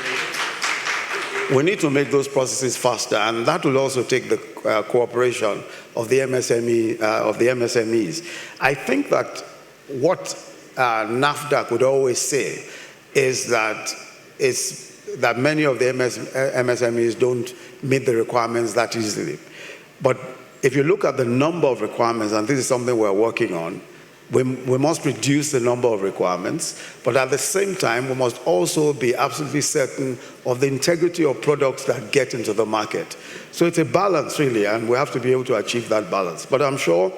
those processes faster, and that will also take the cooperation of the MSMEs. I think that what NAFDAC would always say is that many of the MSMEs don't meet the requirements that easily. But if you look at the number of requirements, and this is something we're working on, we must reduce the number of requirements, but at the same time, we must also be absolutely certain of the integrity of products that get into the market. So it's a balance, really, and we have to be able to achieve that balance. But I'm sure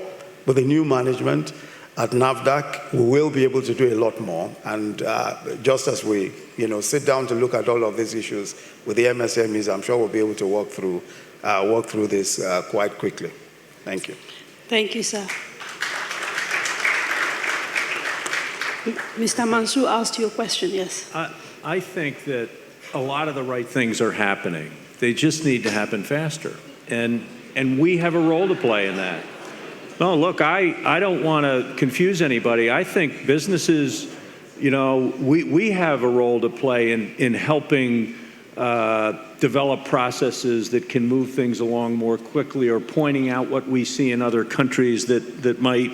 with the new management at NAFDAC, we will be able to do a lot more. And just as we sit down to look at all of these issues with the MSMEs, I'm sure we'll be able to work through this quite quickly. Thank you. Thank you, sir. Mr. Mansour asked you a question, yes. I think that a lot of the right things are happening. They just need to happen faster. And we have a role to play in that. No, look, I don't want to confuse anybody. I think businesses, we have a role to play in helping develop processes that can move things along more quickly, or pointing out what we see in other countries that might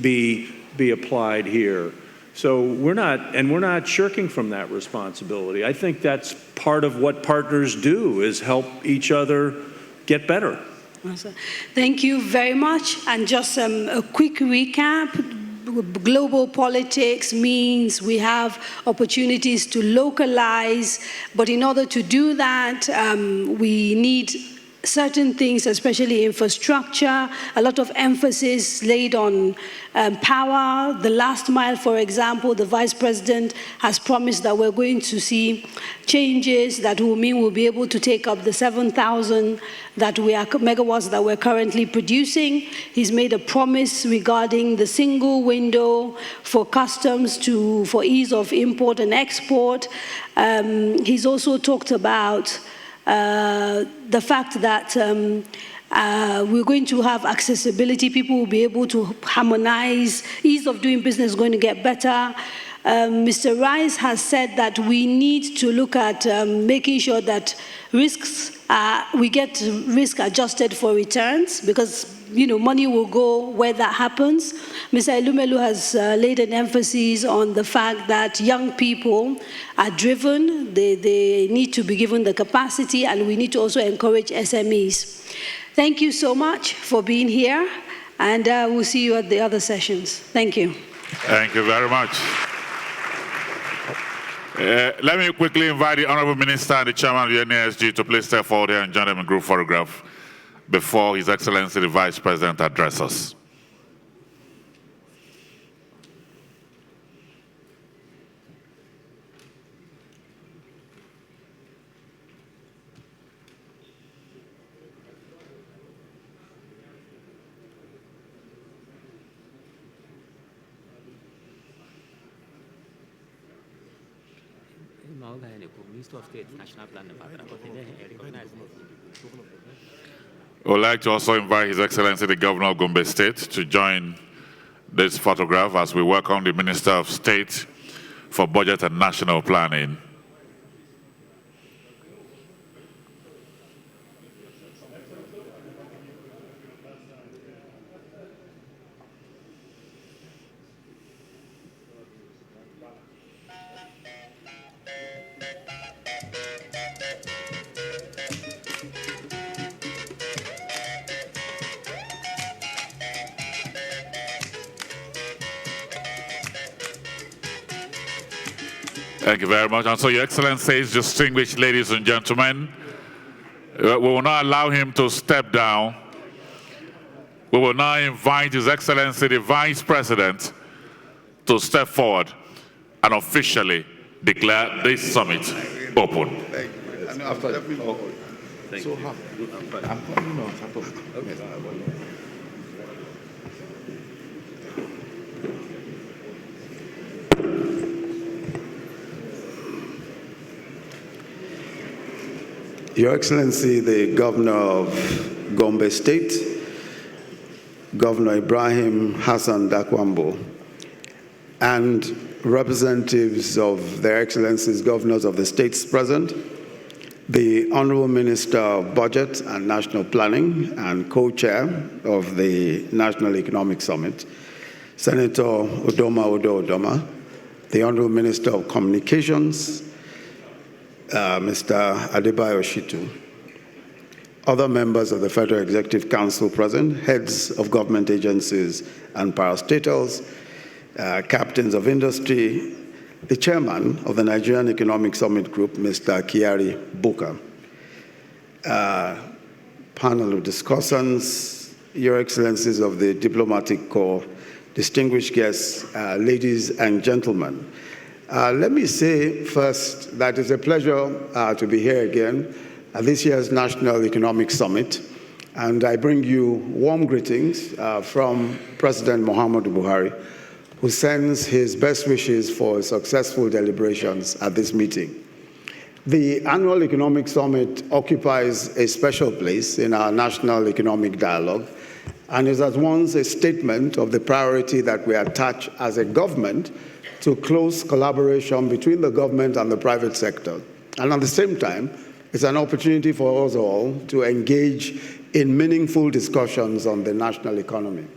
be applied here. So we're not shirking from that responsibility. I think that's part of what partners do, is help each other get better. Thank you very much. And just a quick recap. Global politics means we have opportunities to localize, but in order to do that, we need certain things, especially infrastructure, a lot of emphasis laid on power. The last mile, for example, the Vice President has promised that we're going to see changes that will mean we'll be able to take up the 7,000 megawatts that we're currently producing. He's made a promise regarding the single window for customs for ease of import and export. He's also talked about the fact that we're going to have accessibility. People will be able to harmonize. Ease of doing business is going to get better. Mr. Rice has said that we need to look at making sure that we get risk adjusted for returns, because money will go where that happens. Mr. Elumelu has laid an emphasis on the fact that young people are driven. They need to be given the capacity, and we need to also encourage SMEs. Thank you so much for being here, and we'll see you at the other sessions. Thank you. Thank you very much. Let me quickly invite the Honorable Minister and the Chairman of the NESG to please step forward here and join them in group photograph before His Excellency the Vice President addresses us. I would like to also invite His Excellency the Governor of Gombe State to join this photograph as we welcome the Minister of State for Budget and National Planning. Thank you very much. And so, Your Excellencies, distinguished ladies and gentlemen, we will not allow him to step down. We will now invite His Excellency, the Vice President, to step forward and officially declare this summit open. Thank you. And after that, thank you. I'm coming on top of it. Okay. Your Excellency, the Governor of Gombe State, Governor Ibrahim Hassan Dakwambo, and representatives of their Excellencies, governors of the states present, the Honorable Minister of Budget and National Planning and co-chair of the National Economic Summit, Senator Udoma Udo Udoma, the Honorable Minister of Communications, Mr. Adebayo Shitu, other members of the Federal Executive Council present, heads of government agencies and parastatals, captains of industry, the chairman of the Nigerian Economic Summit Group, Mr. Kiari Buka, panel of discussants, Your Excellencies of the Diplomatic Corps, distinguished guests, ladies and gentlemen. Let me say first that it's a pleasure to be here again at this year's National Economic Summit, and I bring you warm greetings from President Muhammadu Buhari, who sends his best wishes for successful deliberations at this meeting. The Annual Economic Summit occupies a special place in our national economic dialogue and is at once a statement of the priority that we attach as a government to close collaboration between the government and the private sector. And at the same time, it's an opportunity for us all to engage in meaningful discussions on the national economy.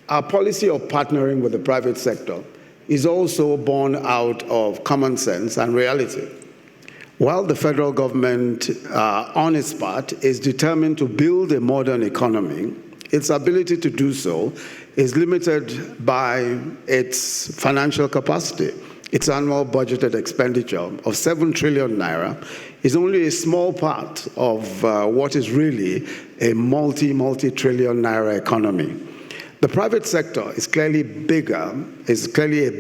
Our policy of partnering with the private sector is also born out of common sense and reality. While the federal government, on its part, is determined to build a modern economy, its ability to do so is limited by its financial capacity. Its annual budgeted expenditure of 7 trillion naira is only a small part of what is really a multi-trillion naira economy. The private sector is clearly a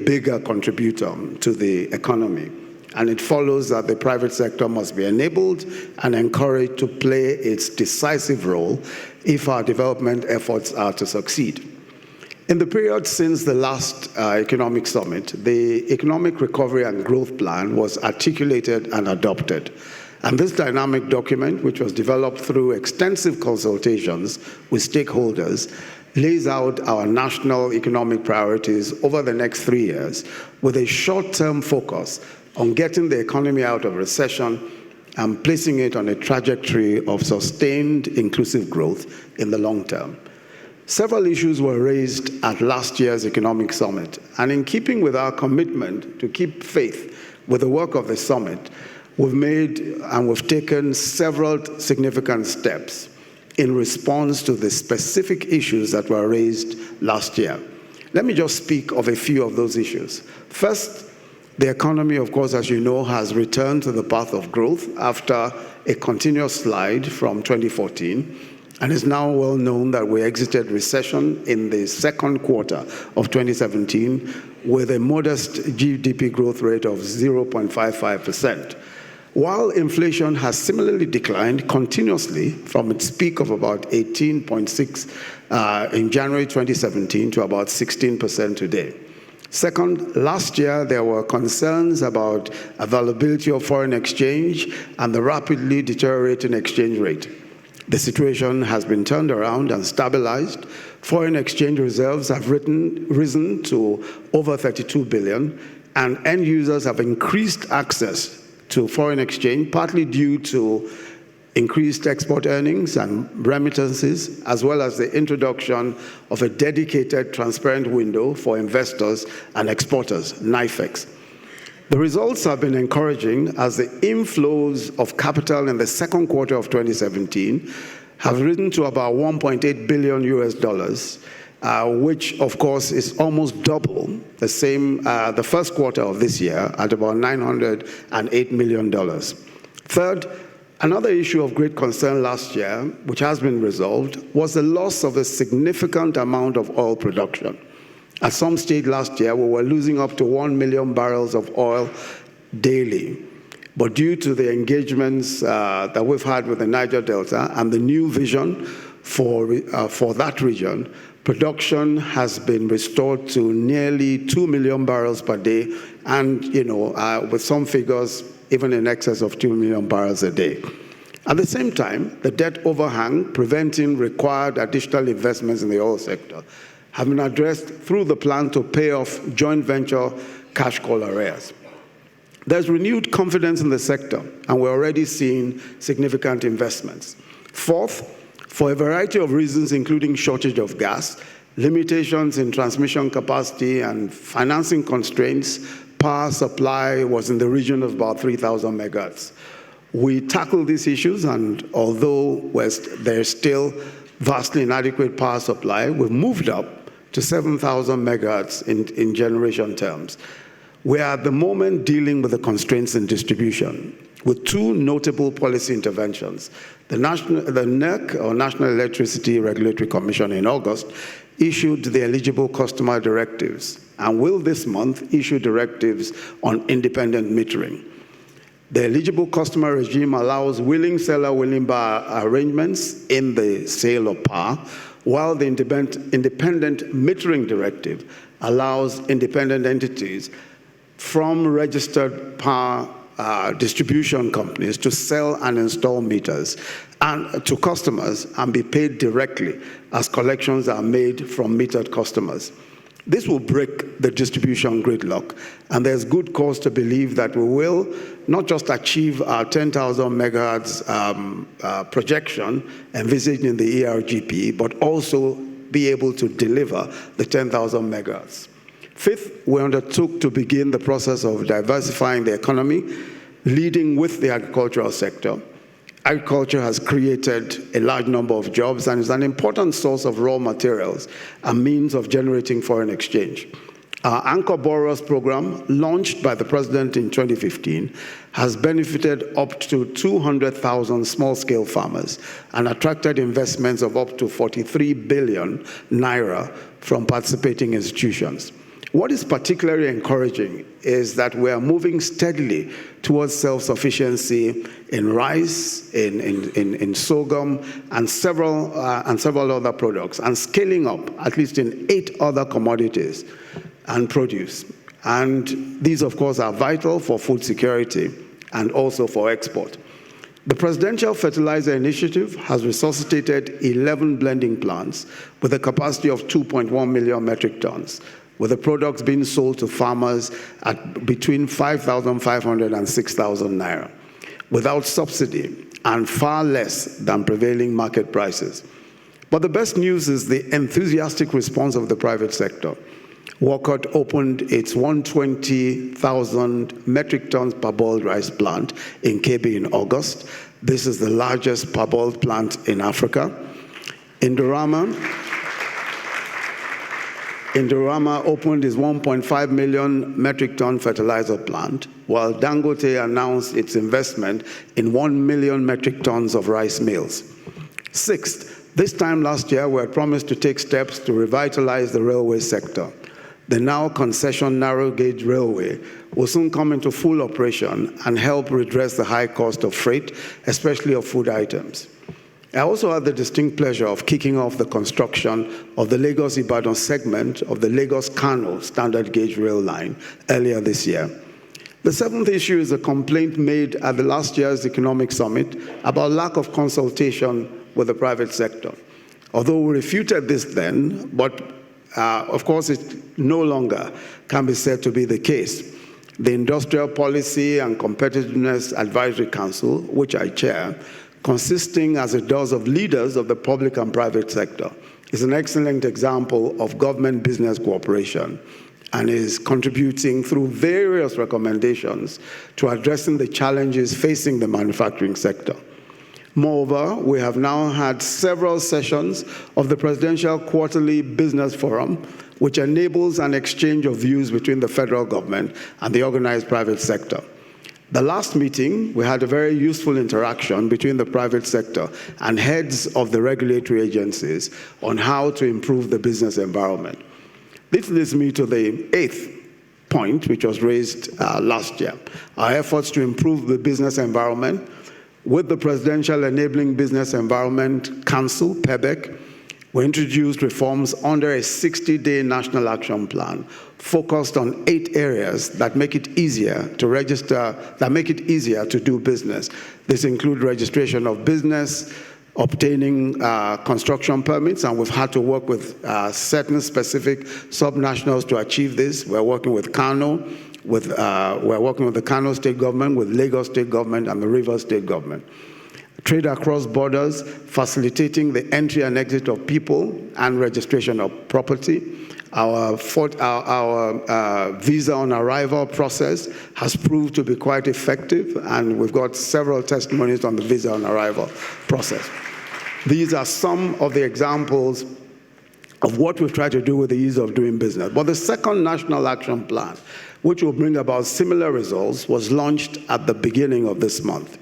bigger contributor to the economy, and it follows that the private sector must be enabled and encouraged to play its decisive role if our development efforts are to succeed. In the period since the last economic summit, the Economic Recovery and Growth Plan was articulated and adopted. And this dynamic document, which was developed through extensive consultations with stakeholders, lays out our national economic priorities over the next 3 years with a short-term focus on getting the economy out of recession and placing it on a trajectory of sustained inclusive growth in the long term. Several issues were raised at last year's Economic Summit, and in keeping with our commitment to keep faith with the work of the summit, we've taken several significant steps in response to the specific issues that were raised last year. Let me just speak of a few of those issues. First, the economy, of course, as you know, has returned to the path of growth after a continuous slide from 2014. And it's now well known that we exited recession in the second quarter of 2017 with a modest GDP growth rate of 0.55%. While inflation has similarly declined continuously from its peak of about 18.6 in January 2017 to about 16% today. Second, last year there were concerns about availability of foreign exchange and the rapidly deteriorating exchange rate. The situation has been turned around and stabilized. Foreign exchange reserves have risen to over 32 billion, and end users have increased access to foreign exchange, partly due to increased export earnings and remittances, as well as the introduction of a dedicated transparent window for investors and exporters, NIFEX. The results have been encouraging as the inflows of capital in the second quarter of 2017 have risen to about $1.8 billion US, which of course is almost double the first quarter of this year at about $908 million. Third, another issue of great concern last year, which has been resolved, was the loss of a significant amount of oil production. At some stage last year, we were losing up to 1 million barrels of oil daily. But due to the engagements that we've had with the Niger Delta and the new vision for that region, production has been restored to nearly 2 million barrels per day, and with some figures even in excess of 2 million barrels a day. At the same time, the debt overhang preventing required additional investments in the oil sector have been addressed through the plan to pay off joint venture cash call arrears. There's renewed confidence in the sector, and we're already seeing significant investments. Fourth, for a variety of reasons, including shortage of gas, limitations in transmission capacity, and financing constraints, power supply was in the region of about 3,000 megawatts. We tackled these issues, and although there's still vastly inadequate power supply, we've moved up to 7,000 megawatts in generation terms. We are at the moment dealing with the constraints in distribution with two notable policy interventions. The NEC, or National Electricity Regulatory Commission, in August issued the eligible customer directives and will this month issue directives on independent metering. The eligible customer regime allows willing seller, willing buyer arrangements in the sale of power, while the independent metering directive allows independent entities from registered power distribution companies to sell and install meters and to customers and be paid directly as collections are made from metered customers. This will break the distribution gridlock, and there's good cause to believe that we will not just achieve our 10,000 megahertz projection envisaged in the ERGP, but also be able to deliver the 10,000 megahertz. Fifth, we undertook to begin the process of diversifying the economy, leading with the agricultural sector. Agriculture has created a large number of jobs and is an important source of raw materials and means of generating foreign exchange. Our Anchor Borrowers program, launched by the President in 2015, has benefited up to 200,000 small-scale farmers and attracted investments of up to 43 billion naira from participating institutions. What is particularly encouraging is that we are moving steadily towards self-sufficiency in rice, in sorghum, and several other products, and scaling up at least in 8 other commodities and produce. And these, of course, are vital for food security and also for export. The Presidential Fertilizer Initiative has resuscitated 11 blending plants with a capacity of 2.1 million metric tons, with the products being sold to farmers at between 5,500 and 6,000 naira, without subsidy and far less than prevailing market prices. But the best news is the enthusiastic response of the private sector. Walcott opened its 120,000 metric tons parboiled rice plant in Kebbi in August. This is the largest parboiled plant in Africa. Indorama opened its 1.5 million metric ton fertilizer plant, while Dangote announced its investment in 1 million metric tons of rice mills. Sixth, this time last year, we had promised to take steps to revitalize the railway sector. The now concession narrow gauge railway will soon come into full operation and help redress the high cost of freight, especially of food items. I also had the distinct pleasure of kicking off the construction of the Lagos-Ibadan segment of the Lagos-Kano standard gauge rail line earlier this year. The seventh issue is a complaint made at the last year's Economic Summit about lack of consultation with the private sector. Although we refuted this then, but of course it no longer can be said to be the case. The Industrial Policy and Competitiveness Advisory Council, which I chair, consisting as it does of leaders of the public and private sector, is an excellent example of government-business cooperation and is contributing through various recommendations to addressing the challenges facing the manufacturing sector. Moreover, we have now had several sessions of the Presidential Quarterly Business Forum, which enables an exchange of views between the federal government and the organized private sector. The last meeting, we had a very useful interaction between the private sector and heads of the regulatory agencies on how to improve the business environment. This leads me to the 8th point, which was raised last year, our efforts to improve the business environment. With the Presidential Enabling Business Environment Council, PEBEC, we introduced reforms under a 60-day national action plan focused on 8 areas that make it easier to register, that make it easier to do business. This includes registration of business, obtaining construction permits, and we've had to work with certain specific subnationals to achieve this. We're working with Kano, we're working with the Kano State Government, with Lagos State Government, and the Rivers State Government. Trade across borders, facilitating the entry and exit of people and registration of property. Our visa on arrival process has proved to be quite effective, and we've got several testimonies on the visa on arrival process. These are some of the examples of what we've tried to do with the ease of doing business. But the second national action plan, which will bring about similar results, was launched at the beginning of this month.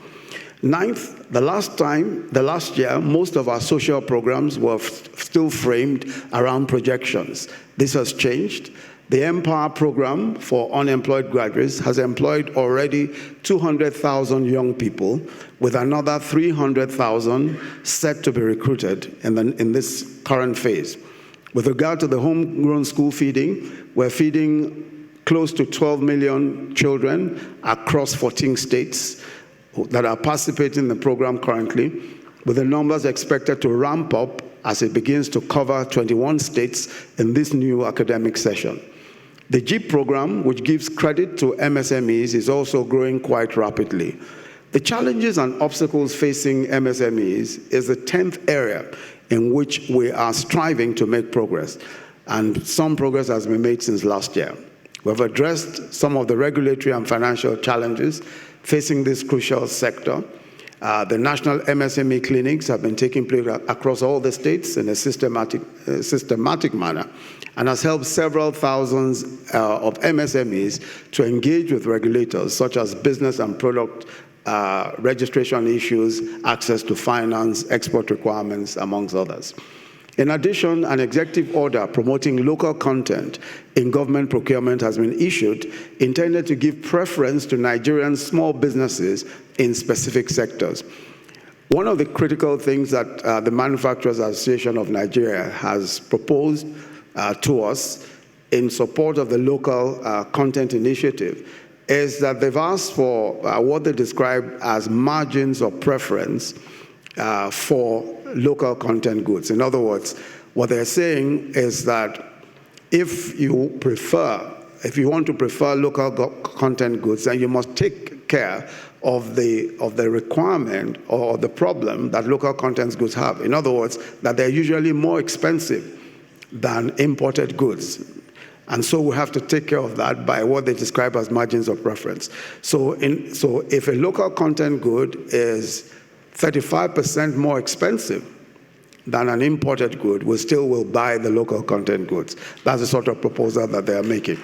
9th, the last year, most of our social programs were still framed around projections. This has changed. The Empower program for unemployed graduates has employed already 200,000 young people, with another 300,000 set to be recruited in this current phase. With regard to the homegrown school feeding, we're feeding close to 12 million children across 14 states that are participating in the program currently, with the numbers expected to ramp up as it begins to cover 21 states in this new academic session. The JEEP program, which gives credit to MSMEs, is also growing quite rapidly. The challenges and obstacles facing MSMEs is the 10th area in which we are striving to make progress, and some progress has been made since last year. We've addressed some of the regulatory and financial challenges facing this crucial sector. The national MSME clinics have been taking place across all the states in a systematic manner, and has helped several thousands of MSMEs to engage with regulators, such as business and product registration issues, access to finance, export requirements, amongst others. In addition, an executive order promoting local content in government procurement has been issued, intended to give preference to Nigerian small businesses in specific sectors. One of the critical things that the Manufacturers Association of Nigeria has proposed to us in support of the local content initiative is that they've asked for what they describe as margins of preference for local content goods. In other words, what they're saying is that if you want to prefer local content goods, then you must take care of the requirement or the problem that local content goods have. In other words, that they're usually more expensive than imported goods. And so we have to take care of that by what they describe as margins of preference. So if a local content good is 35% more expensive than an imported good, we still will buy the local content goods. That's the sort of proposal that they are making.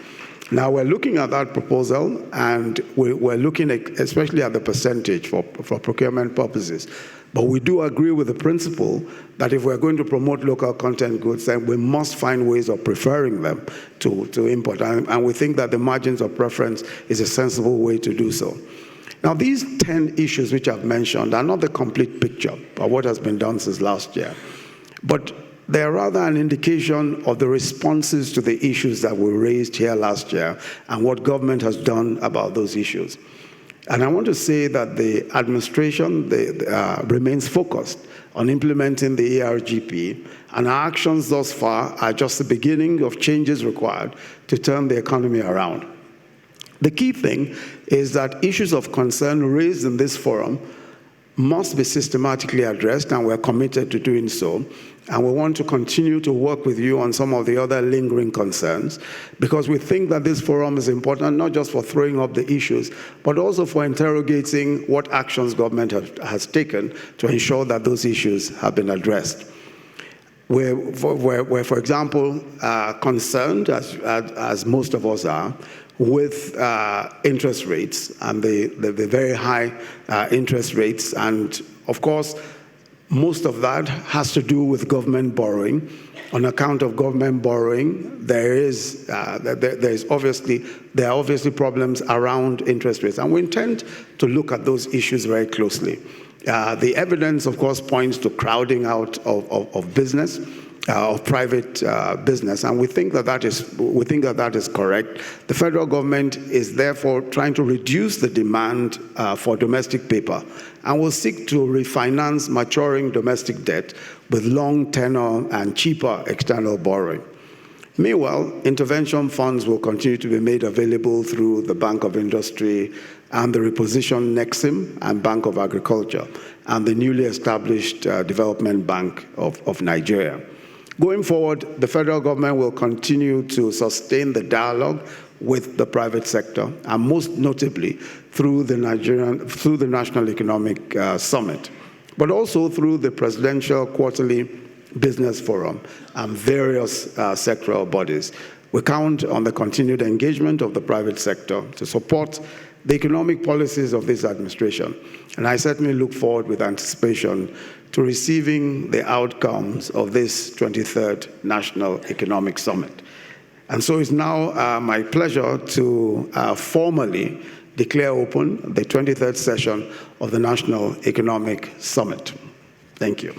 Now we're looking at that proposal, and we're looking at, especially at the percentage for procurement purposes. But we do agree with the principle that if we're going to promote local content goods, then we must find ways of preferring them to import. And we think that the margins of preference is a sensible way to do so. Now, these 10 issues which I've mentioned are not the complete picture of what has been done since last year, but they're rather an indication of the responses to the issues that were raised here last year and what government has done about those issues. And I want to say that the administration remains focused on implementing the ERGP, and our actions thus far are just the beginning of changes required to turn the economy around. The key thing is that issues of concern raised in this forum must be systematically addressed, and we're committed to doing so. And we want to continue to work with you on some of the other lingering concerns, because we think that this forum is important, not just for throwing up the issues, but also for interrogating what actions government has taken to ensure that those issues have been addressed. We're for example, concerned, as most of us are, with interest rates and the very high interest rates. And of course, most of that has to do with government borrowing. On account of government borrowing, there are obviously problems around interest rates, and we intend to look at those issues very closely. The evidence, of course, points to crowding out of business, of private business, and we think that that is correct. The federal government is therefore trying to reduce the demand for domestic paper, and will seek to refinance maturing domestic debt with long tenor and cheaper external borrowing. Meanwhile, intervention funds will continue to be made available through the Bank of Industry and the repositioned Nexim and Bank of Agriculture and the newly established Development Bank of Nigeria. Going forward, the federal government will continue to sustain the dialogue with the private sector, and most notably through the National Economic Summit, but also through the Presidential Quarterly Business Forum and various sectoral bodies. We count on the continued engagement of the private sector to support the economic policies of this administration, and I certainly look forward with anticipation to receiving the outcomes of this 23rd National Economic Summit. And so it's now my pleasure to formally declare open the 23rd session of the National Economic Summit. Thank you.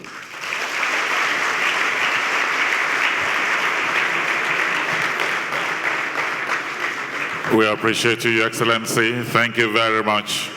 We appreciate you, Your Excellency. Thank you very much.